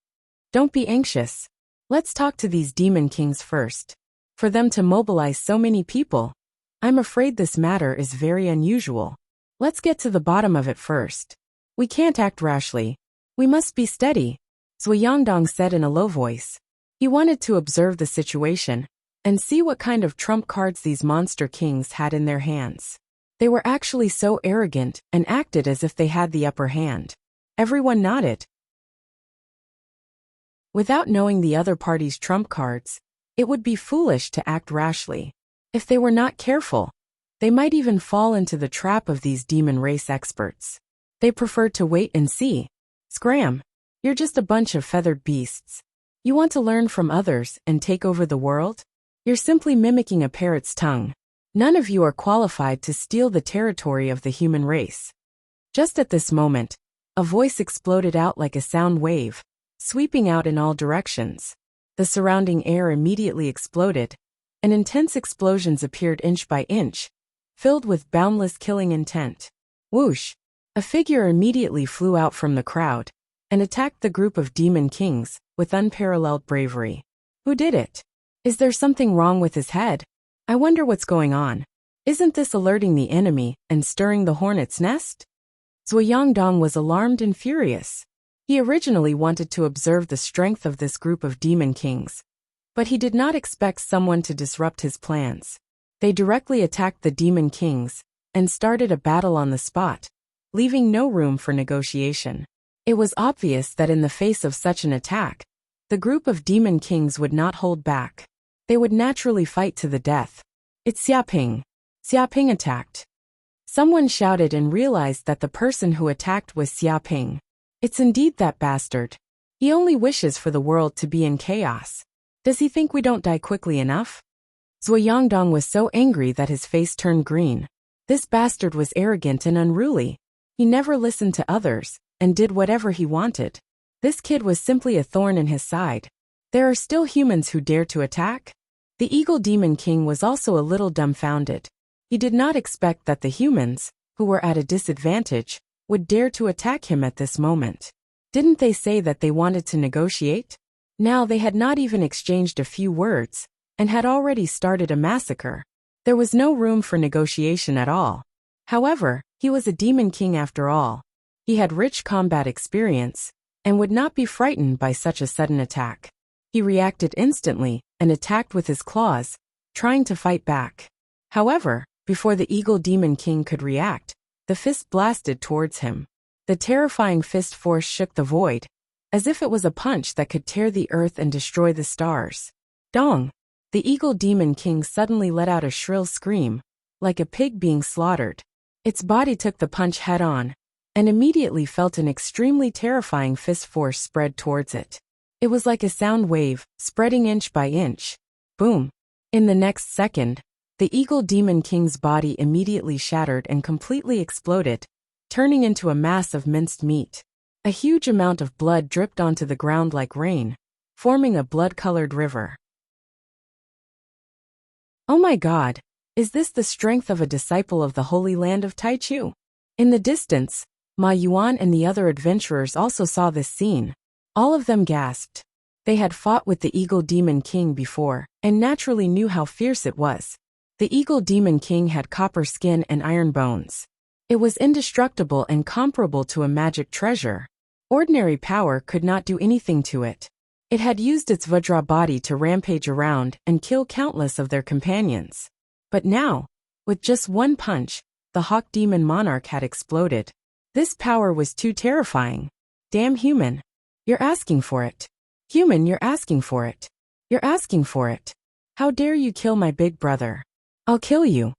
Don't be anxious. Let's talk to these demon kings first. For them to mobilize so many people, I'm afraid this matter is very unusual. Let's get to the bottom of it first. We can't act rashly. We must be steady, Zhuo Yangdong said in a low voice. He wanted to observe the situation and see what kind of trump cards these monster kings had in their hands. They were actually so arrogant and acted as if they had the upper hand. Everyone nodded. Without knowing the other party's trump cards, it would be foolish to act rashly. If they were not careful, they might even fall into the trap of these demon race experts. They preferred to wait and see. Scram! You're just a bunch of feathered beasts. You want to learn from others and take over the world? You're simply mimicking a parrot's tongue. None of you are qualified to steal the territory of the human race. Just at this moment, a voice exploded out like a sound wave, sweeping out in all directions. The surrounding air immediately exploded, and intense explosions appeared inch by inch, filled with boundless killing intent. Whoosh! A figure immediately flew out from the crowd and attacked the group of demon kings with unparalleled bravery. Who did it? Is there something wrong with his head? I wonder what's going on. Isn't this alerting the enemy and stirring the hornet's nest? Zhuo Yangdong was alarmed and furious. He originally wanted to observe the strength of this group of demon kings, but he did not expect someone to disrupt his plans. They directly attacked the demon kings and started a battle on the spot, leaving no room for negotiation. It was obvious that in the face of such an attack, the group of demon kings would not hold back. They would naturally fight to the death. It's Xiaping. Xiaping attacked. Someone shouted and realized that the person who attacked was Xiaping. It's indeed that bastard. He only wishes for the world to be in chaos. Does he think we don't die quickly enough? Zhuo Yangdong was so angry that his face turned green. This bastard was arrogant and unruly. He never listened to others and did whatever he wanted. This kid was simply a thorn in his side. There are still humans who dare to attack? The Eagle Demon King was also a little dumbfounded. He did not expect that the humans, who were at a disadvantage, would dare to attack him at this moment. Didn't they say that they wanted to negotiate? Now they had not even exchanged a few words, and had already started a massacre. There was no room for negotiation at all. However, he was a demon king after all. He had rich combat experience, and would not be frightened by such a sudden attack. He reacted instantly, and attacked with his claws, trying to fight back. However, before the Eagle Demon King could react, the fist blasted towards him. The terrifying fist force shook the void, as if it was a punch that could tear the earth and destroy the stars. Dong! The Eagle Demon King suddenly let out a shrill scream, like a pig being slaughtered. Its body took the punch head-on, and immediately felt an extremely terrifying fist force spread towards it. It was like a sound wave, spreading inch by inch. Boom! In the next second, the Eagle Demon King's body immediately shattered and completely exploded, turning into a mass of minced meat. A huge amount of blood dripped onto the ground like rain, forming a blood-colored river. Oh my God! Is this the strength of a disciple of the Holy Land of Taichu? In the distance, Ma Yuan and the other adventurers also saw this scene. All of them gasped. They had fought with the Eagle Demon King before, and naturally knew how fierce it was. The Eagle Demon King had copper skin and iron bones. It was indestructible and comparable to a magic treasure. Ordinary power could not do anything to it. It had used its Vajra body to rampage around and kill countless of their companions. But now, with just one punch, the Hawk Demon Monarch had exploded. This power was too terrifying. Damn human. You're asking for it. Human, you're asking for it. You're asking for it. How dare you kill my big brother? I'll kill you.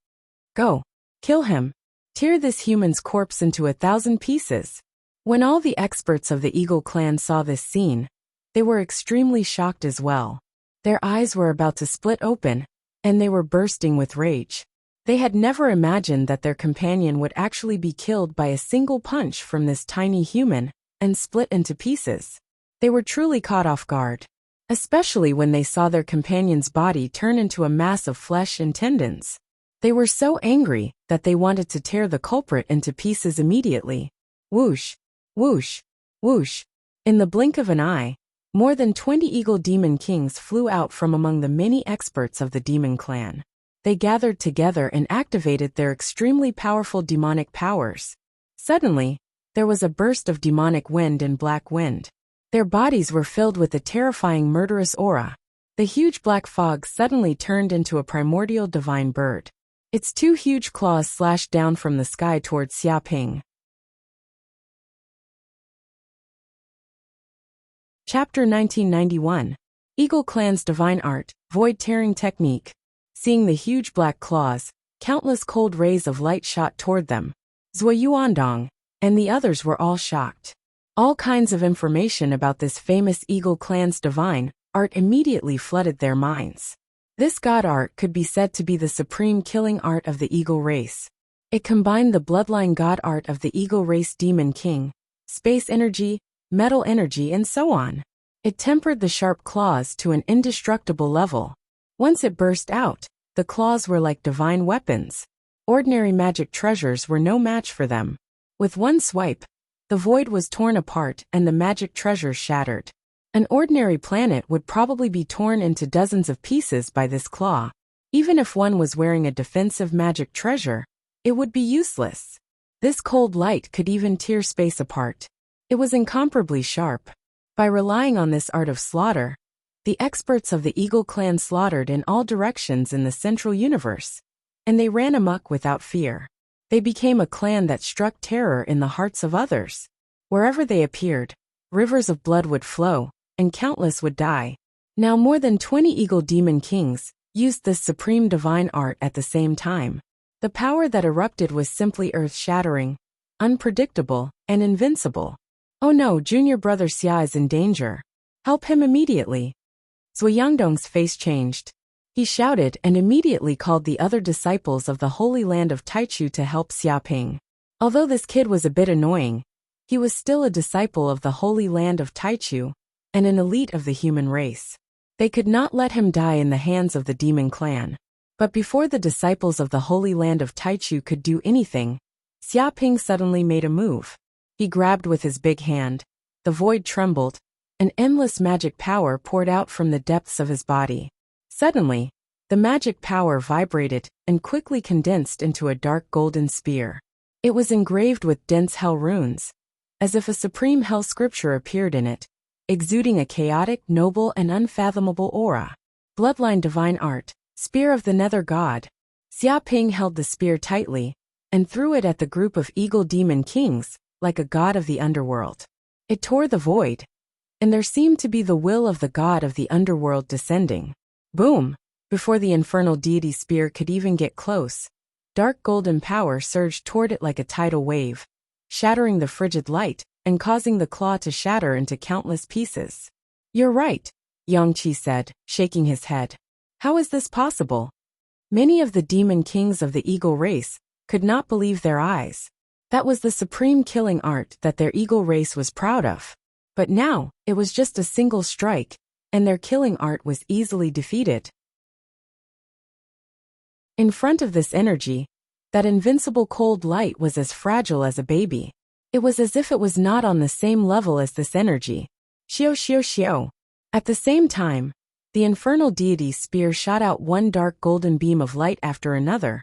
Go. Kill him. Tear this human's corpse into 1,000 pieces. When all the experts of the Eagle clan saw this scene, they were extremely shocked as well. Their eyes were about to split open, and they were bursting with rage. They had never imagined that their companion would actually be killed by a single punch from this tiny human, and split into pieces. They were truly caught off guard, especially when they saw their companion's body turn into a mass of flesh and tendons. They were so angry that they wanted to tear the culprit into pieces immediately. Whoosh, whoosh, whoosh. In the blink of an eye, more than 20 Eagle Demon Kings flew out from among the many experts of the Demon Clan. They gathered together and activated their extremely powerful demonic powers. Suddenly, there was a burst of demonic wind and black wind. Their bodies were filled with a terrifying murderous aura. The huge black fog suddenly turned into a primordial divine bird. Its two huge claws slashed down from the sky towards Xia Ping. Chapter 1991. Eagle Clan's Divine Art, Void Tearing Technique. Seeing the huge black claws, countless cold rays of light shot toward them. Zui Yuandong and the others were all shocked. All kinds of information about this famous Eagle Clan's divine art immediately flooded their minds. This god art could be said to be the supreme killing art of the Eagle race. It combined the bloodline god art of the Eagle race Demon King, space energy, metal energy and so on. It tempered the sharp claws to an indestructible level. Once it burst out, the claws were like divine weapons. Ordinary magic treasures were no match for them. With one swipe, the void was torn apart and the magic treasures shattered. An ordinary planet would probably be torn into dozens of pieces by this claw. Even if one was wearing a defensive magic treasure, it would be useless. This cold light could even tear space apart. It was incomparably sharp. By relying on this art of slaughter, the experts of the Eagle Clan slaughtered in all directions in the central universe, and they ran amok without fear. They became a clan that struck terror in the hearts of others. Wherever they appeared, rivers of blood would flow, and countless would die. Now more than 20 Eagle Demon Kings used this supreme divine art at the same time. The power that erupted was simply earth-shattering, unpredictable, and invincible. Oh no, junior brother Xia is in danger. Help him immediately. Zui Yangdong's face changed. He shouted and immediately called the other disciples of the Holy Land of Taichu to help Xia Ping. Although this kid was a bit annoying, he was still a disciple of the Holy Land of Taichu, and an elite of the human race. They could not let him die in the hands of the Demon Clan. But before the disciples of the Holy Land of Taichu could do anything, Xiaoping suddenly made a move. He grabbed with his big hand. The void trembled. An endless magic power poured out from the depths of his body. Suddenly, the magic power vibrated and quickly condensed into a dark golden spear. It was engraved with dense hell runes, as if a supreme hell scripture appeared in it, exuding a chaotic, noble, and unfathomable aura. Bloodline divine art, spear of the nether god. Xiaoping held the spear tightly and threw it at the group of eagle demon kings, like a god of the underworld. It tore the void, and there seemed to be the will of the god of the underworld descending. Boom! Before the infernal deity spear could even get close, dark golden power surged toward it like a tidal wave, shattering the frigid light and causing the claw to shatter into countless pieces. "You're right," Yangqi said, shaking his head. "How is this possible?" Many of the demon kings of the eagle race could not believe their eyes. That was the supreme killing art that their eagle race was proud of. But now, it was just a single strike, and their killing art was easily defeated. In front of this energy, that invincible cold light was as fragile as a baby. It was as if it was not on the same level as this energy. Xiao xiao xiao. At the same time, the infernal deity's spear shot out one dark golden beam of light after another,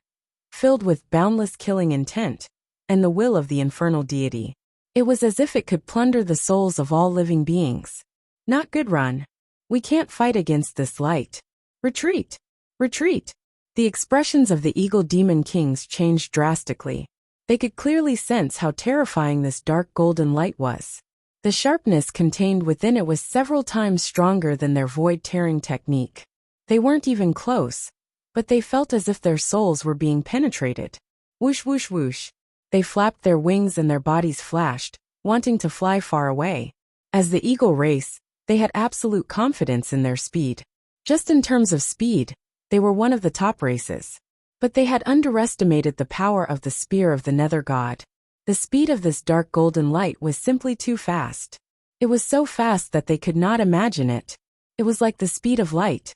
filled with boundless killing intent, and the will of the infernal deity. It was as if it could plunder the souls of all living beings. "Not good, run. We can't fight against this light. Retreat! Retreat!" The expressions of the eagle demon kings changed drastically. They could clearly sense how terrifying this dark golden light was. The sharpness contained within it was several times stronger than their void-tearing technique. They weren't even close, but they felt as if their souls were being penetrated. Whoosh whoosh whoosh. They flapped their wings and their bodies flashed, wanting to fly far away. As the eagle race, they had absolute confidence in their speed. Just in terms of speed, they were one of the top races. But they had underestimated the power of the spear of the nether god. The speed of this dark golden light was simply too fast. It was so fast that they could not imagine it. It was like the speed of light.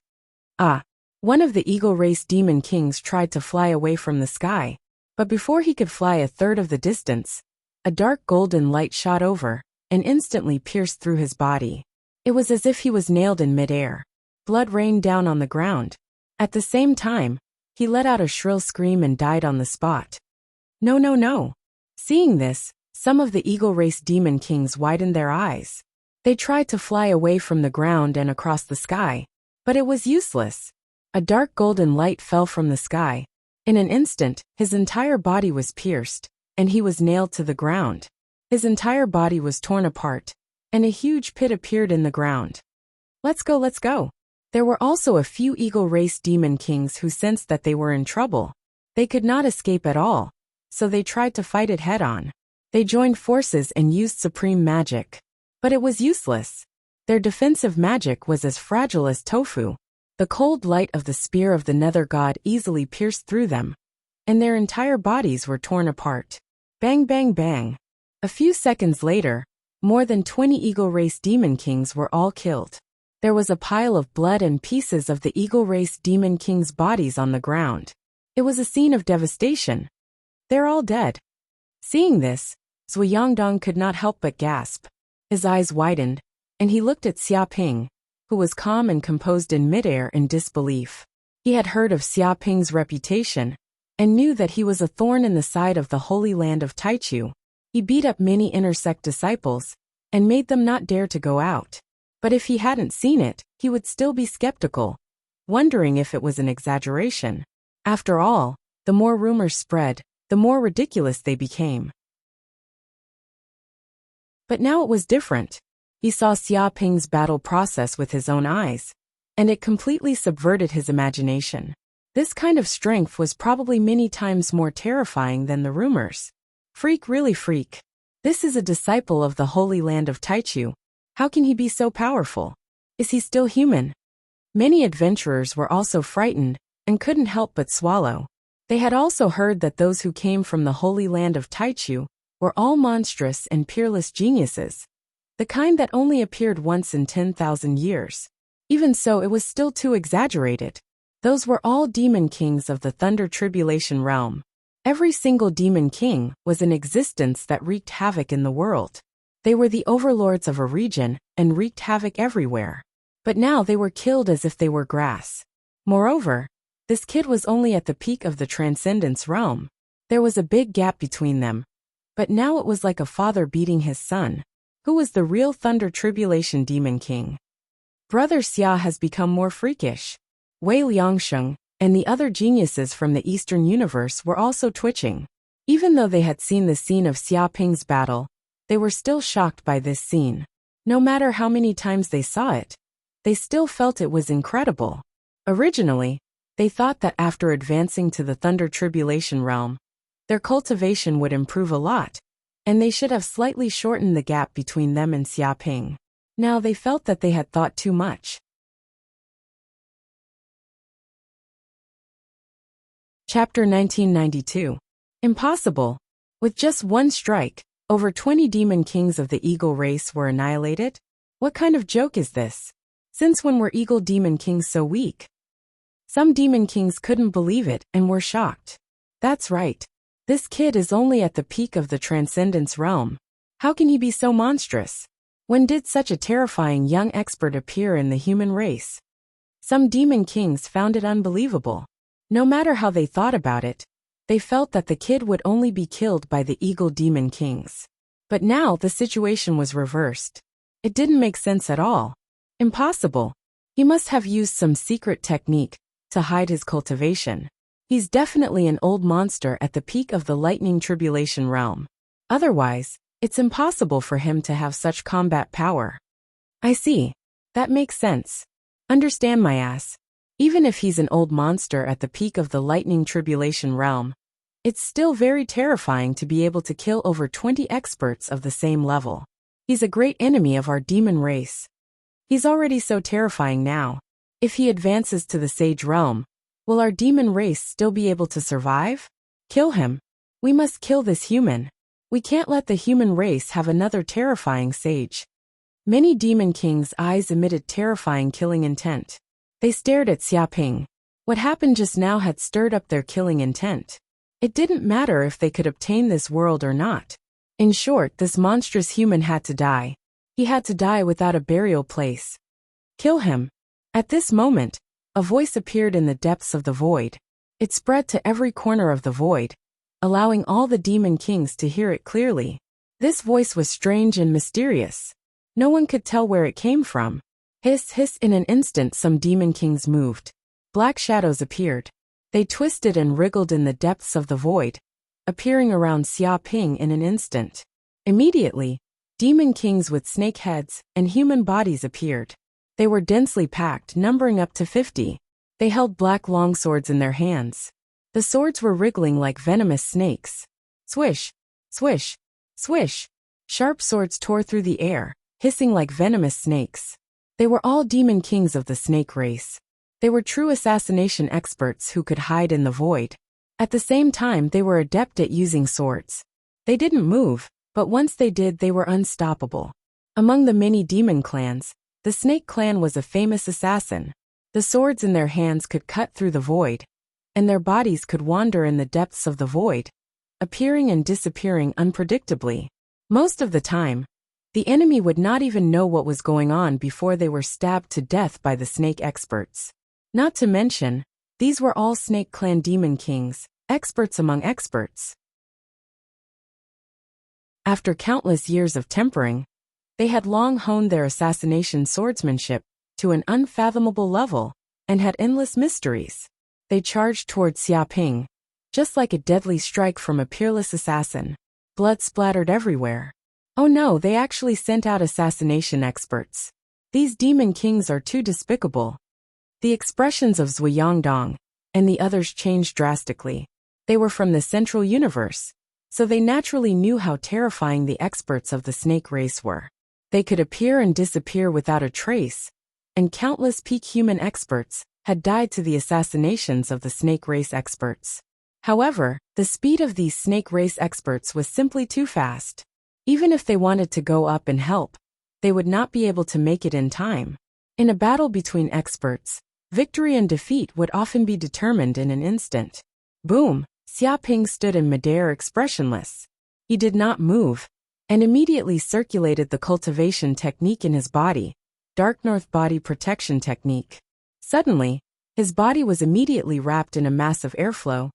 One of the eagle race demon kings tried to fly away from the sky, but before he could fly a third of the distance, a dark golden light shot over and instantly pierced through his body. It was as if he was nailed in midair. Blood rained down on the ground. At the same time, he let out a shrill scream and died on the spot. No, no, no. Seeing this, some of the eagle race demon kings widened their eyes. They tried to fly away from the ground and across the sky, but it was useless. A dark golden light fell from the sky. In an instant, his entire body was pierced, and he was nailed to the ground. His entire body was torn apart, and a huge pit appeared in the ground. Let's go, let's go. There were also a few eagle race demon kings who sensed that they were in trouble. They could not escape at all, so they tried to fight it head-on. They joined forces and used supreme magic. But it was useless. Their defensive magic was as fragile as tofu. The cold light of the spear of the nether god easily pierced through them, and their entire bodies were torn apart. Bang, bang, bang. A few seconds later, more than 20 eagle race demon kings were all killed. There was a pile of blood and pieces of the eagle race demon kings' bodies on the ground. It was a scene of devastation. They're all dead. Seeing this, Zui Yangdong could not help but gasp. His eyes widened, and he looked at Xiaoping, who was calm and composed in midair in disbelief. He had heard of Xiaoping's reputation, and knew that he was a thorn in the side of the holy land of Taichu. He beat up many inner sect disciples, and made them not dare to go out. But if he hadn't seen it, he would still be skeptical, wondering if it was an exaggeration. After all, the more rumors spread, the more ridiculous they became. But now it was different. He saw Xiaoping's battle process with his own eyes, and it completely subverted his imagination. This kind of strength was probably many times more terrifying than the rumors. Freak, really freak. This is a disciple of the holy land of Taichu. How can he be so powerful? Is he still human? Many adventurers were also frightened and couldn't help but swallow. They had also heard that those who came from the holy land of Taichu were all monstrous and peerless geniuses, the kind that only appeared once in 10,000 years. Even so, it was still too exaggerated. Those were all demon kings of the Thunder Tribulation realm. Every single demon king was in existence that wreaked havoc in the world. They were the overlords of a region and wreaked havoc everywhere. But now they were killed as if they were grass. Moreover, this kid was only at the peak of the Transcendence realm. There was a big gap between them. But now it was like a father beating his son. Who was the real Thunder Tribulation Demon King? Brother Xia has become more freakish. Wei Liangsheng and the other geniuses from the Eastern universe were also twitching. Even though they had seen the scene of Xia Ping's battle, they were still shocked by this scene. No matter how many times they saw it, they still felt it was incredible. Originally, they thought that after advancing to the Thunder Tribulation realm, their cultivation would improve a lot, and they should have slightly shortened the gap between them and Xia Ping. Now they felt that they had thought too much. Chapter 1992. Impossible. With just one strike, over 20 demon kings of the eagle race were annihilated? What kind of joke is this? Since when were eagle demon kings so weak? Some demon kings couldn't believe it and were shocked. That's right. This kid is only at the peak of the Transcendence realm. How can he be so monstrous? When did such a terrifying young expert appear in the human race? Some demon kings found it unbelievable. No matter how they thought about it, they felt that the kid would only be killed by the eagle demon kings. But now the situation was reversed. It didn't make sense at all. Impossible. He must have used some secret technique to hide his cultivation. He's definitely an old monster at the peak of the lightning tribulation realm. Otherwise, it's impossible for him to have such combat power. I see. That makes sense. Understand my ass. Even if he's an old monster at the peak of the lightning tribulation realm, it's still very terrifying to be able to kill over 20 experts of the same level. He's a great enemy of our demon race. He's already so terrifying now. If he advances to the sage realm, will our demon race still be able to survive? Kill him. We must kill this human. We can't let the human race have another terrifying sage. Many demon kings' eyes emitted terrifying killing intent. They stared at Xia Ping. What happened just now had stirred up their killing intent. It didn't matter if they could obtain this world or not. In short, this monstrous human had to die. He had to die without a burial place. Kill him. At this moment, a voice appeared in the depths of the void. It spread to every corner of the void, allowing all the demon kings to hear it clearly. This voice was strange and mysterious. No one could tell where it came from. Hiss, hiss, in an instant some demon kings moved. Black shadows appeared. They twisted and wriggled in the depths of the void, appearing around Xia Ping in an instant. Immediately, demon kings with snake heads and human bodies appeared. They were densely packed, numbering up to 50. They held black longswords in their hands. The swords were wriggling like venomous snakes. Swish, swish, swish. Sharp swords tore through the air, hissing like venomous snakes. They were all demon kings of the snake race. They were true assassination experts who could hide in the void. At the same time, they were adept at using swords. They didn't move, but once they did, they were unstoppable. Among the many demon clans, the snake clan was a famous assassin. The swords in their hands could cut through the void, and their bodies could wander in the depths of the void, appearing and disappearing unpredictably. Most of the time, the enemy would not even know what was going on before they were stabbed to death by the snake experts. Not to mention, these were all snake clan demon kings, experts among experts. After countless years of tempering, they had long honed their assassination swordsmanship to an unfathomable level and had endless mysteries. They charged towards Xia Ping, just like a deadly strike from a peerless assassin. Blood splattered everywhere. Oh no, they actually sent out assassination experts. These demon kings are too despicable. The expressions of Zui Yongdong and the others changed drastically. They were from the central universe, so they naturally knew how terrifying the experts of the snake race were. They could appear and disappear without a trace, and countless peak human experts had died to the assassinations of the snake race experts. However, the speed of these snake race experts was simply too fast. Even if they wanted to go up and help, they would not be able to make it in time. In a battle between experts, victory and defeat would often be determined in an instant. Boom! Xiaoping stood in midair expressionless. He did not move, and immediately circulated the cultivation technique in his body, Dark North Body Protection Technique. Suddenly, his body was immediately wrapped in a massive airflow,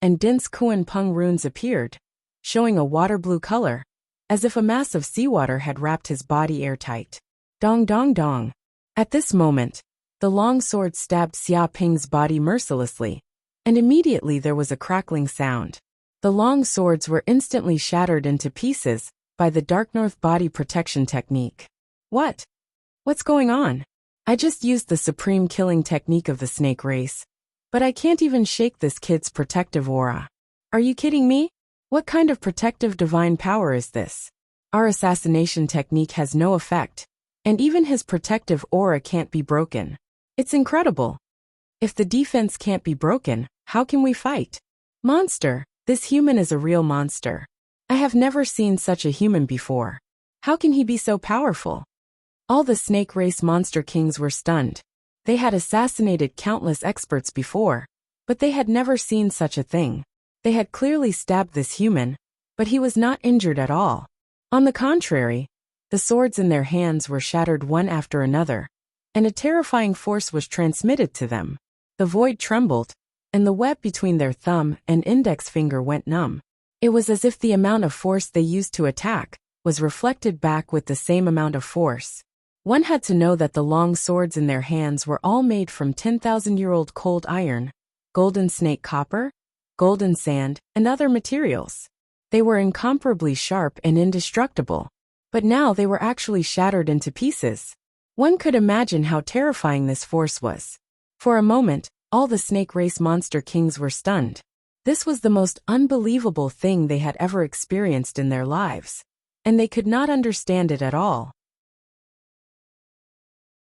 and dense Kuan Peng runes appeared, showing a water blue color, as if a mass of seawater had wrapped his body airtight. Dong dong dong. At this moment, the long sword stabbed Xiaoping's body mercilessly, and immediately there was a crackling sound. The long swords were instantly shattered into pieces by the Dark North Body Protection Technique. What's going on? I just used the supreme killing technique of the snake race, but I can't even shake this kid's protective aura. Are you kidding me? What kind of protective divine power is this? Our assassination technique has no effect, and even his protective aura can't be broken. It's incredible. If the defense can't be broken, how can we fight? Monster, this human is a real monster. I have never seen such a human before. How can he be so powerful? All the snake race monster kings were stunned. They had assassinated countless experts before, but they had never seen such a thing. They had clearly stabbed this human, but he was not injured at all. On the contrary, the swords in their hands were shattered one after another, and a terrifying force was transmitted to them. The void trembled, and the web between their thumb and index finger went numb. It was as if the amount of force they used to attack was reflected back with the same amount of force. One had to know that the long swords in their hands were all made from 10,000-year-old cold iron, golden snake copper, golden sand, and other materials. They were incomparably sharp and indestructible, but now they were actually shattered into pieces. One could imagine how terrifying this force was. For a moment, all the snake race monster kings were stunned. This was the most unbelievable thing they had ever experienced in their lives, and they could not understand it at all.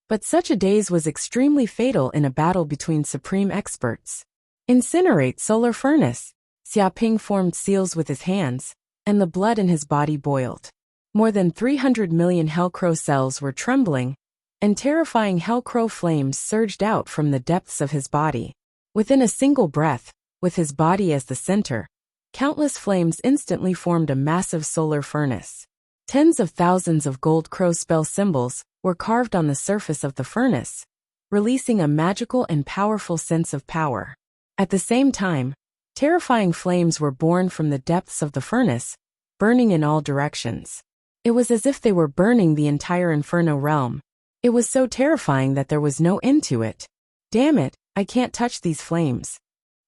But such a daze was extremely fatal in a battle between supreme experts. Incinerate solar furnace. Xiaoping formed seals with his hands, and the blood in his body boiled. More than 300 million Hellcrow cells were trembling, and terrifying Hellcrow flames surged out from the depths of his body. Within a single breath, with his body as the center, countless flames instantly formed a massive solar furnace. Tens of thousands of gold crow spell symbols were carved on the surface of the furnace, releasing a magical and powerful sense of power. At the same time, terrifying flames were born from the depths of the furnace, burning in all directions. It was as if they were burning the entire Inferno realm. It was so terrifying that there was no end to it. Damn it, I can't touch these flames.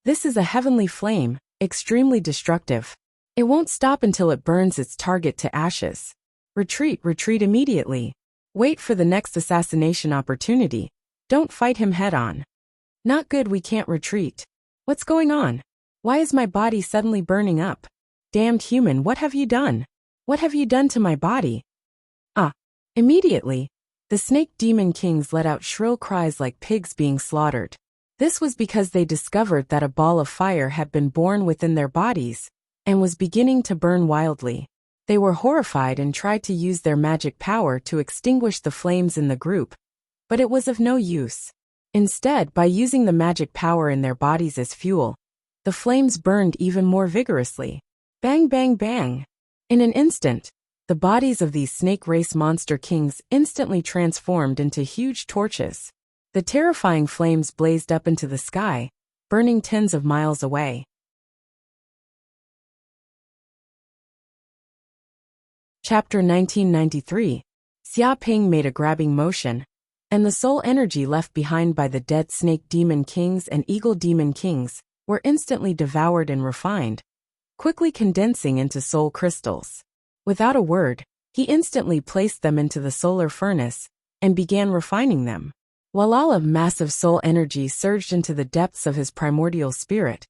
This is a heavenly flame, extremely destructive. It won't stop until it burns its target to ashes. Retreat immediately. Wait for the next assassination opportunity. Don't fight him head-on. Not good, we can't retreat. What's going on? Why is my body suddenly burning up? Damned human, what have you done? What have you done to my body? Immediately, the snake demon kings let out shrill cries like pigs being slaughtered. This was because they discovered that a ball of fire had been born within their bodies, and was beginning to burn wildly. They were horrified and tried to use their magic power to extinguish the flames in the group, but it was of no use. Instead, by using the magic power in their bodies as fuel, the flames burned even more vigorously. Bang bang bang! In an instant, the bodies of these snake race monster kings instantly transformed into huge torches. The terrifying flames blazed up into the sky, burning tens of miles away. Chapter 1993. Xiaoping made a grabbing motion, and the soul energy left behind by the dead snake demon kings and eagle demon kings were instantly devoured and refined, quickly condensing into soul crystals. Without a word, he instantly placed them into the solar furnace and began refining them. While all of massive soul energy surged into the depths of his primordial spirit,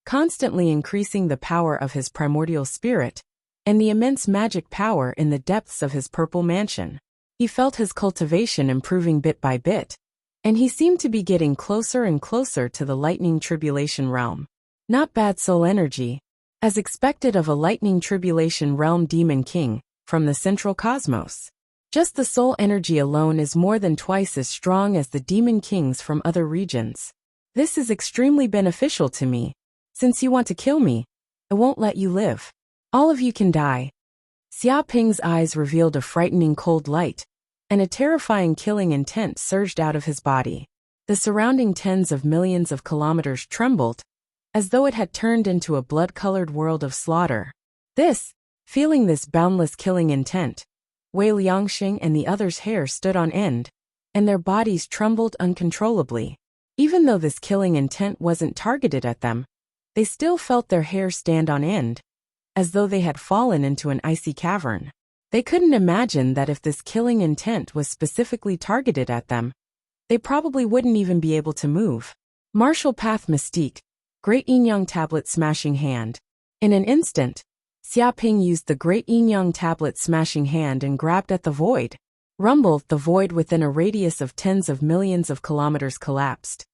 constantly increasing the power of his primordial spirit and the immense magic power in the depths of his purple mansion. He felt his cultivation improving bit by bit, and he seemed to be getting closer and closer to the lightning tribulation realm. Not bad soul energy, as expected of a lightning tribulation realm demon king from the central cosmos. Just the soul energy alone is more than twice as strong as the demon kings from other regions. This is extremely beneficial to me. Since you want to kill me, I won't let you live. All of you can die. Xia Ping's eyes revealed a frightening cold light, and a terrifying killing intent surged out of his body. The surrounding tens of millions of kilometers trembled, as though it had turned into a blood-colored world of slaughter. Feeling this boundless killing intent, Wei Liangxing and the others' hair stood on end, and their bodies trembled uncontrollably. Even though this killing intent wasn't targeted at them, they still felt their hair stand on end, as though they had fallen into an icy cavern. They couldn't imagine that if this killing intent was specifically targeted at them, they probably wouldn't even be able to move. Martial Path Mystique, Great Yin-Yang Tablet Smashing Hand. In an instant, Xia Ping used the Great Yin-Yang Tablet Smashing Hand and grabbed at the void. Rumble, the void within a radius of tens of millions of kilometers collapsed,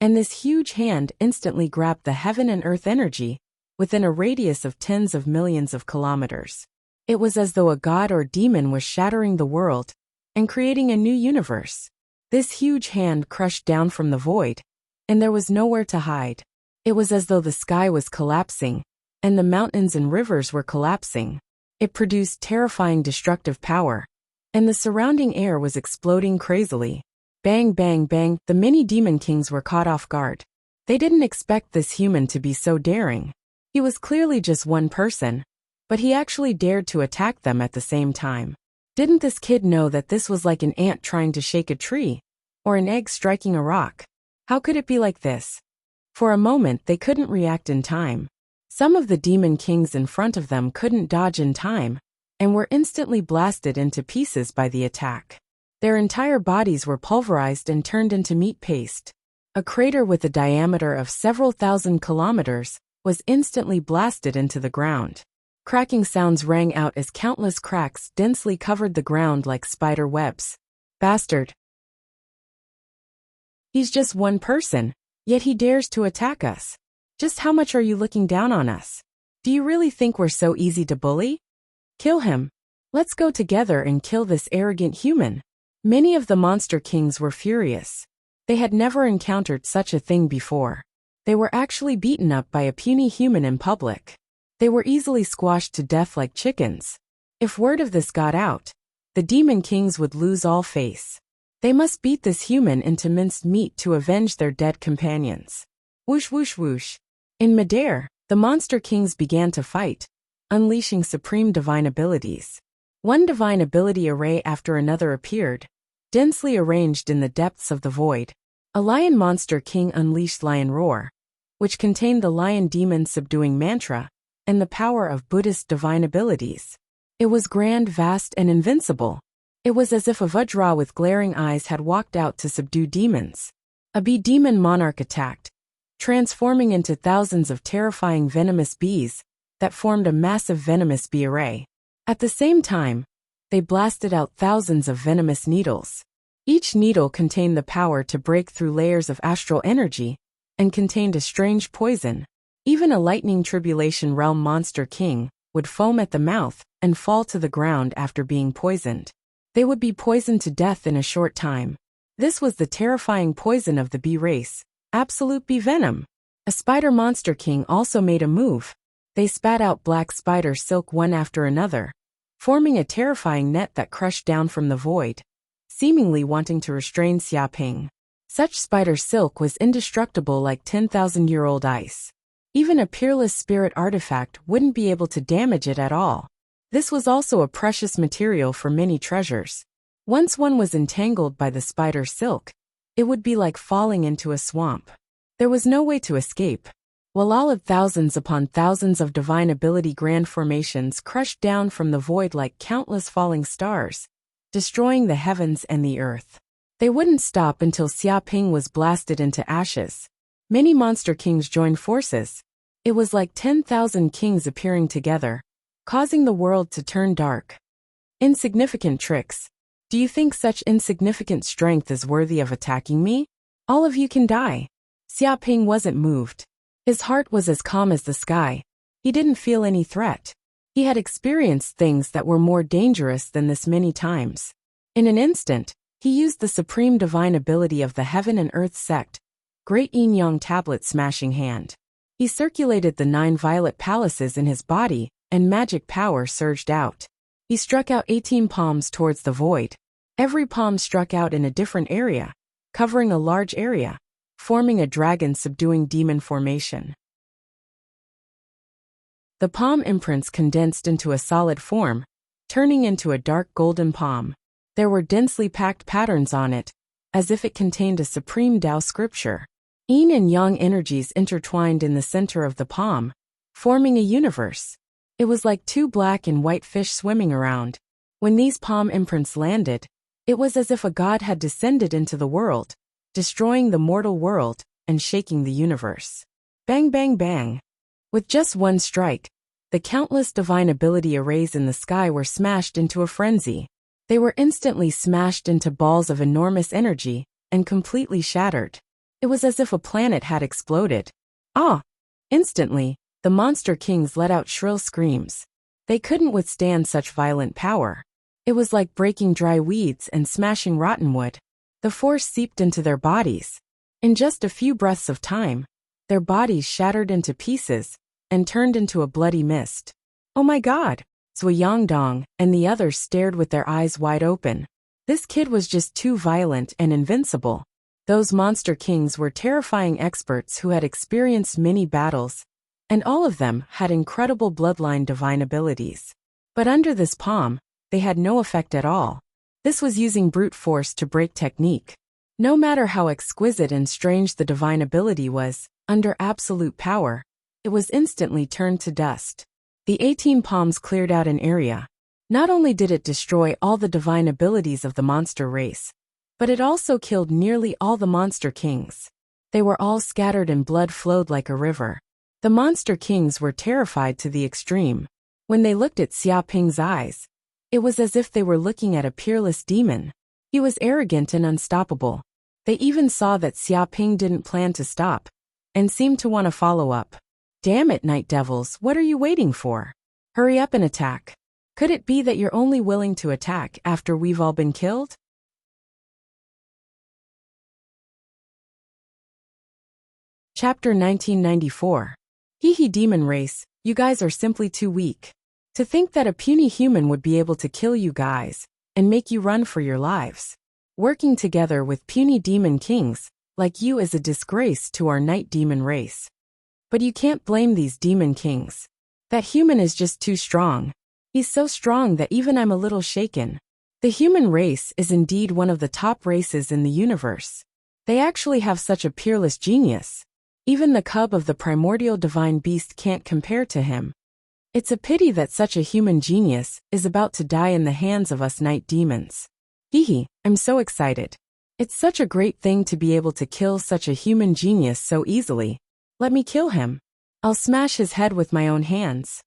and this huge hand instantly grabbed the heaven and earth energy within a radius of tens of millions of kilometers. It was as though a god or demon was shattering the world and creating a new universe. This huge hand crushed down from the void, and there was nowhere to hide. It was as though the sky was collapsing, and the mountains and rivers were collapsing. It produced terrifying destructive power, and the surrounding air was exploding crazily. Bang, bang, bang, the many demon kings were caught off guard. They didn't expect this human to be so daring. He was clearly just one person, but he actually dared to attack them at the same time. Didn't this kid know that this was like an ant trying to shake a tree, or an egg striking a rock? How could it be like this? For a moment they couldn't react in time. Some of the demon kings in front of them couldn't dodge in time, and were instantly blasted into pieces by the attack. Their entire bodies were pulverized and turned into meat paste. A crater with a diameter of several thousand kilometers was instantly blasted into the ground. Cracking sounds rang out as countless cracks densely covered the ground like spider webs. Bastard. He's just one person, yet he dares to attack us. Just how much are you looking down on us? Do you really think we're so easy to bully? Kill him. Let's go together and kill this arrogant human. Many of the monster kings were furious. They had never encountered such a thing before. They were actually beaten up by a puny human in public. They were easily squashed to death like chickens. If word of this got out, the demon kings would lose all face. They must beat this human into minced meat to avenge their dead companions. Whoosh whoosh whoosh. In midair, the monster kings began to fight, unleashing supreme divine abilities. One divine ability array after another appeared, densely arranged in the depths of the void. A lion monster king unleashed Lion Roar, which contained the lion demon subduing mantra, and the power of Buddhist divine abilities. It was grand, vast, and invincible. It was as if a Vajra with glaring eyes had walked out to subdue demons. A bee demon monarch attacked, transforming into thousands of terrifying venomous bees that formed a massive venomous bee array. At the same time, they blasted out thousands of venomous needles. Each needle contained the power to break through layers of astral energy, and contained a strange poison. Even a lightning tribulation realm monster king would foam at the mouth and fall to the ground after being poisoned. They would be poisoned to death in a short time. This was the terrifying poison of the bee race, absolute bee venom. A spider monster king also made a move. They spat out black spider silk one after another, forming a terrifying net that crushed down from the void, seemingly wanting to restrain Xia Ping. Such spider silk was indestructible like 10,000-year-old ice. Even a peerless spirit artifact wouldn't be able to damage it at all. This was also a precious material for many treasures. Once one was entangled by the spider silk, it would be like falling into a swamp. There was no way to escape. While all of thousands upon thousands of divine ability grand formations crushed down from the void like countless falling stars, destroying the heavens and the earth. They wouldn't stop until Xia Ping was blasted into ashes. Many monster kings joined forces. It was like 10,000 kings appearing together, causing the world to turn dark. Insignificant tricks. Do you think such insignificant strength is worthy of attacking me? All of you can die. Xia Ping wasn't moved. His heart was as calm as the sky. He didn't feel any threat. He had experienced things that were more dangerous than this many times. In an instant, he used the supreme divine ability of the Heaven and Earth sect, Great Yin-Yang Tablet Smashing Hand. He circulated the 9 violet palaces in his body, and magic power surged out. He struck out 18 palms towards the void. Every palm struck out in a different area, covering a large area, forming a dragon subduing demon formation. The palm imprints condensed into a solid form, turning into a dark golden palm. There were densely packed patterns on it, as if it contained a supreme Tao scripture. Yin and Yang energies intertwined in the center of the palm, forming a universe. It was like 2 black and white fish swimming around. When these palm imprints landed, it was as if a god had descended into the world, destroying the mortal world and shaking the universe. Bang, bang, bang. With just one strike, the countless divine ability arrays in the sky were smashed into a frenzy. They were instantly smashed into balls of enormous energy and completely shattered. It was as if a planet had exploded. Ah! Instantly, the monster kings let out shrill screams. They couldn't withstand such violent power. It was like breaking dry weeds and smashing rotten wood. The force seeped into their bodies. In just a few breaths of time, their bodies shattered into pieces and turned into a bloody mist. Oh my God! Zhuangdong and the others stared with their eyes wide open. This kid was just too violent and invincible. Those monster kings were terrifying experts who had experienced many battles, and all of them had incredible bloodline divine abilities. But under this palm, they had no effect at all. This was using brute force to break technique. No matter how exquisite and strange the divine ability was, under absolute power, it was instantly turned to dust. The 18 palms cleared out an area. Not only did it destroy all the divine abilities of the monster race, but it also killed nearly all the monster kings. They were all scattered and blood flowed like a river. The monster kings were terrified to the extreme. When they looked at Xiaoping's eyes, it was as if they were looking at a peerless demon. He was arrogant and unstoppable. They even saw that Xiaoping didn't plan to stop, and seemed to want to follow up. Damn it, Night Devils, what are you waiting for? Hurry up and attack. Could it be that you're only willing to attack after we've all been killed? Chapter 1994. Hee demon race, you guys are simply too weak. To think that a puny human would be able to kill you guys, and make you run for your lives. Working together with puny demon kings, like you is a disgrace to our night demon race. But you can't blame these demon kings. That human is just too strong. He's so strong that even I'm a little shaken. The human race is indeed one of the top races in the universe. They actually have such a peerless genius. Even the cub of the primordial divine beast can't compare to him. It's a pity that such a human genius is about to die in the hands of us night demons. I'm so excited. It's such a great thing to be able to kill such a human genius so easily. Let me kill him. I'll smash his head with my own hands.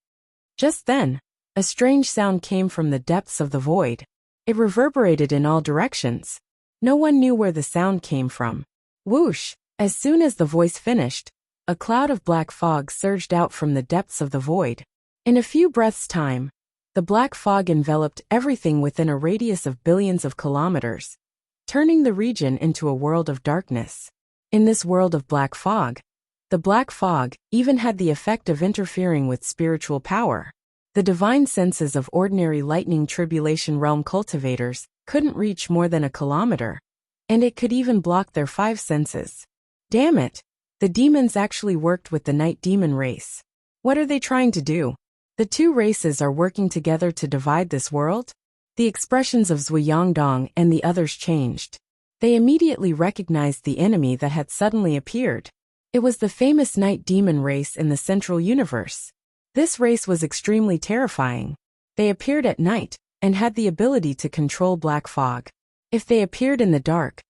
Just then, a strange sound came from the depths of the void. It reverberated in all directions. No one knew where the sound came from. Whoosh! As soon as the voice finished, a cloud of black fog surged out from the depths of the void. In a few breaths' time, the black fog enveloped everything within a radius of billions of kilometers, turning the region into a world of darkness. In this world of black fog, the black fog even had the effect of interfering with spiritual power. The divine senses of ordinary lightning tribulation realm cultivators couldn't reach more than a kilometer, and it could even block their 5 senses. Damn it! The demons actually worked with the night demon race. What are they trying to do? The 2 races are working together to divide this world? The expressions of Zhuangdong and the others changed. They immediately recognized the enemy that had suddenly appeared. It was the famous night demon race in the central universe. This race was extremely terrifying. They appeared at night, and had the ability to control black fog. If they appeared in the dark,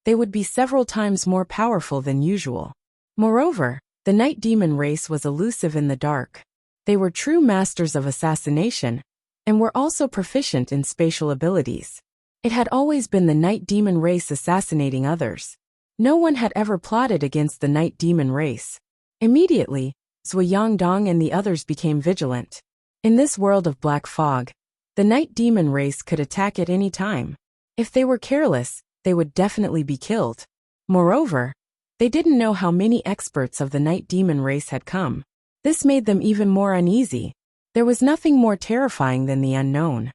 they would be several times more powerful than usual. Moreover, the night demon race was elusive in the dark. They were true masters of assassination, and were also proficient in spatial abilities. It had always been the night demon race assassinating others. No one had ever plotted against the night demon race. Immediately, Zhuangdong and the others became vigilant. In this world of black fog, the night demon race could attack at any time. If they were careless, they would definitely be killed. Moreover, They didn't know how many experts of the night demon race had come. This made them even more uneasy. There was nothing more terrifying than the unknown.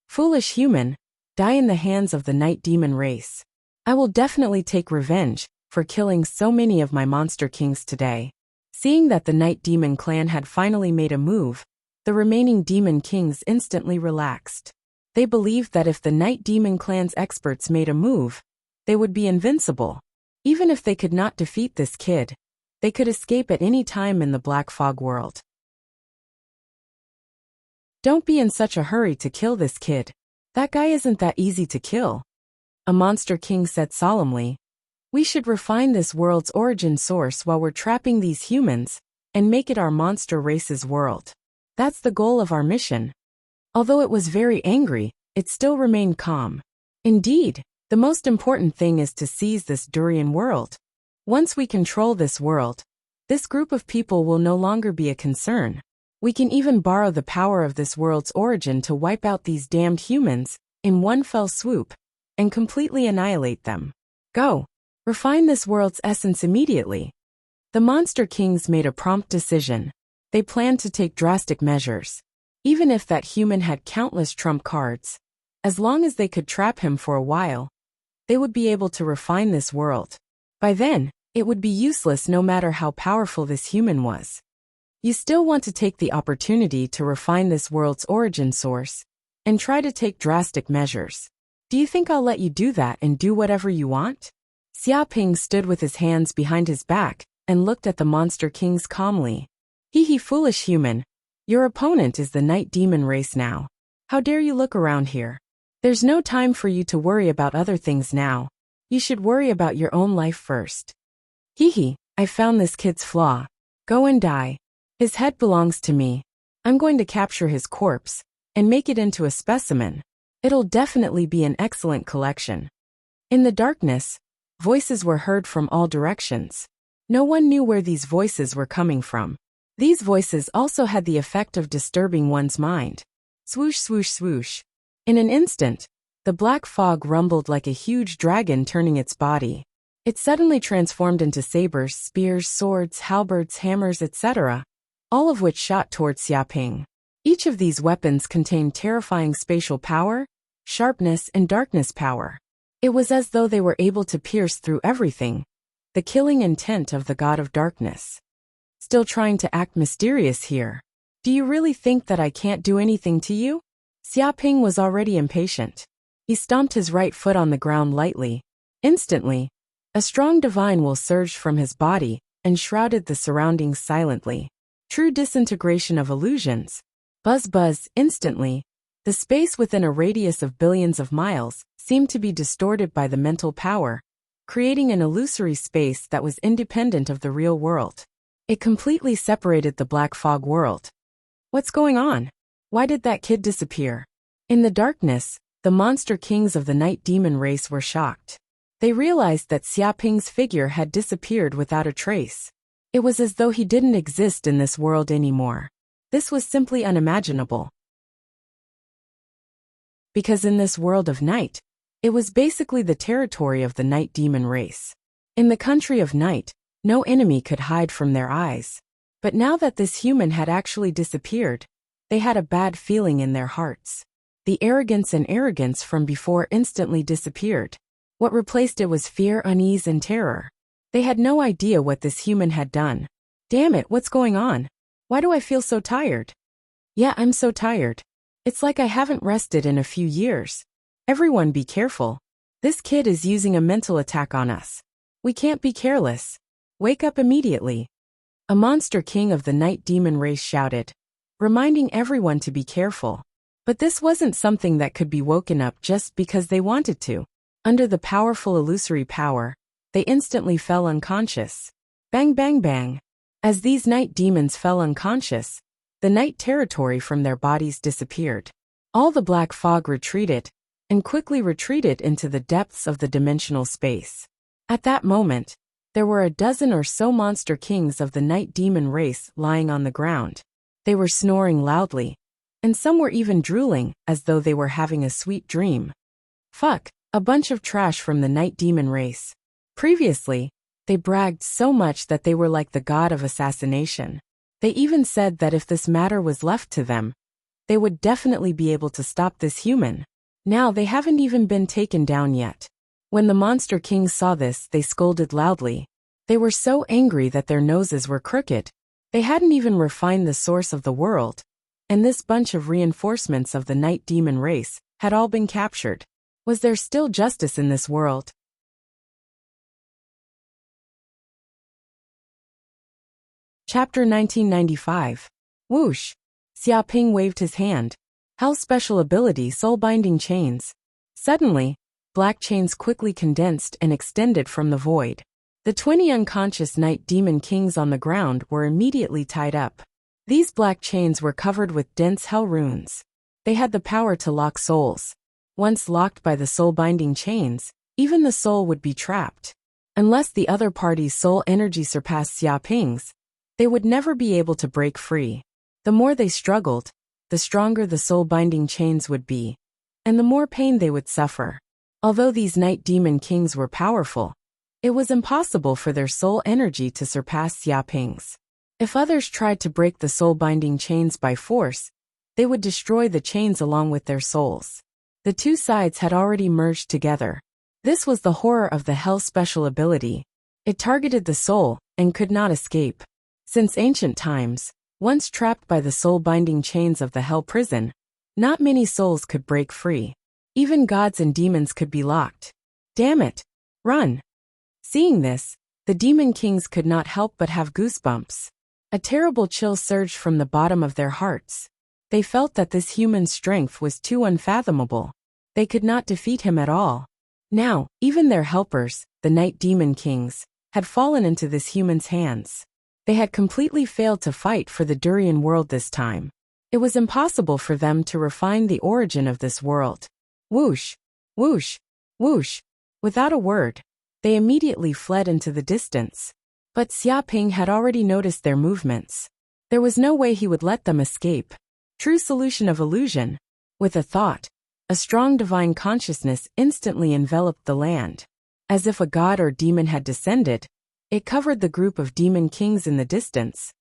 Foolish human, die in the hands of the night demon race. I will definitely take revenge for killing so many of my monster kings today. Seeing that the night demon clan had finally made a move, the remaining demon kings instantly relaxed. They believed that if the night demon clan's experts made a move, they would be invincible. Even if they could not defeat this kid, they could escape at any time in the Black Fog world. Don't be in such a hurry to kill this kid. That guy isn't that easy to kill. A monster king said solemnly. We should refine this world's origin source while we're trapping these humans, and make it our monster race's world. That's the goal of our mission. Although it was very angry, it still remained calm. Indeed, the most important thing is to seize this durian world. Once we control this world, this group of people will no longer be a concern. We can even borrow the power of this world's origin to wipe out these damned humans in one fell swoop and completely annihilate them. Go. Refine this world's essence immediately. The Monster Kings made a prompt decision. They planned to take drastic measures. Even if that human had countless trump cards, as long as they could trap him for a while, they would be able to refine this world. By then, it would be useless no matter how powerful this human was. You still want to take the opportunity to refine this world's origin source and try to take drastic measures. Do you think I'll let you do that and do whatever you want? Xiaoping stood with his hands behind his back and looked at the Monster Kings calmly. Hee foolish human. Your opponent is the night demon race now. How dare you look around here? There's no time for you to worry about other things now. You should worry about your own life first. I found this kid's flaw. Go and die. His head belongs to me. I'm going to capture his corpse and make it into a specimen. It'll definitely be an excellent collection. In the darkness, voices were heard from all directions. No one knew where these voices were coming from. These voices also had the effect of disturbing one's mind. Swoosh, swoosh, swoosh. In an instant, the black fog rumbled like a huge dragon turning its body. It suddenly transformed into sabers, spears, swords, halberds, hammers, etc., all of which shot towards Xiaoping. Each of these weapons contained terrifying spatial power, sharpness, and darkness power. It was as though they were able to pierce through everything, the killing intent of the god of darkness. Still trying to act mysterious here. Do you really think that I can't do anything to you? Xiaoping was already impatient. He stomped his right foot on the ground lightly. Instantly, a strong divine will surged from his body and shrouded the surroundings silently. True disintegration of illusions. Buzz buzz, instantly, the space within a radius of billions of miles seemed to be distorted by the mental power, creating an illusory space that was independent of the real world. It completely separated the Black Fog world. What's going on? Why did that kid disappear? In the darkness, the monster kings of the night demon race were shocked. They realized that Xiaoping's figure had disappeared without a trace. It was as though he didn't exist in this world anymore. This was simply unimaginable. Because in this world of night, it was basically the territory of the night demon race. In the country of night, no enemy could hide from their eyes. But now that this human had actually disappeared, they had a bad feeling in their hearts. The arrogance from before instantly disappeared. What replaced it was fear, unease, and terror. They had no idea what this human had done. Damn it, what's going on? Why do I feel so tired? Yeah, I'm so tired. It's like I haven't rested in a few years. Everyone be careful. This kid is using a mental attack on us. We can't be careless. Wake up immediately. A monster king of the night demon race shouted, reminding everyone to be careful. But this wasn't something that could be woken up just because they wanted to. Under the powerful illusory power, they instantly fell unconscious. Bang bang bang. As these night demons fell unconscious, the night territory from their bodies disappeared. All the black fog retreated, and quickly retreated into the depths of the dimensional space. At that moment, there were a dozen or so monster kings of the night demon race lying on the ground. They were snoring loudly, and some were even drooling as though they were having a sweet dream. Fuck, a bunch of trash from the night demon race. Previously, They bragged so much that they were like the god of assassination. They even said that if this matter was left to them, they would definitely be able to stop this human. Now they haven't even been taken down yet. When the monster kings saw this, they scolded loudly. They were so angry that their noses were crooked. They hadn't even refined the source of the world, and this bunch of reinforcements of the night demon race had all been captured. Was there still justice in this world? Chapter 1995. Whoosh! Xiaoping waved his hand. Hell's special ability, soul-binding chains. Suddenly, black chains quickly condensed and extended from the void. The 20 unconscious night demon kings on the ground were immediately tied up. These black chains were covered with dense hell runes. They had the power to lock souls. Once locked by the soul-binding chains, even the soul would be trapped. Unless the other party's soul energy surpassed Xiaoping's, they would never be able to break free. The more they struggled, the stronger the soul-binding chains would be, and the more pain they would suffer. Although these night demon kings were powerful, it was impossible for their soul energy to surpass Xiaoping's. If others tried to break the soul-binding chains by force, they would destroy the chains along with their souls. The two sides had already merged together. This was the horror of the Hell special ability. It targeted the soul and could not escape. Since ancient times, once trapped by the soul-binding chains of the Hell prison, not many souls could break free. Even gods and demons could be locked. Damn it! Run! Seeing this, the demon kings could not help but have goosebumps. A terrible chill surged from the bottom of their hearts. They felt that this human's strength was too unfathomable. They could not defeat him at all. Now, even their helpers, the night demon kings, had fallen into this human's hands. They had completely failed to fight for the Durian world this time. It was impossible for them to refine the origin of this world. Whoosh! Whoosh! Whoosh! Without a word, they immediately fled into the distance. But Xiaoping had already noticed their movements. There was no way he would let them escape. True solution of illusion. With a thought, a strong divine consciousness instantly enveloped the land. As if a god or demon had descended, it covered the group of demon kings in the distance,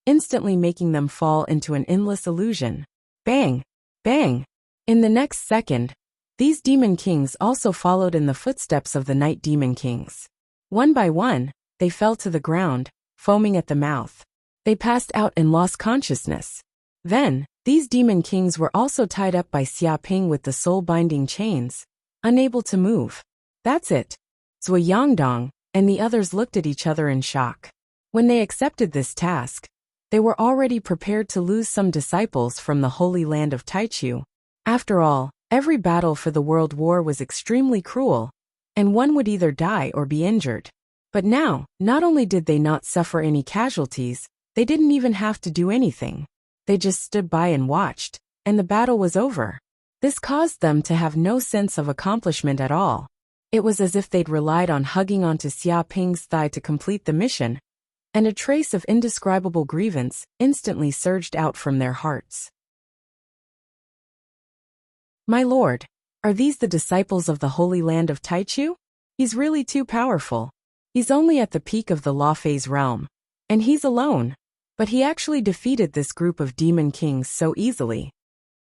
instantly making them fall into an endless illusion. Bang! Bang! In the next second, these demon kings also followed in the footsteps of the night demon kings. One by one, they fell to the ground, foaming at the mouth. They passed out and lost consciousness. Then, these demon kings were also tied up by Xiaoping with the soul-binding chains, unable to move. That's it. Zui Yangdong and the others looked at each other in shock. When they accepted this task, they were already prepared to lose some disciples from the holy land of Taichu. After all, every battle for the world war was extremely cruel, and one would either die or be injured. But now, not only did they not suffer any casualties, they didn't even have to do anything. They just stood by and watched, and the battle was over. This caused them to have no sense of accomplishment at all. It was as if they'd relied on hugging onto Xiaoping's thigh to complete the mission, and a trace of indescribable grievance instantly surged out from their hearts. My lord, are these the disciples of the holy land of Taichu? He's really too powerful. He's only at the peak of the Law Phase realm, and he's alone. But he actually defeated this group of demon kings so easily.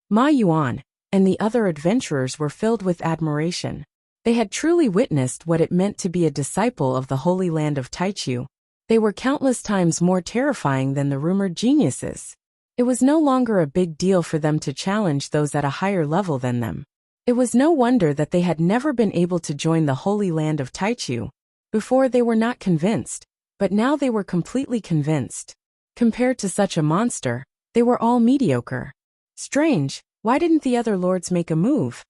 Ma Yuan and the other adventurers were filled with admiration. They had truly witnessed what it meant to be a disciple of the holy land of Taichu. They were countless times more terrifying than the rumored geniuses. It was no longer a big deal for them to challenge those at a higher level than them. It was no wonder that they had never been able to join the holy land of Taichu. Before they were not convinced, but now they were completely convinced. Compared to such a monster, they were all mediocre. Strange, why didn't the other lords make a move?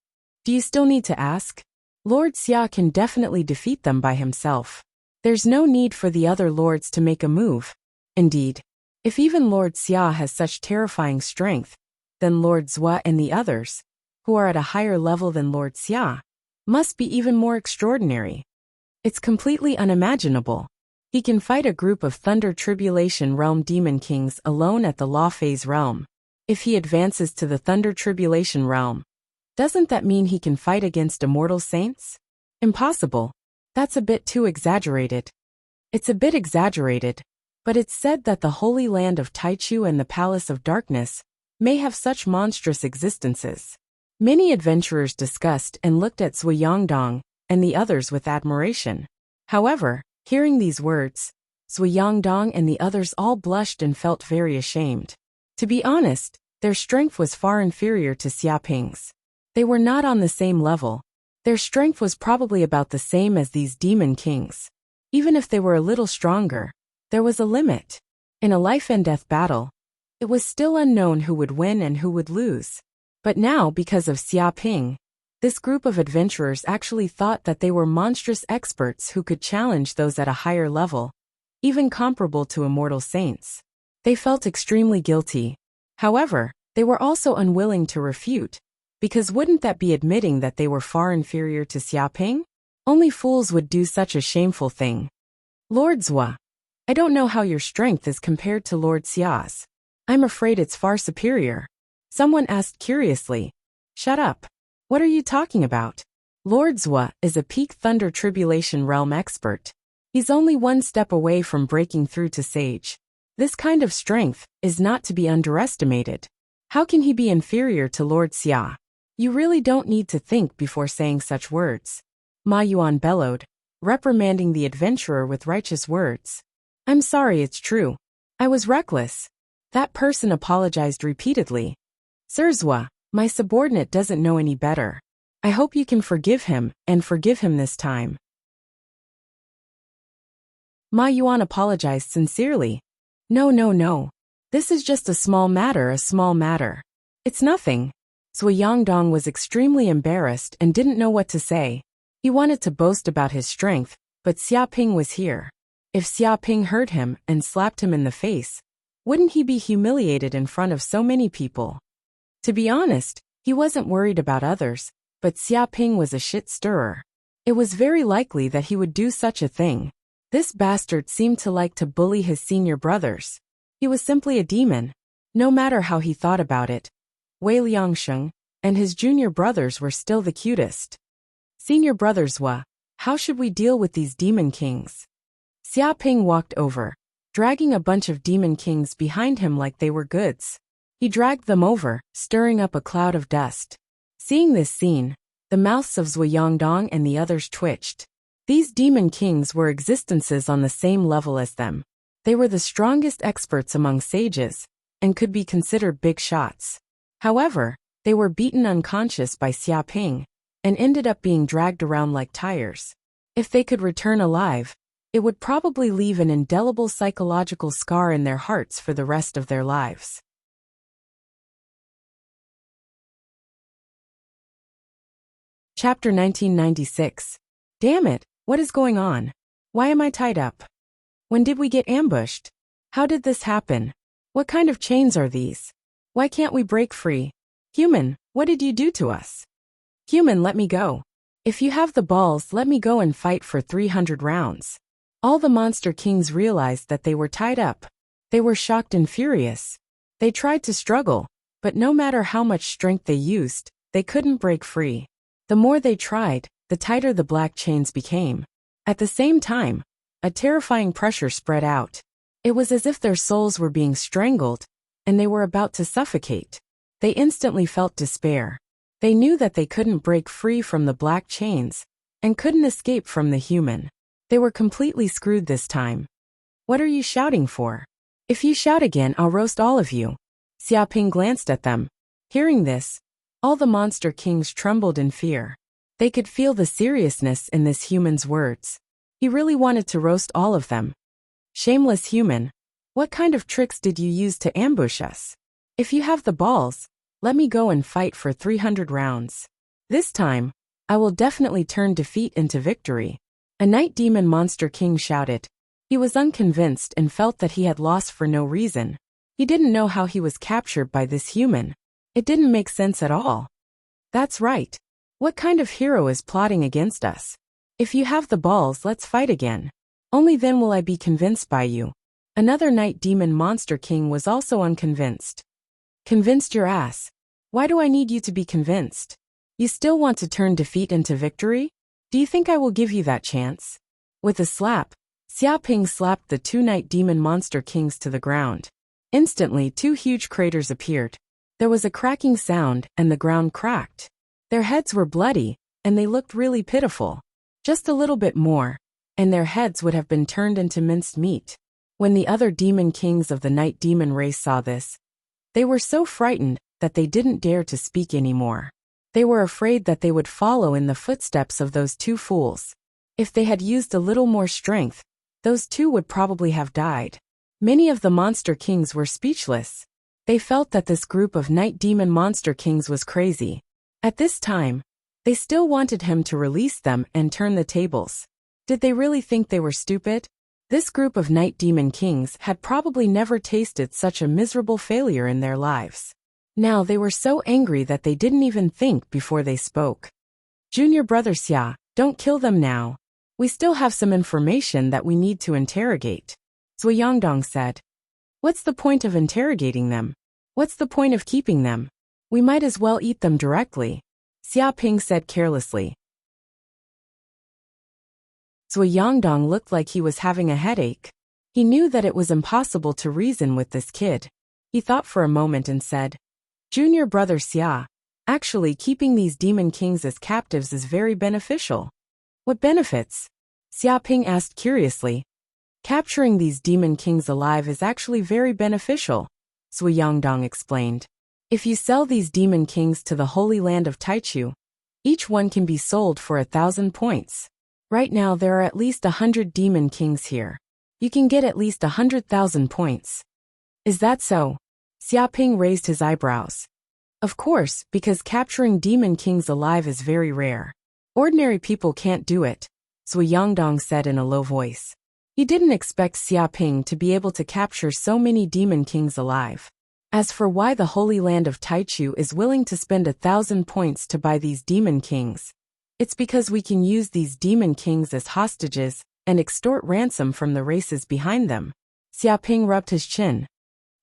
Do you still need to ask? Lord Xia can definitely defeat them by himself. There's no need for the other lords to make a move. Indeed, if even Lord Xia has such terrifying strength, then Lord Zhua and the others, who are at a higher level than Lord Xia, must be even more extraordinary. It's completely unimaginable. He can fight a group of Thunder Tribulation Realm demon kings alone at the Law Phase realm. If he advances to the Thunder Tribulation Realm, doesn't that mean he can fight against immortal saints? Impossible. That's a bit too exaggerated. It's a bit exaggerated, but it's said that the Holy Land of Taichu and the Palace of Darkness may have such monstrous existences. Many adventurers discussed and looked at Zui Yongdong and the others with admiration. However, hearing these words, Zui Yongdong and the others all blushed and felt very ashamed. To be honest, their strength was far inferior to Xiaoping's. They were not on the same level. Their strength was probably about the same as these demon kings. Even if they were a little stronger, there was a limit. In a life-and-death battle, it was still unknown who would win and who would lose. But now, because of Xiaoping, this group of adventurers actually thought that they were monstrous experts who could challenge those at a higher level, even comparable to immortal saints. They felt extremely guilty. However, they were also unwilling to refute, because wouldn't that be admitting that they were far inferior to Xiaoping? Only fools would do such a shameful thing. Lord Zhua, I don't know how your strength is compared to Lord Xia's. I'm afraid it's far superior. Someone asked curiously. Shut up. What are you talking about? Lord Zhua is a peak Thunder Tribulation Realm expert. He's only one step away from breaking through to Sage. This kind of strength is not to be underestimated. How can he be inferior to Lord Xia? You really don't need to think before saying such words. Ma Yuan bellowed, reprimanding the adventurer with righteous words. I'm sorry, it's true. I was reckless. That person apologized repeatedly. Sir Zhua, my subordinate doesn't know any better. I hope you can forgive him, and forgive him this time. Ma Yuan apologized sincerely. No. This is just a small matter. It's nothing. Zui Yongdong was extremely embarrassed and didn't know what to say. He wanted to boast about his strength, but Xiaoping was here. If Xiaoping heard him and slapped him in the face, wouldn't he be humiliated in front of so many people? To be honest, he wasn't worried about others, but Xiaoping was a shit stirrer. It was very likely that he would do such a thing. This bastard seemed to like to bully his senior brothers. He was simply a demon. No matter how he thought about it, Wei Liangsheng and his junior brothers were still the cutest. Senior brother Zhua, how should we deal with these demon kings? Xiaoping walked over, dragging a bunch of demon kings behind him like they were goods. He dragged them over, stirring up a cloud of dust. Seeing this scene, the mouths of Zui Yongdong and the others twitched. These demon kings were existences on the same level as them. They were the strongest experts among sages, and could be considered big shots. However, they were beaten unconscious by Xiaoping, and ended up being dragged around like tires. If they could return alive, it would probably leave an indelible psychological scar in their hearts for the rest of their lives. Chapter 1996. Damn it, what is going on? Why am I tied up? When did we get ambushed? How did this happen? What kind of chains are these? Why can't we break free? Human, what did you do to us? Human, let me go. If you have the balls, let me go and fight for 300 rounds. All the monster kings realized that they were tied up. They were shocked and furious. They tried to struggle, but no matter how much strength they used, they couldn't break free. The more they tried, the tighter the black chains became. At the same time, a terrifying pressure spread out. It was as if their souls were being strangled, and they were about to suffocate. They instantly felt despair. They knew that they couldn't break free from the black chains, and couldn't escape from the human. They were completely screwed this time. What are you shouting for? If you shout again, I'll roast all of you. Xiaoping glanced at them. Hearing this, all the monster kings trembled in fear. They could feel the seriousness in this human's words. He really wanted to roast all of them. Shameless human, what kind of tricks did you use to ambush us? If you have the balls, let me go and fight for 300 rounds. This time, I will definitely turn defeat into victory. A night demon monster king shouted. He was unconvinced and felt that he had lost for no reason. He didn't know how he was captured by this human. It didn't make sense at all. That's right. What kind of hero is plotting against us? If you have the balls, let's fight again. Only then will I be convinced by you. Another night demon monster king was also unconvinced. Convinced your ass. Why do I need you to be convinced? You still want to turn defeat into victory? Do you think I will give you that chance? With a slap, Xia Ping slapped the two night demon monster kings to the ground. Instantly, two huge craters appeared. There was a cracking sound, and the ground cracked. Their heads were bloody, and they looked really pitiful. Just a little bit more, and their heads would have been turned into minced meat. When the other demon kings of the night demon race saw this, they were so frightened that they didn't dare to speak anymore. They were afraid that they would follow in the footsteps of those two fools. If they had used a little more strength, those two would probably have died. Many of the monster kings were speechless. They felt that this group of night demon monster kings was crazy. At this time, they still wanted him to release them and turn the tables. Did they really think they were stupid? This group of night demon kings had probably never tasted such a miserable failure in their lives. Now they were so angry that they didn't even think before they spoke. Junior brother Xia, don't kill them now. We still have some information that we need to interrogate. Zui Yongdong said. What's the point of interrogating them? What's the point of keeping them? We might as well eat them directly, Xia Ping said carelessly. Zui Yongdong looked like he was having a headache. He knew that it was impossible to reason with this kid. He thought for a moment and said, Junior brother Xia, actually keeping these demon kings as captives is very beneficial. What benefits? Xia Ping asked curiously. Capturing these demon kings alive is actually very beneficial, Zui Yongdong explained. If you sell these demon kings to the Holy Land of Taichu, each one can be sold for 1,000 points. Right now there are at least 100 demon kings here. You can get at least 100,000 points. Is that so? Xia Ping raised his eyebrows. Of course, because capturing demon kings alive is very rare. Ordinary people can't do it, Zui Yongdong said in a low voice. He didn't expect Xia Ping to be able to capture so many demon kings alive. As for why the Holy Land of Taichu is willing to spend 1,000 points to buy these demon kings, it's because we can use these demon kings as hostages and extort ransom from the races behind them. Xia Ping rubbed his chin.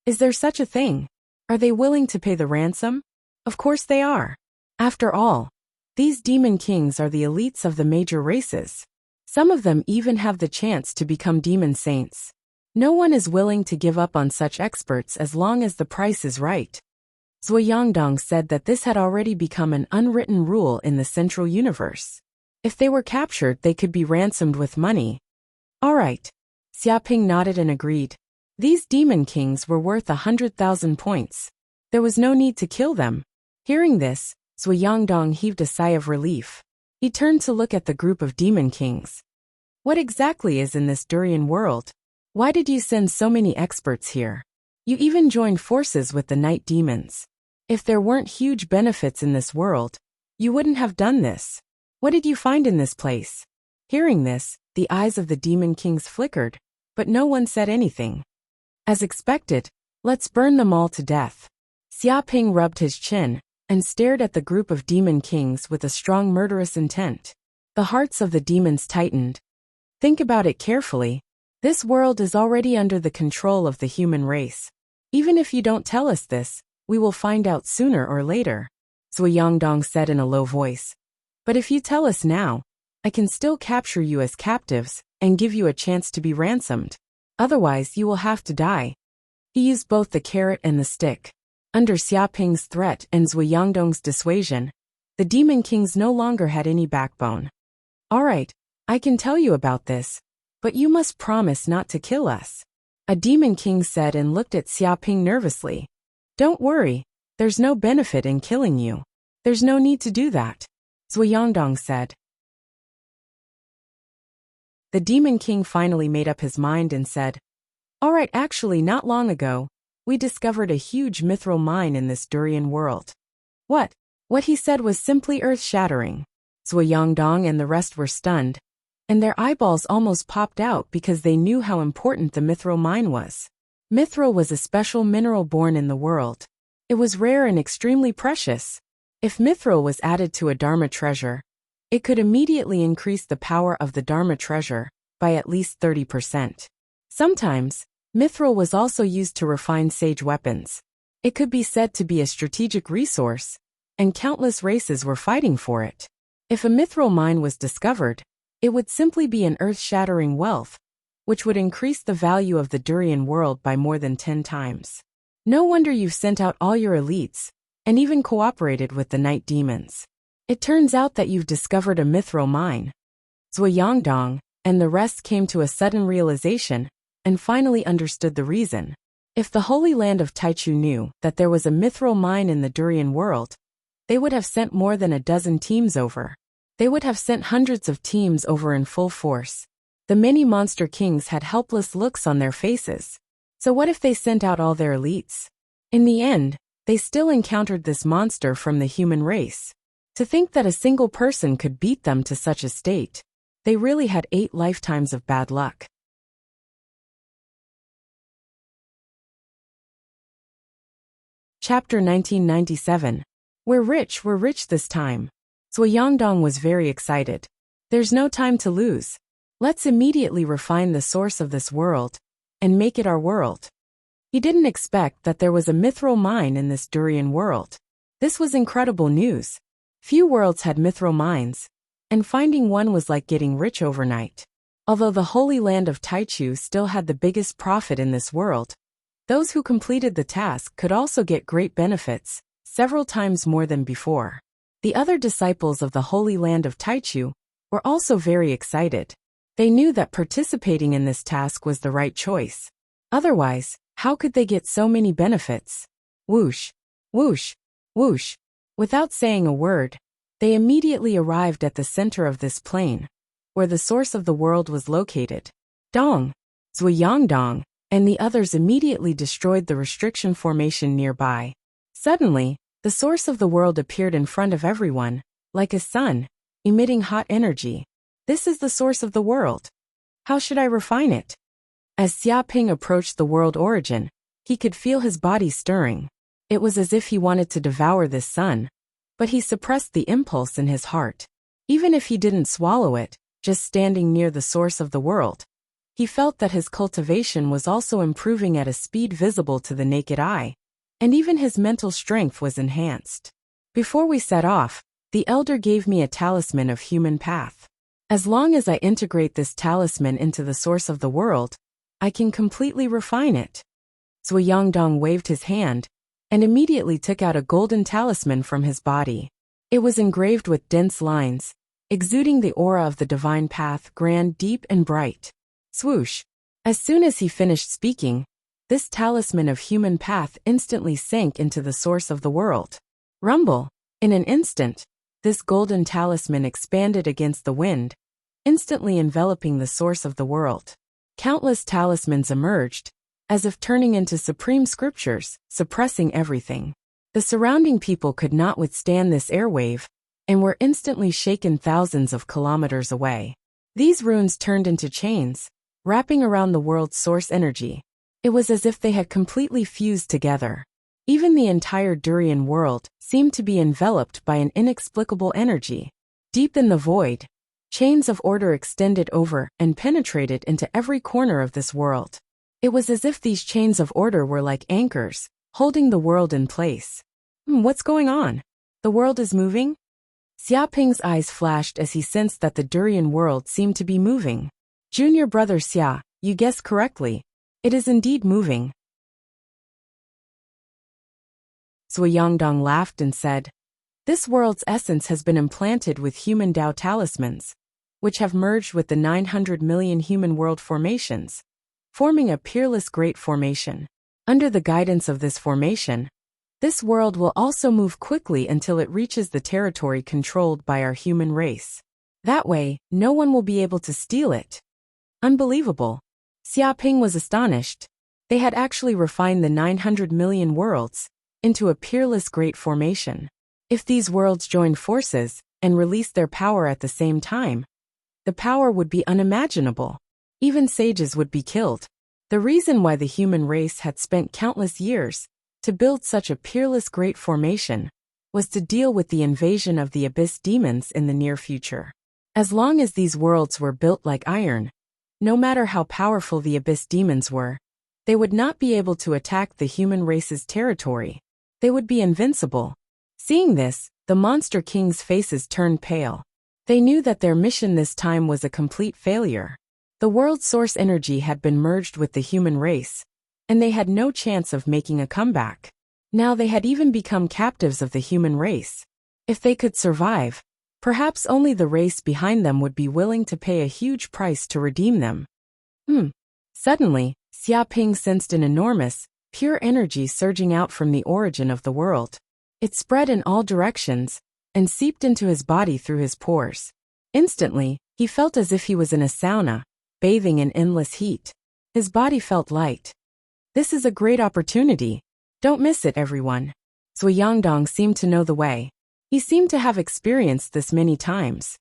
Is there such a thing? Are they willing to pay the ransom? Of course they are. After all, these demon kings are the elites of the major races. Some of them even have the chance to become demon saints. No one is willing to give up on such experts as long as the price is right. Zui Yongdong said that this had already become an unwritten rule in the Central Universe. If they were captured, they could be ransomed with money. All right. Xia Ping nodded and agreed. These demon kings were worth 100,000 points. There was no need to kill them. Hearing this, Zui Yongdong heaved a sigh of relief. He turned to look at the group of demon kings. What exactly is in this durian world? Why did you send so many experts here? You even joined forces with the night demons. If there weren't huge benefits in this world, you wouldn't have done this. What did you find in this place? Hearing this, the eyes of the demon kings flickered, but no one said anything. As expected, let's burn them all to death. Xia Ping rubbed his chin and stared at the group of demon kings with a strong murderous intent. The hearts of the demons tightened. Think about it carefully. This world is already under the control of the human race. Even if you don't tell us this, we will find out sooner or later, Zui Yongdong said in a low voice. But if you tell us now, I can still capture you as captives and give you a chance to be ransomed. Otherwise, you will have to die. He used both the carrot and the stick. Under Xia Ping's threat and Zui Yongdong's dissuasion, the demon kings no longer had any backbone. All right, I can tell you about this, but you must promise not to kill us, a demon king said and looked at Xia Ping nervously. Don't worry, there's no benefit in killing you. There's no need to do that, Zui Yongdong said. The demon king finally made up his mind and said, All right, actually not long ago, we discovered a huge mithril mine in this durian world. What? What he said was simply earth-shattering. Zui Yongdong and the rest were stunned, and their eyeballs almost popped out because they knew how important the mithril mine was. Mithril was a special mineral born in the world. It was rare and extremely precious. If mithril was added to a Dharma treasure, it could immediately increase the power of the Dharma treasure by at least 30%. Sometimes, mithril was also used to refine sage weapons. It could be said to be a strategic resource, and countless races were fighting for it. If a mithril mine was discovered, it would simply be an earth-shattering wealth, which would increase the value of the durian world by more than 10 times. No wonder you've sent out all your elites, and even cooperated with the night demons. It turns out that you've discovered a mithril mine. Zhuangdong and the rest came to a sudden realization, and finally understood the reason. If the Holy Land of Taichu knew that there was a mithril mine in the durian world, they would have sent more than a dozen teams over. They would have sent hundreds of teams over in full force. The many monster kings had helpless looks on their faces. So what if they sent out all their elites? In the end, they still encountered this monster from the human race. To think that a single person could beat them to such a state. They really had 8 lifetimes of bad luck. Chapter 1997. We're rich this time. Zhuangdong was very excited. There's no time to lose. Let's immediately refine the source of this world, and make it our world. He didn't expect that there was a mithril mine in this durian world. This was incredible news. Few worlds had mithril mines, and finding one was like getting rich overnight. Although the Holy Land of Taichu still had the biggest profit in this world, those who completed the task could also get great benefits, several times more than before. The other disciples of the Holy Land of Taichu were also very excited. They knew that participating in this task was the right choice. Otherwise, how could they get so many benefits? Whoosh, whoosh, whoosh. Without saying a word, they immediately arrived at the center of this plain, where the source of the world was located. Dong, Zhuangdong, and the others immediately destroyed the restriction formation nearby. Suddenly, the source of the world appeared in front of everyone, like a sun, emitting hot energy. This is the source of the world. How should I refine it? As Xiaoping approached the world origin, he could feel his body stirring. It was as if he wanted to devour this sun, but he suppressed the impulse in his heart. Even if he didn't swallow it, just standing near the source of the world, he felt that his cultivation was also improving at a speed visible to the naked eye, and even his mental strength was enhanced. Before we set off, the elder gave me a talisman of human path. As long as I integrate this talisman into the source of the world, I can completely refine it. Zhuangdong waved his hand, and immediately took out a golden talisman from his body. It was engraved with dense lines, exuding the aura of the divine path, grand, deep, and bright. Swoosh! As soon as he finished speaking, this talisman of human path instantly sank into the source of the world. Rumble! In an instant, this golden talisman expanded against the wind, instantly enveloping the source of the world. Countless talismans emerged, as if turning into supreme scriptures, suppressing everything. The surrounding people could not withstand this airwave, and were instantly shaken thousands of kilometers away. These runes turned into chains, wrapping around the world's source energy. It was as if they had completely fused together. Even the entire durian world seemed to be enveloped by an inexplicable energy. Deep in the void, chains of order extended over and penetrated into every corner of this world. It was as if these chains of order were like anchors, holding the world in place. What's going on? The world is moving? Xiaoping's eyes flashed as he sensed that the durian world seemed to be moving. Junior brother Xia, you guessed correctly. It is indeed moving. Zhuangdong laughed and said, "This world's essence has been implanted with human Tao talismans, which have merged with the 900 million human world formations, forming a peerless great formation. Under the guidance of this formation, this world will also move quickly until it reaches the territory controlled by our human race. That way, no one will be able to steal it." Unbelievable. Xiaoping was astonished. They had actually refined the 900 million worlds into a peerless great formation. If these worlds joined forces and released their power at the same time, the power would be unimaginable. Even sages would be killed. The reason why the human race had spent countless years to build such a peerless great formation was to deal with the invasion of the abyss demons in the near future. As long as these worlds were built like iron, no matter how powerful the abyss demons were, they would not be able to attack the human race's territory. They would be invincible. Seeing this, the monster kings' faces turned pale. They knew that their mission this time was a complete failure. The world's source energy had been merged with the human race, and they had no chance of making a comeback. Now they had even become captives of the human race. If they could survive, perhaps only the race behind them would be willing to pay a huge price to redeem them. Suddenly, Xia Ping sensed an enormous, pure energy surging out from the origin of the world. It spread in all directions and seeped into his body through his pores. Instantly, he felt as if he was in a sauna, bathing in endless heat. His body felt light. This is a great opportunity. Don't miss it, everyone. Zui Yangdong seemed to know the way. He seemed to have experienced this many times.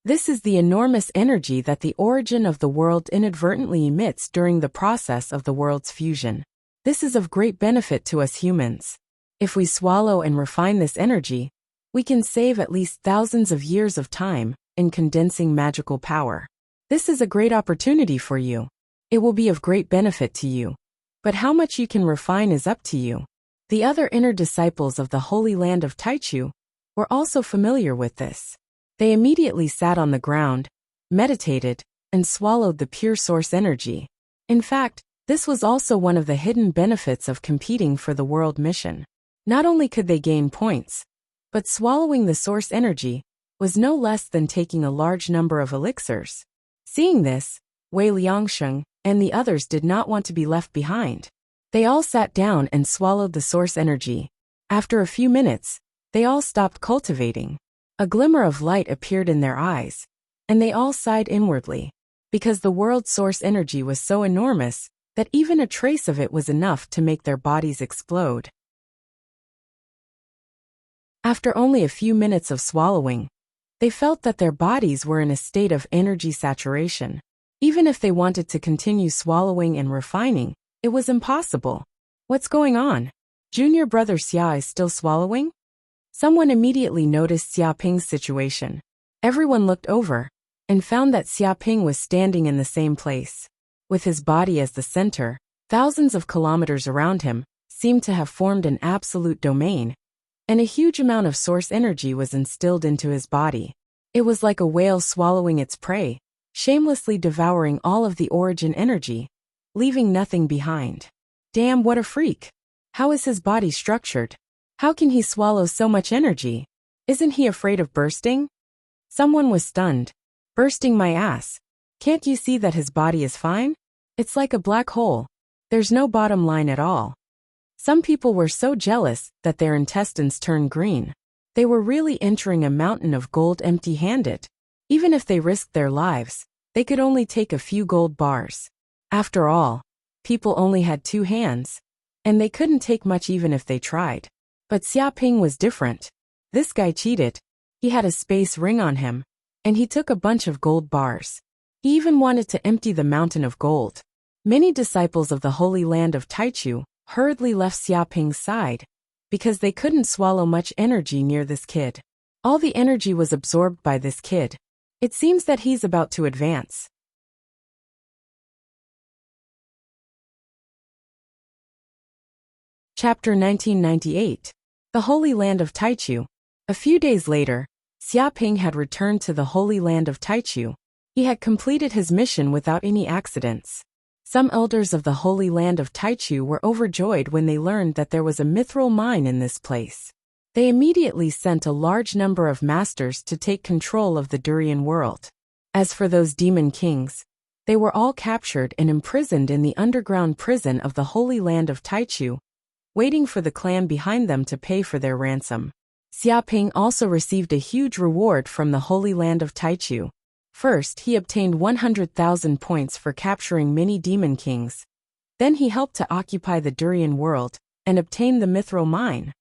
This is the enormous energy that the origin of the world inadvertently emits during the process of the world's fusion. This is of great benefit to us humans. If we swallow and refine this energy, we can save at least thousands of years of time in condensing magical power. This is a great opportunity for you. It will be of great benefit to you. But how much you can refine is up to you. The other inner disciples of the Holy Land of Taichu were also familiar with this. They immediately sat on the ground, meditated, and swallowed the pure source energy. In fact, this was also one of the hidden benefits of competing for the world mission. Not only could they gain points, but swallowing the source energy was no less than taking a large number of elixirs. Seeing this, Wei Liangsheng and the others did not want to be left behind. They all sat down and swallowed the source energy. After a few minutes, they all stopped cultivating. A glimmer of light appeared in their eyes, and they all sighed inwardly, because the world's source energy was so enormous that even a trace of it was enough to make their bodies explode. After only a few minutes of swallowing, they felt that their bodies were in a state of energy saturation. Even if they wanted to continue swallowing and refining, it was impossible. What's going on? Junior brother Xia is still swallowing? Someone immediately noticed Xia Ping's situation. Everyone looked over and found that Xia Ping was standing in the same place. With his body as the center, thousands of kilometers around him seemed to have formed an absolute domain, and a huge amount of source energy was instilled into his body. It was like a whale swallowing its prey, shamelessly devouring all of the origin energy, leaving nothing behind. Damn, what a freak! How is his body structured? How can he swallow so much energy? Isn't he afraid of bursting? Someone was stunned. Bursting my ass. Can't you see that his body is fine? It's like a black hole. There's no bottom line at all. Some people were so jealous that their intestines turned green. They were really entering a mountain of gold empty-handed. Even if they risked their lives, they could only take a few gold bars. After all, people only had 2 hands, and they couldn't take much even if they tried. But Xia Ping was different. This guy cheated. He had a space ring on him, and he took a bunch of gold bars. He even wanted to empty the mountain of gold. Many disciples of the Holy Land of Taichu hurriedly left Xia Ping's side, because they couldn't swallow much energy near this kid. All the energy was absorbed by this kid. It seems that he's about to advance. Chapter 1998. The Holy Land of Taichu. A few days later, Xia Ping had returned to the Holy Land of Taichu. He had completed his mission without any accidents. Some elders of the Holy Land of Taichu were overjoyed when they learned that there was a mithril mine in this place. They immediately sent a large number of masters to take control of the Durian world. As for those demon kings, they were all captured and imprisoned in the underground prison of the Holy Land of Taichu, waiting for the clan behind them to pay for their ransom. Xia Ping also received a huge reward from the Holy Land of Taichu. First, he obtained 100,000 points for capturing many demon kings. Then he helped to occupy the Durian world and obtain the mithril mine,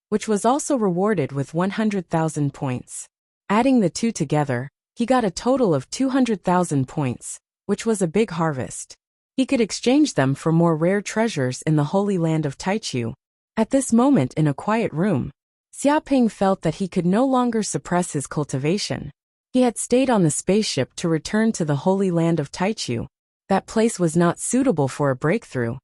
which was also rewarded with 100,000 points. Adding the two together, he got a total of 200,000 points, which was a big harvest. He could exchange them for more rare treasures in the Holy Land of Taichu. At this moment in a quiet room, Xia Ping felt that he could no longer suppress his cultivation. He had stayed on the spaceship to return to the Holy Land of Taichu. That place was not suitable for a breakthrough,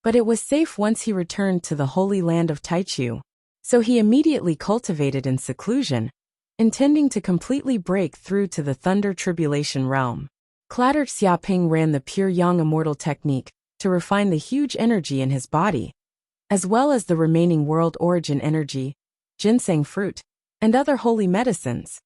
but it was safe once he returned to the Holy Land of Taichu. So he immediately cultivated in seclusion, intending to completely break through to the Thunder Tribulation realm. Clattered Xiaoping ran the pure yang immortal technique to refine the huge energy in his body, as well as the remaining world origin energy, ginseng fruit, and other holy medicines,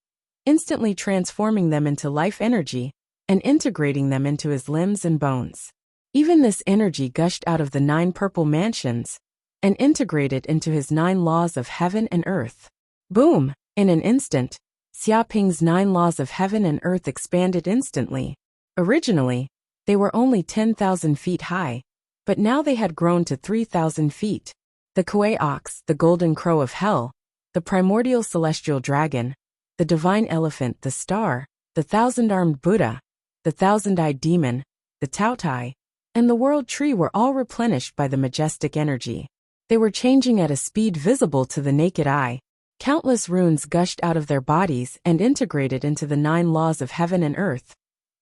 instantly transforming them into life energy and integrating them into his limbs and bones. Even this energy gushed out of the 9 purple mansions and integrated into his 9 laws of heaven and earth. Boom! In an instant, Xiaoping's 9 laws of heaven and earth expanded instantly. Originally, they were only 10,000 feet high, but now they had grown to 3,000 feet. The Kuei Ox, the golden crow of hell, the primordial celestial dragon, the divine elephant, the star, the thousand-armed Buddha, the thousand-eyed demon, the Taotai, and the world tree were all replenished by the majestic energy. They were changing at a speed visible to the naked eye. Countless runes gushed out of their bodies and integrated into the 9 laws of heaven and earth,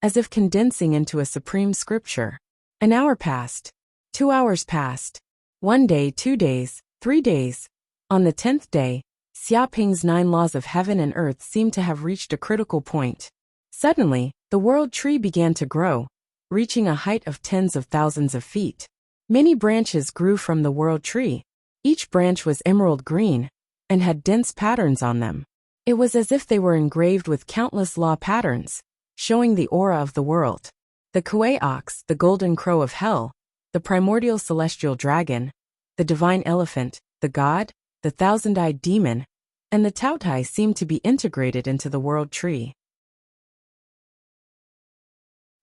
as if condensing into a supreme scripture. An hour passed. 2 hours passed. 1 day, 2 days, 3 days. On the 10th day, Xiaoping's 9 laws of heaven and earth seemed to have reached a critical point. Suddenly, the world tree began to grow, reaching a height of tens of thousands of feet. Many branches grew from the world tree. Each branch was emerald green and had dense patterns on them. It was as if they were engraved with countless law patterns, showing the aura of the world. The Kuei Ox, the golden crow of hell, the primordial celestial dragon, the divine elephant, the god, the thousand-eyed demon, and the Taotai seemed to be integrated into the world tree.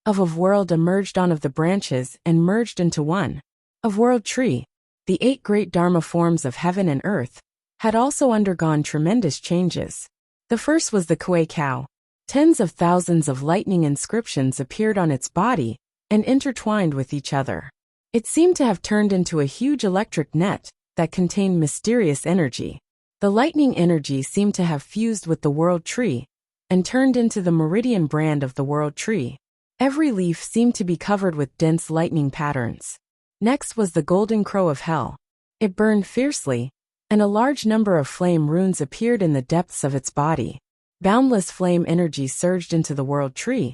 Of world emerged on of the branches and merged into one. Of world tree, the 8 great Dharma forms of heaven and earth, had also undergone tremendous changes. The first was the Kuei cow. Tens of thousands of lightning inscriptions appeared on its body and intertwined with each other. It seemed to have turned into a huge electric net that contained mysterious energy. The lightning energy seemed to have fused with the world tree and turned into the meridian brand of the world tree. Every leaf seemed to be covered with dense lightning patterns. Next was the golden crow of hell. It burned fiercely, and a large number of flame runes appeared in the depths of its body. Boundless flame energy surged into the world tree,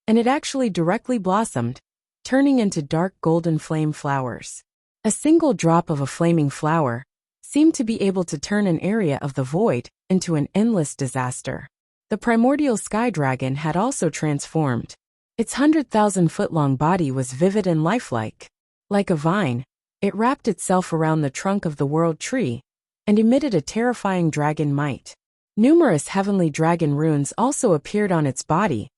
and it actually directly blossomed, turning into dark golden flame flowers. A single drop of a flaming flower seemed to be able to turn an area of the void into an endless disaster. The primordial sky dragon had also transformed. Its 100,000-foot-long body was vivid and lifelike. Like a vine, it wrapped itself around the trunk of the world tree and emitted a terrifying dragon might. Numerous heavenly dragon runes also appeared on its body,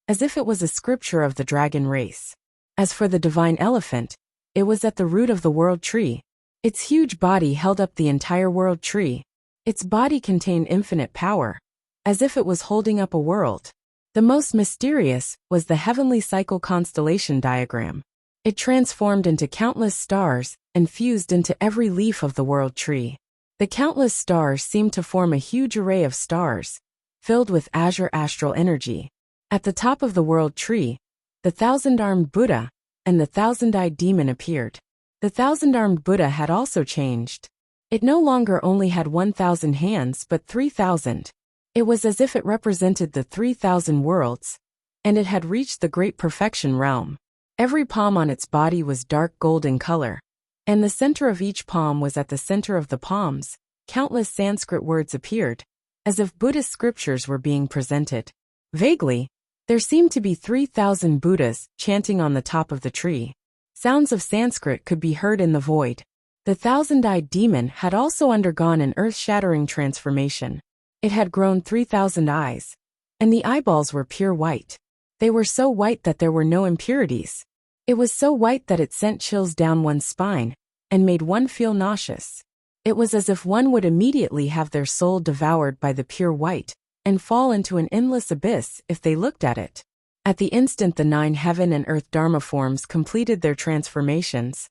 as if it was a scripture of the dragon race. As for the divine elephant, it was at the root of the world tree. Its huge body held up the entire world tree. Its body contained infinite power, as if it was holding up a world. The most mysterious was the heavenly cycle constellation diagram. It transformed into countless stars and fused into every leaf of the world tree. The countless stars seemed to form a huge array of stars, filled with azure astral energy. At the top of the world tree, the thousand-armed Buddha and the thousand-eyed demon appeared. The thousand-armed Buddha had also changed. It no longer only had 1,000 hands but 3,000. It was as if it represented the 3,000 worlds, and it had reached the great perfection realm. Every palm on its body was dark gold in color, and the center of each palm was at the center of the palms. Countless Sanskrit words appeared, as if Buddhist scriptures were being presented. Vaguely, there seemed to be 3,000 Buddhas chanting on the top of the tree. Sounds of Sanskrit could be heard in the void. The thousand-eyed demon had also undergone an earth-shattering transformation. It had grown 3,000 eyes, and the eyeballs were pure white. They were so white that there were no impurities. It was so white that it sent chills down one's spine and made one feel nauseous. It was as if one would immediately have their soul devoured by the pure white and fall into an endless abyss if they looked at it. At the instant the 9 heaven and earth Dharma forms completed their transformations,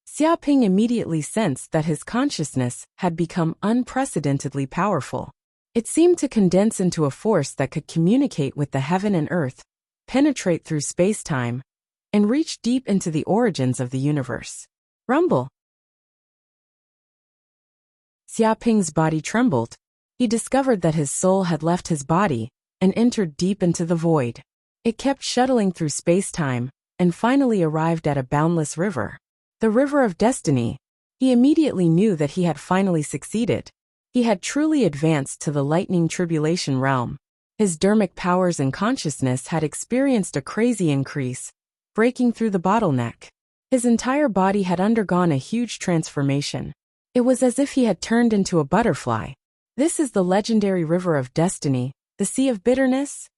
Xiaoping immediately sensed that his consciousness had become unprecedentedly powerful. It seemed to condense into a force that could communicate with the heaven and earth, penetrate through space-time, and reach deep into the origins of the universe. Rumble. Xiaoping's body trembled. He discovered that his soul had left his body and entered deep into the void. It kept shuttling through space-time, and finally arrived at a boundless river. The river of destiny. He immediately knew that he had finally succeeded. He had truly advanced to the lightning tribulation realm. His dermic powers and consciousness had experienced a crazy increase, breaking through the bottleneck. His entire body had undergone a huge transformation. It was as if he had turned into a butterfly. This is the legendary river of destiny, the sea of bitterness.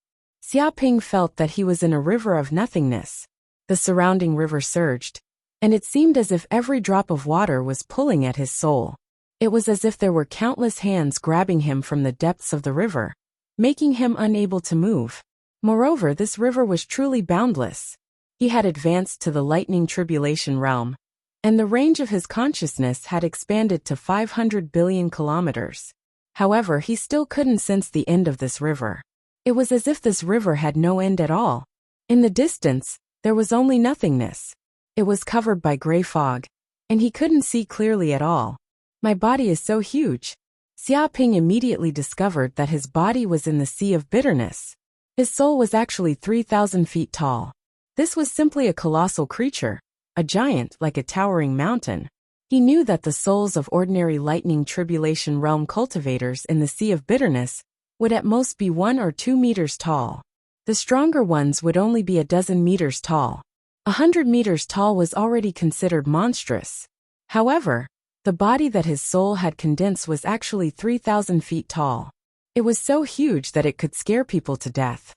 Xiaoping felt that he was in a river of nothingness. The surrounding river surged, and it seemed as if every drop of water was pulling at his soul. It was as if there were countless hands grabbing him from the depths of the river, making him unable to move. Moreover, this river was truly boundless. He had advanced to the lightning tribulation realm, and the range of his consciousness had expanded to 500 billion kilometers. However, he still couldn't sense the end of this river. It was as if this river had no end at all. In the distance, there was only nothingness. It was covered by gray fog, and he couldn't see clearly at all. My body is so huge. Xiaoping immediately discovered that his body was in the sea of bitterness. His soul was actually 3,000 feet tall. This was simply a colossal creature, a giant like a towering mountain. He knew that the souls of ordinary lightning tribulation realm cultivators in the sea of bitterness would at most be 1 or 2 meters tall. The stronger ones would only be a dozen meters tall. 100 meters tall was already considered monstrous. However, the body that his soul had condensed was actually 3,000 feet tall. It was so huge that it could scare people to death.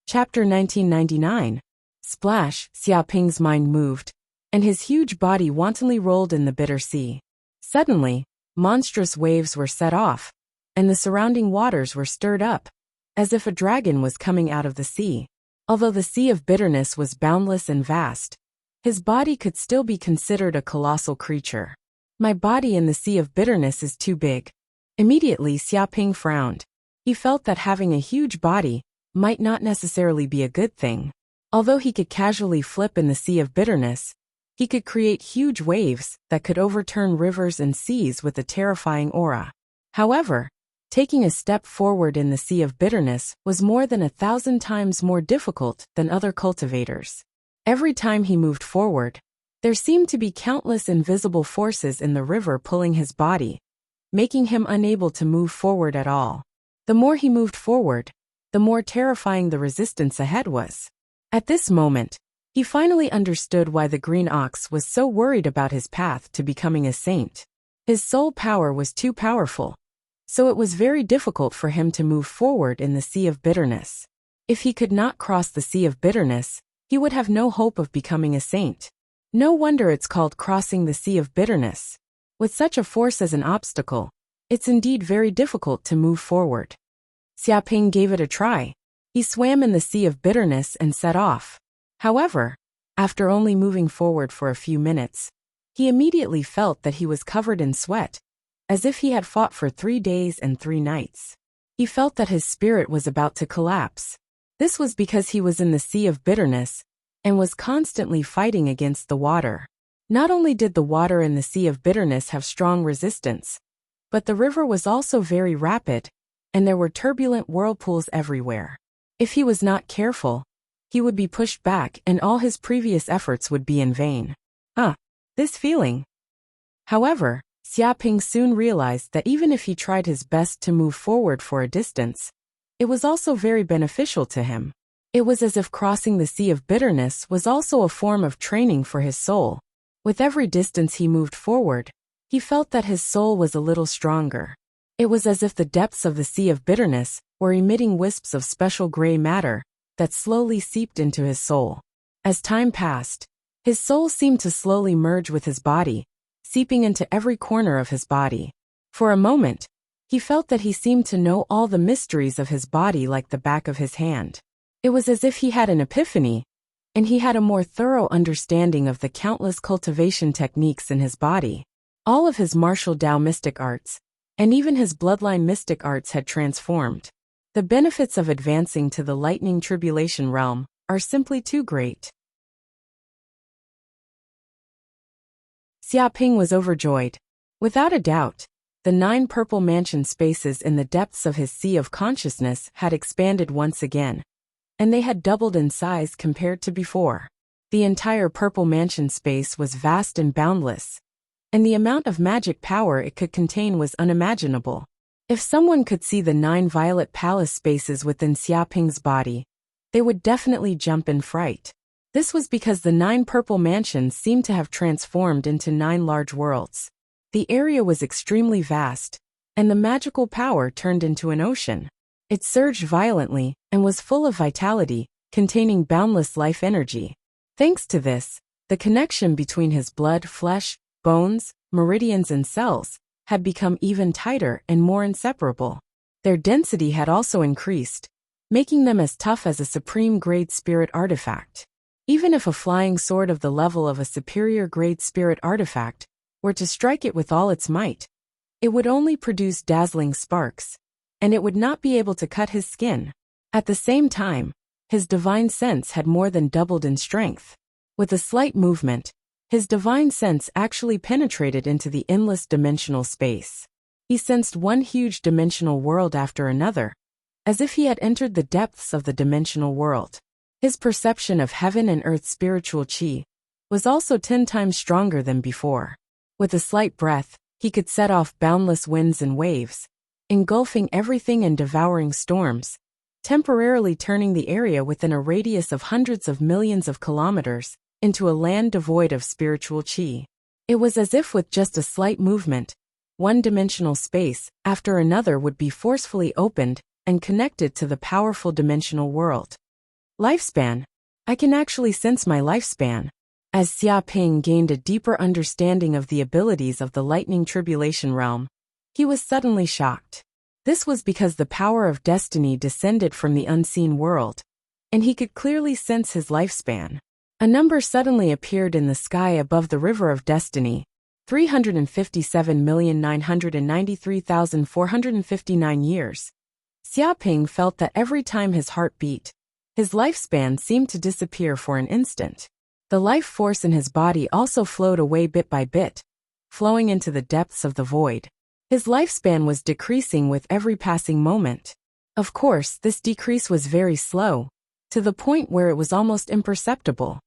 Chapter 1999. Splash. Xiaoping's mind moved, and his huge body wantonly rolled in the bitter sea. Suddenly, monstrous waves were set off, and the surrounding waters were stirred up, as if a dragon was coming out of the sea. Although the sea of bitterness was boundless and vast, his body could still be considered a colossal creature. My body in the sea of bitterness is too big. Immediately, Xiaoping frowned. He felt that having a huge body might not necessarily be a good thing. Although he could casually flip in the sea of bitterness, he could create huge waves that could overturn rivers and seas with a terrifying aura. However, taking a step forward in the sea of bitterness was more than 1,000 times more difficult than other cultivators. Every time he moved forward, there seemed to be countless invisible forces in the river pulling his body, making him unable to move forward at all. The more he moved forward, the more terrifying the resistance ahead was. At this moment, he finally understood why the green ox was so worried about his path to becoming a saint. His soul power was too powerful, so it was very difficult for him to move forward in the sea of bitterness. If he could not cross the sea of bitterness, he would have no hope of becoming a saint. No wonder it's called crossing the sea of bitterness. With such a force as an obstacle, it's indeed very difficult to move forward. Xiaoping gave it a try. He swam in the sea of bitterness and set off. However, after only moving forward for a few minutes, he immediately felt that he was covered in sweat, as if he had fought for 3 days and 3 nights. He felt that his spirit was about to collapse. This was because he was in the sea of bitterness and was constantly fighting against the water. Not only did the water in the sea of bitterness have strong resistance, but the river was also very rapid, and there were turbulent whirlpools everywhere. If he was not careful, he would be pushed back and all his previous efforts would be in vain. This feeling. However, Xiaoping soon realized that even if he tried his best to move forward for a distance, it was also very beneficial to him. It was as if crossing the sea of bitterness was also a form of training for his soul. With every distance he moved forward, he felt that his soul was a little stronger. It was as if the depths of the sea of bitterness were emitting wisps of special gray matter that slowly seeped into his soul. As time passed, his soul seemed to slowly merge with his body, seeping into every corner of his body. For a moment, he felt that he seemed to know all the mysteries of his body like the back of his hand. It was as if he had an epiphany, and he had a more thorough understanding of the countless cultivation techniques in his body. All of his martial Tao mystic arts, and even his bloodline mystic arts had transformed. The benefits of advancing to the lightning tribulation realm are simply too great. Xiaoping was overjoyed. Without a doubt, The 9 purple mansion spaces in the depths of his sea of consciousness had expanded once again, and they had doubled in size compared to before. The entire purple mansion space was vast and boundless, and the amount of magic power it could contain was unimaginable. If someone could see the 9 violet palace spaces within Xiaoping's body, they would definitely jump in fright. This was because the 9 purple mansions seemed to have transformed into 9 large worlds. The area was extremely vast, and the magical power turned into an ocean. It surged violently and was full of vitality, containing boundless life energy. Thanks to this, the connection between his blood, flesh, bones, meridians and cells had become even tighter and more inseparable. Their density had also increased, making them as tough as a supreme-grade spirit artifact. Even if a flying sword of the level of a superior-grade spirit artifact were to strike it with all its might, it would only produce dazzling sparks, and it would not be able to cut his skin. At the same time, his divine sense had more than doubled in strength. With a slight movement, his divine sense actually penetrated into the endless dimensional space. He sensed one huge dimensional world after another, as if he had entered the depths of the dimensional world. His perception of heaven and earth's spiritual qi was also 10 times stronger than before. With a slight breath, he could set off boundless winds and waves, engulfing everything and devouring storms, temporarily turning the area within a radius of hundreds of millions of kilometers into a land devoid of spiritual qi. It was as if with just a slight movement, one-dimensional space after another would be forcefully opened and connected to the powerful dimensional world. Lifespan. I can actually sense my lifespan. As Xiaoping gained a deeper understanding of the abilities of the lightning tribulation realm, he was suddenly shocked. This was because the power of destiny descended from the unseen world, and he could clearly sense his lifespan. A number suddenly appeared in the sky above the river of destiny, 357,993,459 years. Xiaoping felt that every time his heart beat, his lifespan seemed to disappear for an instant. The life force in his body also flowed away bit by bit, flowing into the depths of the void. His lifespan was decreasing with every passing moment. Of course, this decrease was very slow, to the point where it was almost imperceptible.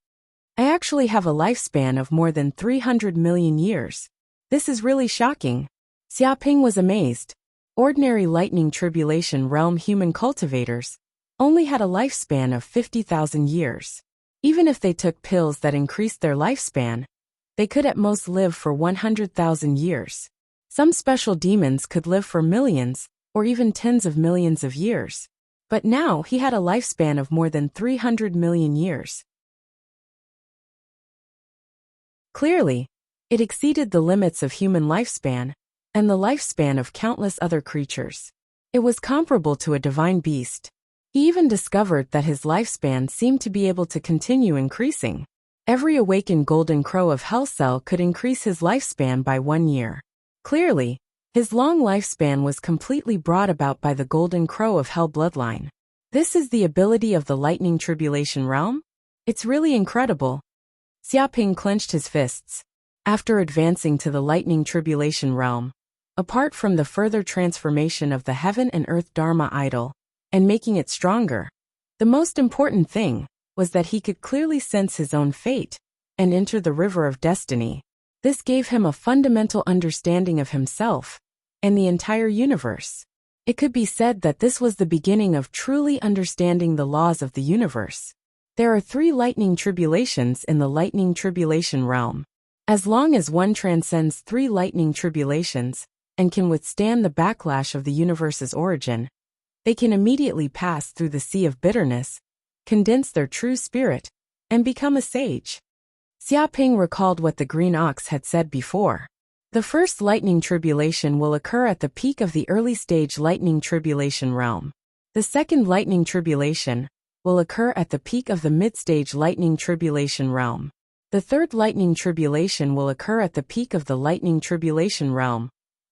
I actually have a lifespan of more than 300 million years. This is really shocking. Xiaoping was amazed. Ordinary lightning tribulation realm human cultivators only had a lifespan of 50,000 years. Even if they took pills that increased their lifespan, they could at most live for 100,000 years. Some special demons could live for millions, or even tens of millions of years. But now he had a lifespan of more than 300 million years. Clearly, it exceeded the limits of human lifespan, and the lifespan of countless other creatures. It was comparable to a divine beast. He even discovered that his lifespan seemed to be able to continue increasing. Every awakened golden crow of Hell Cell could increase his lifespan by 1 year. Clearly, his long lifespan was completely brought about by the golden crow of Hell bloodline. This is the ability of the lightning tribulation realm? It's really incredible. Xiaoping clenched his fists. After advancing to the lightning tribulation realm, apart from the further transformation of the heaven and earth Dharma idol, and making it stronger, the most important thing was that he could clearly sense his own fate and enter the river of destiny. This gave him a fundamental understanding of himself and the entire universe. It could be said that this was the beginning of truly understanding the laws of the universe. There are 3 lightning tribulations in the lightning tribulation realm. As long as one transcends 3 lightning tribulations and can withstand the backlash of the universe's origin, they can immediately pass through the sea of bitterness, condense their true spirit, and become a sage. Xiaoping recalled what the green ox had said before. The first lightning tribulation will occur at the peak of the early stage lightning tribulation realm. The second lightning tribulation will occur at the peak of the mid-stage lightning tribulation realm. The third lightning tribulation will occur at the peak of the lightning tribulation realm,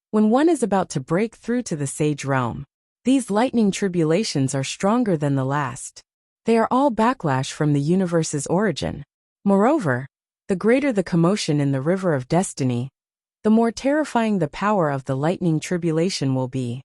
when one is about to break through to the sage realm. These lightning tribulations are stronger than the last. They are all backlash from the universe's origin. Moreover, the greater the commotion in the river of destiny, the more terrifying the power of the lightning tribulation will be.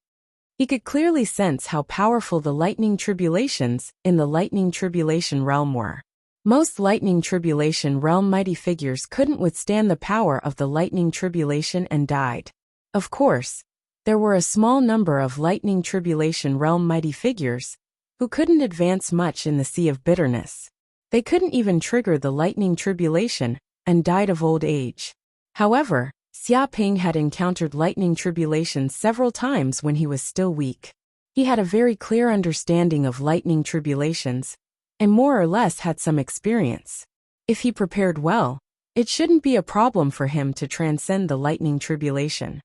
He could clearly sense how powerful the lightning tribulations in the lightning tribulation realm were. Most lightning tribulation realm mighty figures couldn't withstand the power of the lightning tribulation and died. Of course, there were a small number of lightning tribulation realm mighty figures who couldn't advance much in the sea of bitterness. They couldn't even trigger the lightning tribulation and died of old age. However, Xia Ping had encountered lightning tribulation several times when he was still weak. He had a very clear understanding of lightning tribulations, and more or less had some experience. If he prepared well, it shouldn't be a problem for him to transcend the lightning tribulation.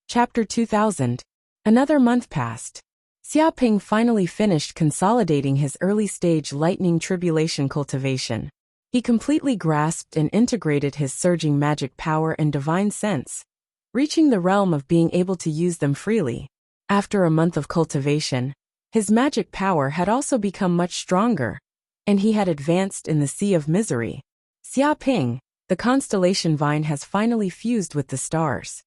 Chapter 2000. Another month passed. Xia Ping finally finished consolidating his early-stage lightning tribulation cultivation. He completely grasped and integrated his surging magic power and divine sense, reaching the realm of being able to use them freely. After a month of cultivation, his magic power had also become much stronger, and he had advanced in the sea of misery. Xia Ping, the constellation vine has finally fused with the stars.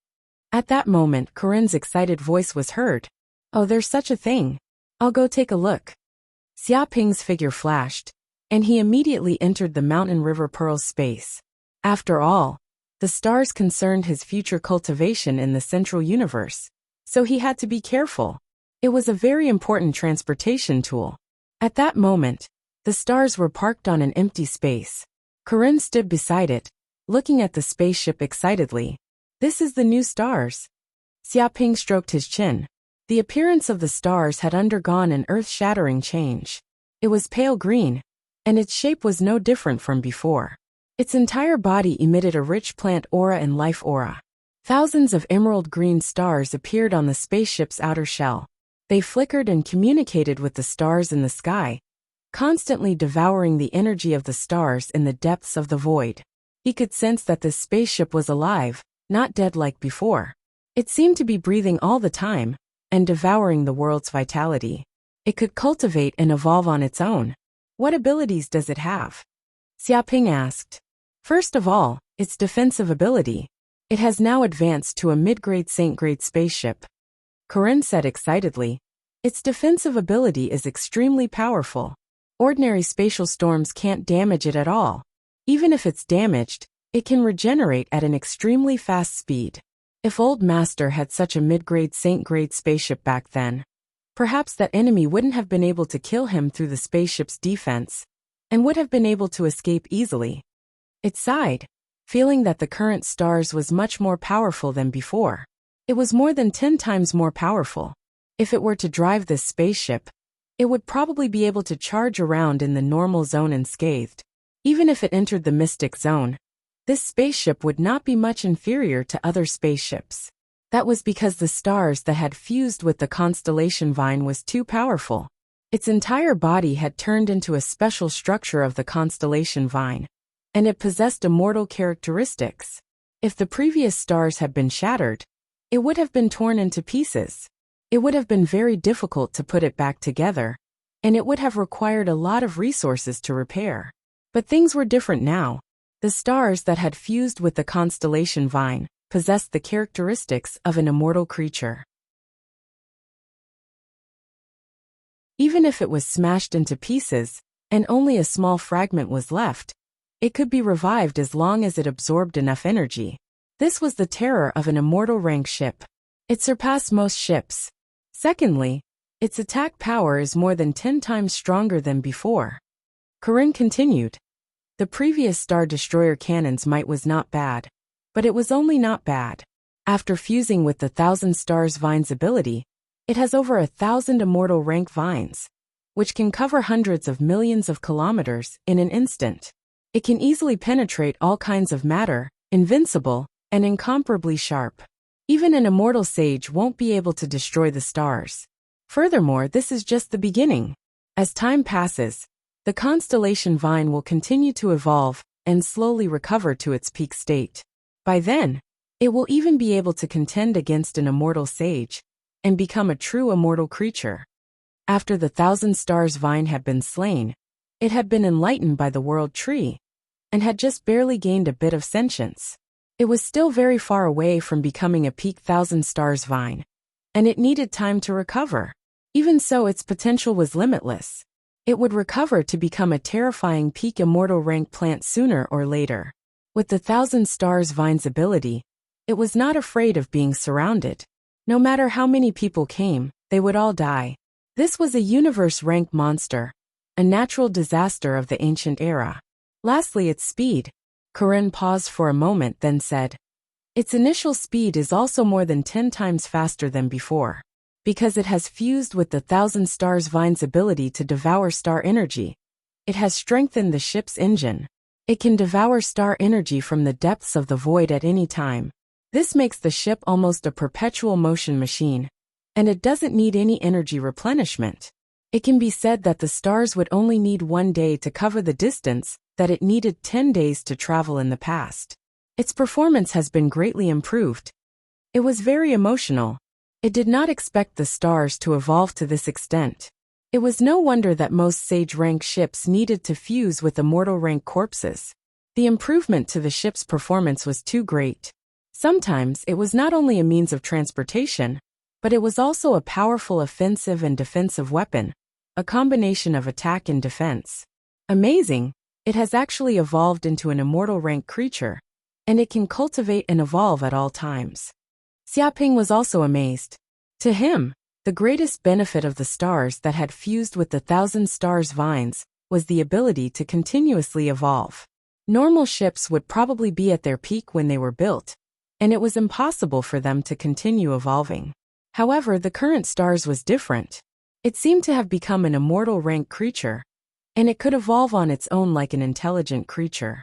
At that moment, Corinne's excited voice was heard. Oh, there's such a thing. I'll go take a look. Xia Ping's figure flashed, and he immediately entered the mountain river pearl's space. After all, the stars concerned his future cultivation in the central universe, so he had to be careful. It was a very important transportation tool. At that moment, the stars were parked on an empty space. Corinne stood beside it, looking at the spaceship excitedly. This is the new stars. Xia Ping stroked his chin. The appearance of the stars had undergone an earth-shattering change. It was pale green, and its shape was no different from before. Its entire body emitted a rich plant aura and life aura. Thousands of emerald green stars appeared on the spaceship's outer shell. They flickered and communicated with the stars in the sky, constantly devouring the energy of the stars in the depths of the void. He could sense that this spaceship was alive, not dead like before. It seemed to be breathing all the time, and devouring the world's vitality. It could cultivate and evolve on its own. What abilities does it have? Xia Ping asked. First of all, its defensive ability. It has now advanced to a mid-grade saint-grade spaceship. Corinne said excitedly. Its defensive ability is extremely powerful. Ordinary spatial storms can't damage it at all. Even if it's damaged, it can regenerate at an extremely fast speed. If Old Master had such a mid-grade saint-grade spaceship back then, perhaps that enemy wouldn't have been able to kill him through the spaceship's defense, and would have been able to escape easily. It sighed, feeling that the current stars was much more powerful than before. It was more than 10 times more powerful. If it were to drive this spaceship, it would probably be able to charge around in the normal zone unscathed. Even if it entered the mystic zone, this spaceship would not be much inferior to other spaceships. That was because the stars that had fused with the constellation vine was too powerful. Its entire body had turned into a special structure of the constellation vine, and it possessed immortal characteristics. If the previous stars had been shattered, it would have been torn into pieces. It would have been very difficult to put it back together, and it would have required a lot of resources to repair. But things were different now. The stars that had fused with the constellation vine possessed the characteristics of an immortal creature. Even if it was smashed into pieces, and only a small fragment was left, it could be revived as long as it absorbed enough energy. This was the terror of an immortal rank ship. It surpassed most ships. Secondly, its attack power is more than 10 times stronger than before. Corinne continued. The previous Star Destroyer cannon's might was not bad, but it was only not bad. After fusing with the Thousand Stars Vine's ability, it has over 1,000 immortal rank vines, which can cover hundreds of millions of kilometers in an instant. It can easily penetrate all kinds of matter, invincible, and incomparably sharp. Even an immortal sage won't be able to destroy the stars. Furthermore, this is just the beginning. As time passes, the constellation vine will continue to evolve and slowly recover to its peak state. By then, it will even be able to contend against an immortal sage and become a true immortal creature. After the Thousand Stars vine had been slain, It had been enlightened by the world tree, and had just barely gained a bit of sentience. It was still very far away from becoming a peak thousand stars vine, and it needed time to recover. Even so, its potential was limitless. It would recover to become a terrifying peak immortal rank plant sooner or later. With the thousand stars vine's ability, it was not afraid of being surrounded. No matter how many people came, they would all die. This was a universe-rank monster, a natural disaster of the ancient era. Lastly, its speed. Corinne paused for a moment, then said, its initial speed is also more than 10 times faster than before. Because it has fused with the thousand stars vine's ability to devour star energy, it has strengthened the ship's engine. It can devour star energy from the depths of the void at any time. This makes the ship almost a perpetual motion machine, and it doesn't need any energy replenishment. It can be said that the stars would only need 1 day to cover the distance that it needed 10 days to travel in the past. Its performance has been greatly improved. It was very emotional. It did not expect the stars to evolve to this extent. It was no wonder that most sage-rank ships needed to fuse with immortal-rank corpses. The improvement to the ship's performance was too great. Sometimes it was not only a means of transportation, but it was also a powerful offensive and defensive weapon, a combination of attack and defense. Amazing, it has actually evolved into an immortal-rank creature, and it can cultivate and evolve at all times. Xiaoping was also amazed. To him, the greatest benefit of the stars that had fused with the thousand stars vines was the ability to continuously evolve. Normal ships would probably be at their peak when they were built, and it was impossible for them to continue evolving. However, the current stars was different. It seemed to have become an immortal rank creature, and it could evolve on its own like an intelligent creature.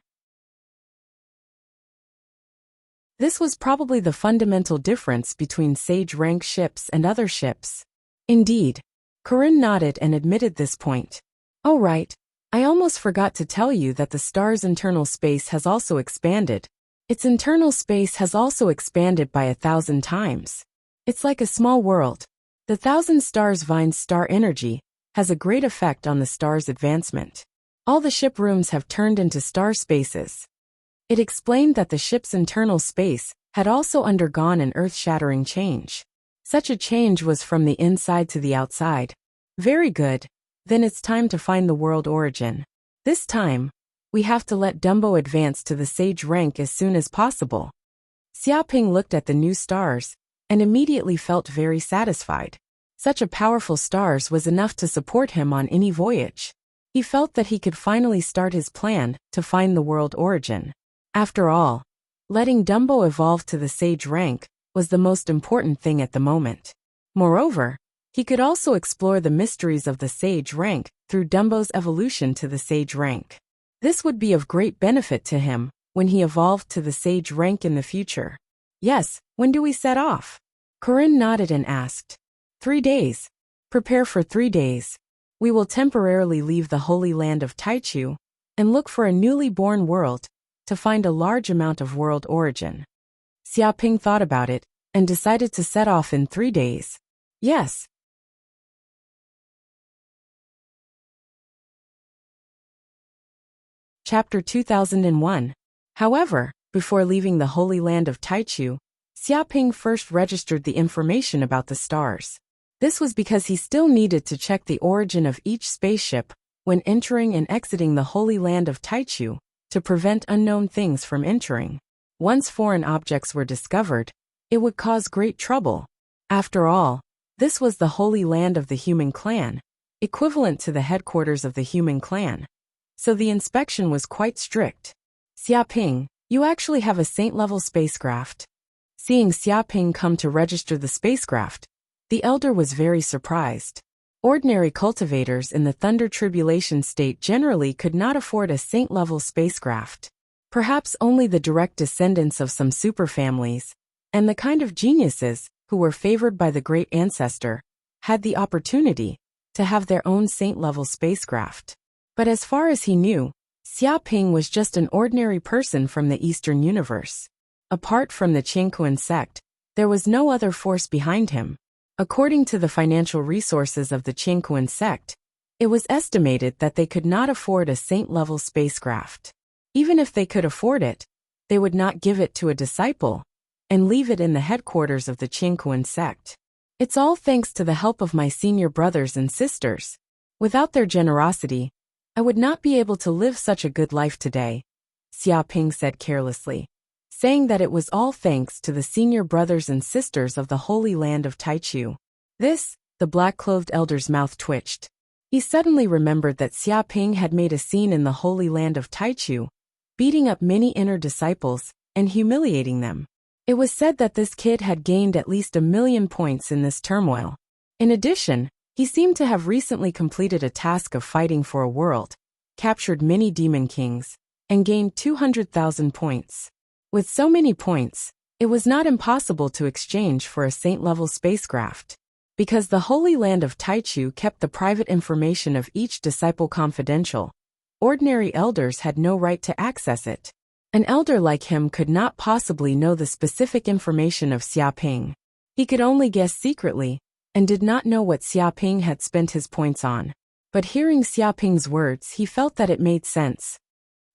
This was probably the fundamental difference between sage-rank ships and other ships. Indeed, Corinne nodded and admitted this point. Oh right, I almost forgot to tell you that the star's internal space has also expanded. Its internal space has also expanded by 1,000 times. It's like a small world. The thousand stars vine's star energy has a great effect on the star's advancement. All the ship rooms have turned into star spaces. It explained that the ship's internal space had also undergone an earth-shattering change. Such a change was from the inside to the outside. Very good. Then it's time to find the world origin. This time, we have to let Dumbo advance to the sage rank as soon as possible. Xiaoping looked at the new stars and immediately felt very satisfied. Such a powerful stars was enough to support him on any voyage. He felt that he could finally start his plan to find the world origin. After all, letting Dumbo evolve to the sage rank was the most important thing at the moment. Moreover, he could also explore the mysteries of the sage rank through Dumbo's evolution to the sage rank. This would be of great benefit to him when he evolved to the sage rank in the future. Yes, when do we set off? Corinne nodded and asked. 3 days. Prepare for 3 days. We will temporarily leave the holy land of Taichu and look for a newly born world to find a large amount of world origin. Xiaoping thought about it and decided to set off in 3 days. Yes. Chapter 2001. However, before leaving the holy land of Taichu, Xiaoping first registered the information about the stars. This was because he still needed to check the origin of each spaceship when entering and exiting the holy land of Taichu to prevent unknown things from entering. Once foreign objects were discovered, it would cause great trouble. After all, this was the holy land of the human clan, equivalent to the headquarters of the human clan. So the inspection was quite strict. Xiaoping, you actually have a saint-level spacecraft. Seeing Xiaoping come to register the spacecraft, the elder was very surprised. Ordinary cultivators in the Thunder Tribulation state generally could not afford a saint-level spacecraft. Perhaps only the direct descendants of some superfamilies, and the kind of geniuses who were favored by the great ancestor, had the opportunity to have their own saint-level spacecraft. But as far as he knew, Xiaoping was just an ordinary person from the Eastern universe. Apart from the Qingkuan sect, there was no other force behind him. According to the financial resources of the Qingkuan sect, It was estimated that they could not afford a saint-level spacecraft. Even if they could afford it, they would not give it to a disciple and leave it in the headquarters of the Qingkuan sect. It's all thanks to the help of my senior brothers and sisters. Without their generosity, I would not be able to live such a good life today, Xia Ping said carelessly, saying that it was all thanks to the senior brothers and sisters of the Holy Land of Taichu. The black-clothed elder's mouth twitched. He suddenly remembered that Xia Ping had made a scene in the Holy Land of Taichu, beating up many inner disciples and humiliating them. It was said that this kid had gained at least 1,000,000 points in this turmoil. In addition, he seemed to have recently completed a task of fighting for a world, captured many demon kings, and gained 200,000 points. With so many points, it was not impossible to exchange for a saint-level spacecraft. Because the Holy Land of Taichu kept the private information of each disciple confidential, ordinary elders had no right to access it. An elder like him could not possibly know the specific information of Xia Ping. He could only guess secretly, and did not know what Xia Ping had spent his points on. But hearing Xia Ping's words, he felt that it made sense.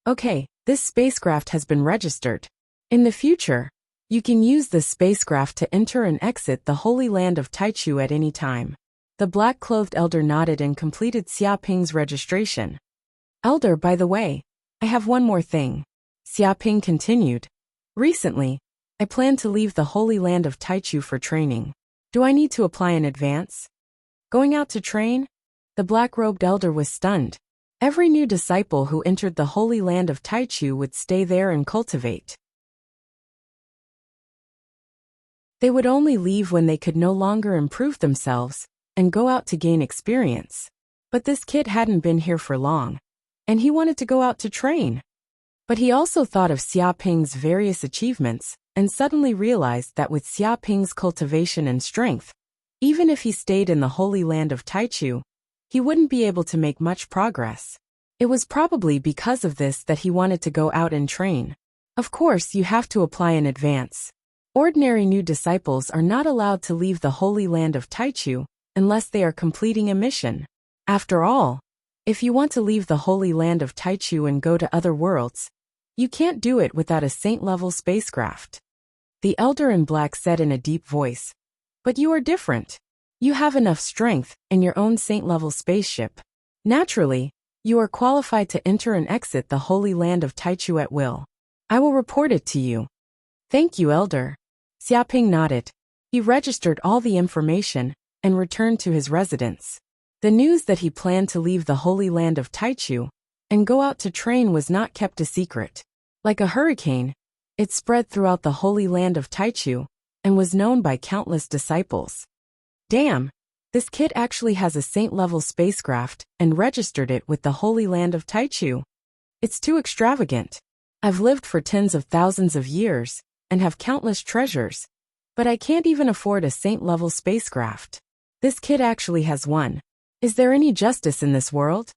Okay, this spacecraft has been registered. In the future, you can use this spacecraft to enter and exit the Holy Land of Taichu at any time. The black-clothed elder nodded and completed Xia Ping's registration. Elder, by the way, I have one more thing. Xia Ping continued. Recently, I plan to leave the Holy Land of Taichu for training. Do I need to apply in advance? Going out to train? The black-robed elder was stunned. Every new disciple who entered the Holy Land of Taichu would stay there and cultivate. They would only leave when they could no longer improve themselves and go out to gain experience. But this kid hadn't been here for long, and he wanted to go out to train. But he also thought of Xia Ping's various achievements and suddenly realized that with Xia Ping's cultivation and strength, even if he stayed in the Holy Land of Taichu, he wouldn't be able to make much progress. It was probably because of this that he wanted to go out and train. Of course, you have to apply in advance. Ordinary new disciples are not allowed to leave the Holy Land of Taichu unless they are completing a mission. After all, if you want to leave the Holy Land of Taichu and go to other worlds, you can't do it without a saint-level spacecraft. The elder in black said in a deep voice, "But you are different. You have enough strength and your own saint-level spaceship. Naturally, you are qualified to enter and exit the Holy Land of Taichu at will. I will report it to you." "Thank you, elder." Xia Ping nodded. He registered all the information and returned to his residence. The news that he planned to leave the Holy Land of Taichu and go out to train was not kept a secret. Like a hurricane, it spread throughout the Holy Land of Taichu and was known by countless disciples. Damn, this kid actually has a saint-level spacecraft and registered it with the Holy Land of Taichu. It's too extravagant. I've lived for tens of thousands of years and have countless treasures, but I can't even afford a saint-level spacecraft. This kid actually has one. Is there any justice in this world?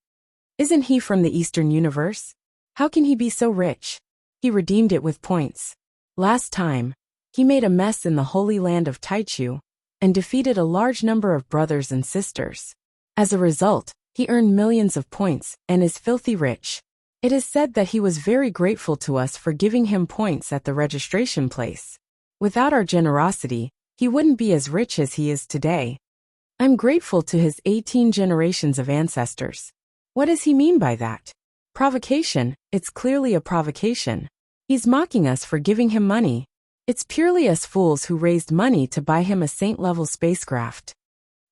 Isn't he from the Eastern universe? How can he be so rich? He redeemed it with points. Last time, he made a mess in the Holy Land of Taichu and defeated a large number of brothers and sisters. As a result, he earned millions of points and is filthy rich. It is said that he was very grateful to us for giving him points at the registration place. Without our generosity, he wouldn't be as rich as he is today. I'm grateful to his 18 generations of ancestors. What does he mean by that? Provocation, it's clearly a provocation. He's mocking us for giving him money. It's purely us fools who raised money to buy him a saint-level spacecraft.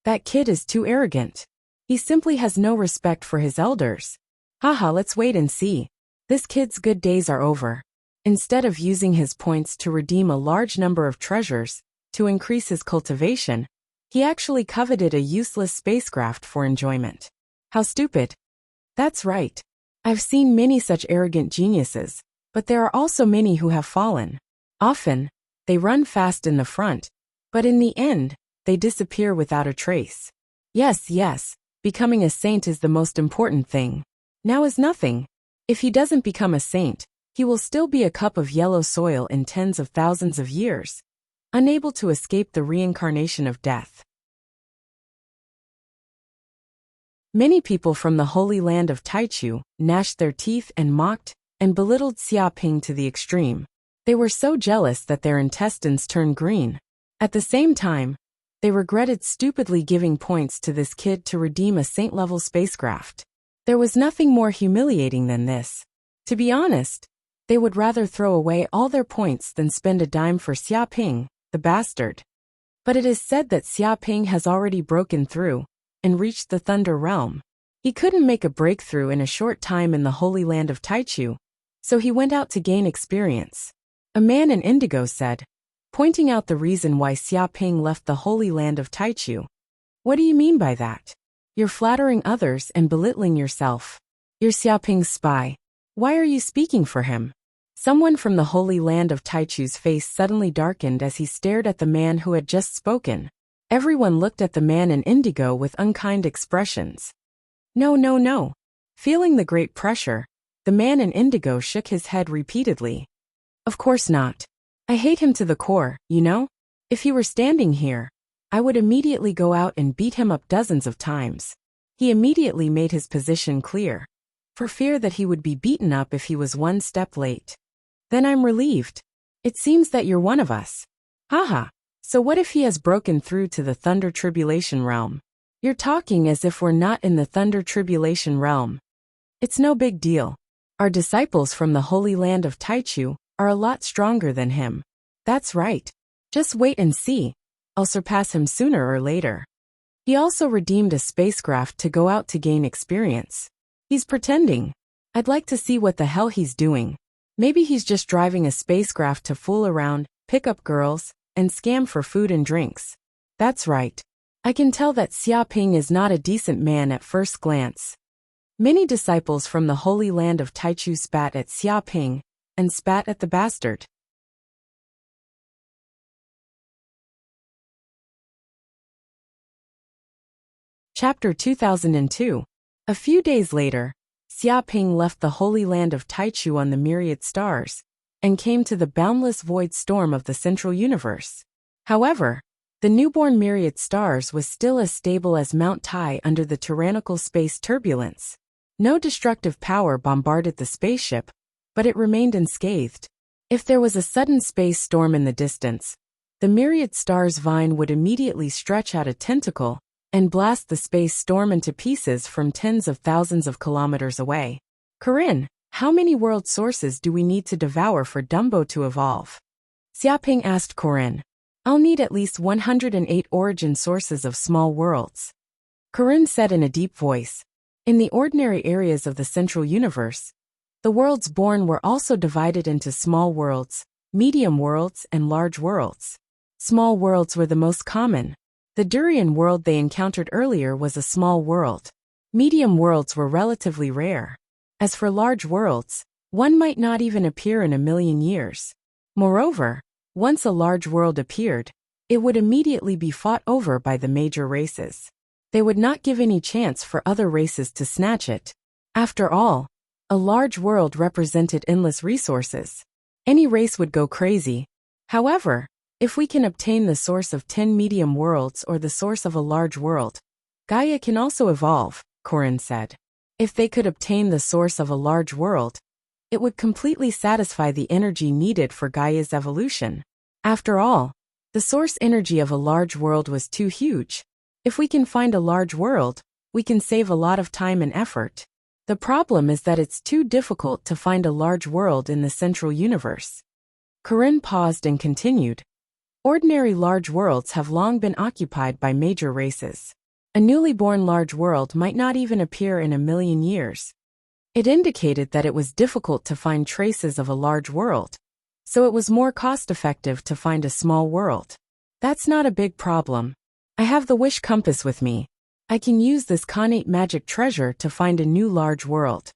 That kid is too arrogant. He simply has no respect for his elders. Haha, let's wait and see. This kid's good days are over. Instead of using his points to redeem a large number of treasures, to increase his cultivation, he actually coveted a useless spacecraft for enjoyment. How stupid. That's right. I've seen many such arrogant geniuses, but there are also many who have fallen. Often, they run fast in the front, but in the end, they disappear without a trace. Yes, becoming a saint is the most important thing. Now is nothing. If he doesn't become a saint, he will still be a cup of yellow soil in tens of thousands of years, unable to escape the reincarnation of death. Many people from the holy land of Taichu gnashed their teeth and mocked and belittled Xia Ping to the extreme. They were so jealous that their intestines turned green. At the same time, they regretted stupidly giving points to this kid to redeem a saint-level spacecraft. There was nothing more humiliating than this. To be honest, they would rather throw away all their points than spend a dime for Xia Ping, the bastard. But it is said that Xia Ping has already broken through and reached the Thunder Realm. He couldn't make a breakthrough in a short time in the holy land of Taichu, so he went out to gain experience. A man in indigo said, pointing out the reason why Xia Ping left the holy land of Taichu. What do you mean by that? You're flattering others and belittling yourself. You're Xia Ping's spy. Why are you speaking for him? Someone from the holy land of Taichu's face suddenly darkened as he stared at the man who had just spoken. Everyone looked at the man in indigo with unkind expressions. No, no, no. Feeling the great pressure, the man in indigo shook his head repeatedly. Of course not. I hate him to the core, you know? If he were standing here, I would immediately go out and beat him up dozens of times. He immediately made his position clear, for fear that he would be beaten up if he was one step late. Then I'm relieved. It seems that you're one of us. Haha. So what if he has broken through to the Thunder Tribulation realm? You're talking as if we're not in the Thunder Tribulation realm. It's no big deal. Our disciples from the holy land of Taichu are a lot stronger than him. That's right. Just wait and see. I'll surpass him sooner or later. He also redeemed a spacecraft to go out to gain experience. He's pretending. I'd like to see what the hell he's doing. Maybe he's just driving a spacecraft to fool around, pick up girls, and scam for food and drinks. That's right. I can tell that Xia Ping is not a decent man at first glance. Many disciples from the holy land of Taichu spat at Xia Ping and spat at the bastard. Chapter 2002. A few days later, Xia Ping left the holy land of Taichu on the myriad stars and came to the boundless void storm of the central universe. However, the newborn myriad stars was still as stable as Mount Tai under the tyrannical space turbulence. No destructive power bombarded the spaceship, but it remained unscathed. If there was a sudden space storm in the distance, the myriad stars vine would immediately stretch out a tentacle and blast the space storm into pieces from tens of thousands of kilometers away. Corinne, how many world sources do we need to devour for Dumbo to evolve? Xia Ping asked Corinne. I'll need at least 108 origin sources of small worlds. Corinne said in a deep voice. In the ordinary areas of the central universe, the worlds born were also divided into small worlds, medium worlds, and large worlds. Small worlds were the most common. The durian world they encountered earlier was a small world. Medium worlds were relatively rare. As for large worlds, one might not even appear in a million years. Moreover, once a large world appeared, it would immediately be fought over by the major races. They would not give any chance for other races to snatch it. After all, a large world represented endless resources. Any race would go crazy. However, if we can obtain the source of 10 medium worlds or the source of a large world, Gaia can also evolve, Corinne said. If they could obtain the source of a large world, it would completely satisfy the energy needed for Gaia's evolution. After all, the source energy of a large world was too huge. If we can find a large world, we can save a lot of time and effort. The problem is that it's too difficult to find a large world in the central universe. Corinne paused and continued. Ordinary large worlds have long been occupied by major races. A newly born large world might not even appear in a million years. It indicated that it was difficult to find traces of a large world, so it was more cost-effective to find a small world. That's not a big problem. I have the wish compass with me. I can use this connate magic treasure to find a new large world.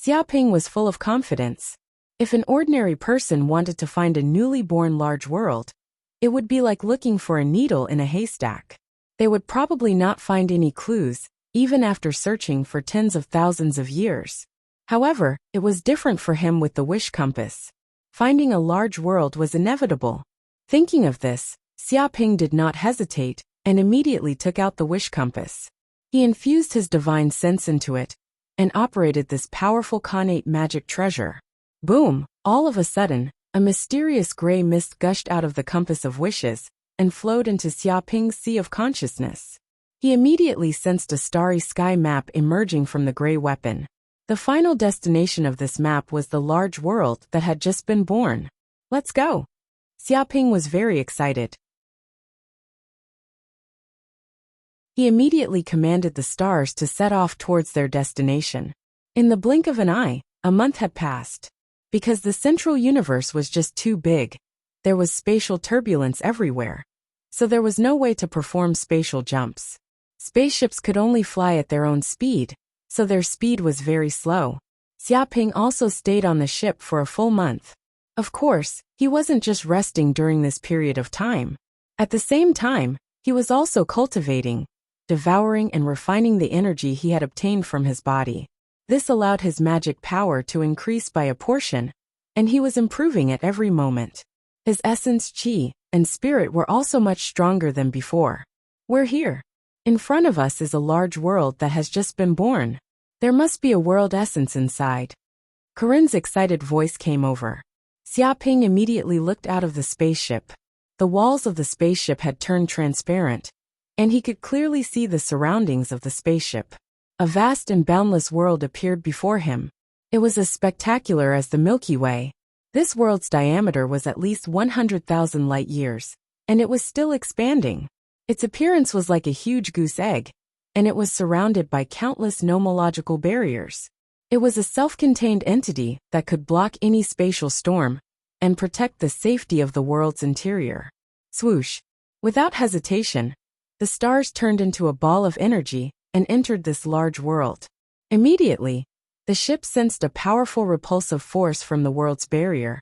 Xia Ping was full of confidence. If an ordinary person wanted to find a newly born large world, it would be like looking for a needle in a haystack. They would probably not find any clues, even after searching for tens of thousands of years. However, it was different for him with the wish compass. Finding a large world was inevitable. Thinking of this, Xia Ping did not hesitate and immediately took out the wish compass. He infused his divine sense into it and operated this powerful Khanate magic treasure. Boom! All of a sudden, a mysterious gray mist gushed out of the compass of wishes and flowed into Xiaoping's sea of consciousness. He immediately sensed a starry sky map emerging from the gray weapon. The final destination of this map was the large world that had just been born. Let's go! Xiaoping was very excited. He immediately commanded the stars to set off towards their destination. In the blink of an eye, a month had passed. Because the central universe was just too big, there was spatial turbulence everywhere. So there was no way to perform spatial jumps. Spaceships could only fly at their own speed, so their speed was very slow. Xiaoping also stayed on the ship for a full month. Of course, he wasn't just resting during this period of time. At the same time, he was also cultivating, devouring and refining the energy he had obtained from his body. This allowed his magic power to increase by a portion, and he was improving at every moment. His essence, qi, and spirit were also much stronger than before. We're here. In front of us is a large world that has just been born. There must be a world essence inside. Corinne's excited voice came over. Xiaoping immediately looked out of the spaceship. The walls of the spaceship had turned transparent, and he could clearly see the surroundings of the spaceship. A vast and boundless world appeared before him. It was as spectacular as the Milky Way. This world's diameter was at least 100,000 light years, and it was still expanding. Its appearance was like a huge goose egg, and it was surrounded by countless nomological barriers. It was a self-contained entity that could block any spatial storm and protect the safety of the world's interior. Swoosh! Without hesitation, the stars turned into a ball of energy and entered this large world. Immediately, the ship sensed a powerful repulsive force from the world's barrier,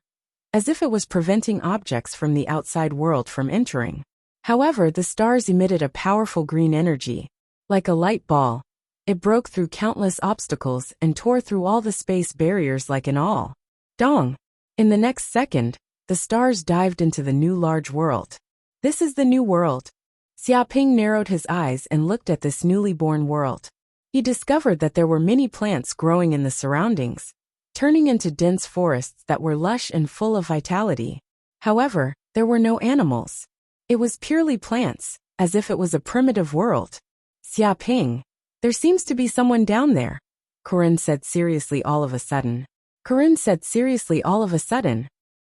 as if it was preventing objects from the outside world from entering. However, the stars emitted a powerful green energy. Like a light ball, it broke through countless obstacles and tore through all the space barriers like an awl. Dong! In the next second, the stars dived into the new large world. This is the new world. Xiaoping narrowed his eyes and looked at this newly born world. He discovered that there were many plants growing in the surroundings, turning into dense forests that were lush and full of vitality. However, there were no animals. It was purely plants, as if it was a primitive world. Xiaoping, there seems to be someone down there, Corinne said seriously all of a sudden.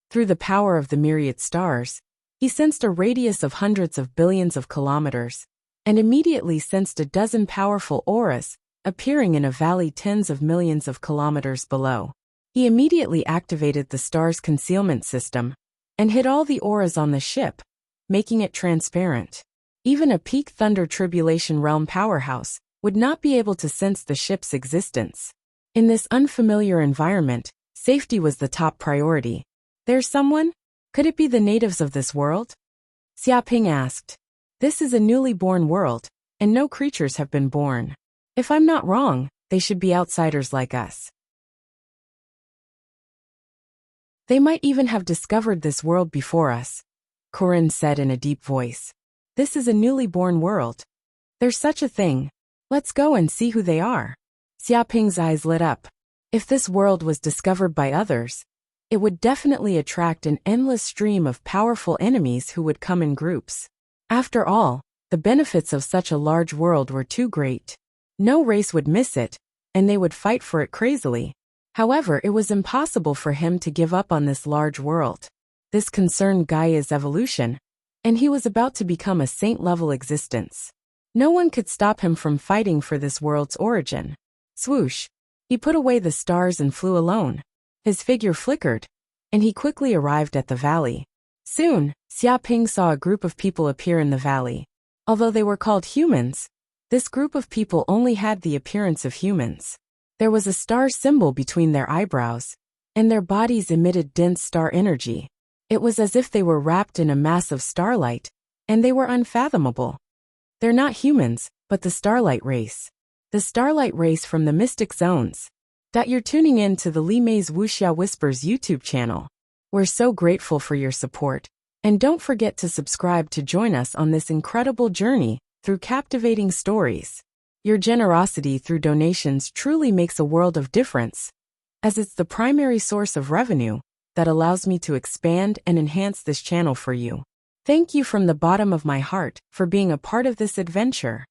Through the power of the myriad stars, he sensed a radius of hundreds of billions of kilometers, and immediately sensed a dozen powerful auras appearing in a valley tens of millions of kilometers below. He immediately activated the star's concealment system and hid all the auras on the ship, making it transparent. Even a peak Thunder Tribulation Realm powerhouse would not be able to sense the ship's existence. In this unfamiliar environment, safety was the top priority. There's someone? Could it be the natives of this world? Xiaoping asked. This is a newly born world, and no creatures have been born. If I'm not wrong, they should be outsiders like us. They might even have discovered this world before us, Corinne said in a deep voice. This is a newly born world. There's such a thing. Let's go and see who they are. Xiaoping's eyes lit up. If this world was discovered by others, it would definitely attract an endless stream of powerful enemies who would come in groups. After all, the benefits of such a large world were too great. No race would miss it, and they would fight for it crazily. However, it was impossible for him to give up on this large world. This concerned Gaia's evolution, and he was about to become a saint-level existence. No one could stop him from fighting for this world's origin. Swoosh! He put away the stars and flew alone. His figure flickered, and he quickly arrived at the valley. Soon, Xiaoping saw a group of people appear in the valley. Although they were called humans, this group of people only had the appearance of humans. There was a star symbol between their eyebrows, and their bodies emitted dense star energy. It was as if they were wrapped in a mass of starlight, and they were unfathomable. They're not humans, but the Starlight Race. The Starlight Race from the Mystic Zones. You're tuning in to the Li Mei's Wuxia Whispers YouTube channel. We're so grateful for your support, and don't forget to subscribe to join us on this incredible journey through captivating stories. Your generosity through donations truly makes a world of difference, as it's the primary source of revenue that allows me to expand and enhance this channel for you. Thank you from the bottom of my heart for being a part of this adventure.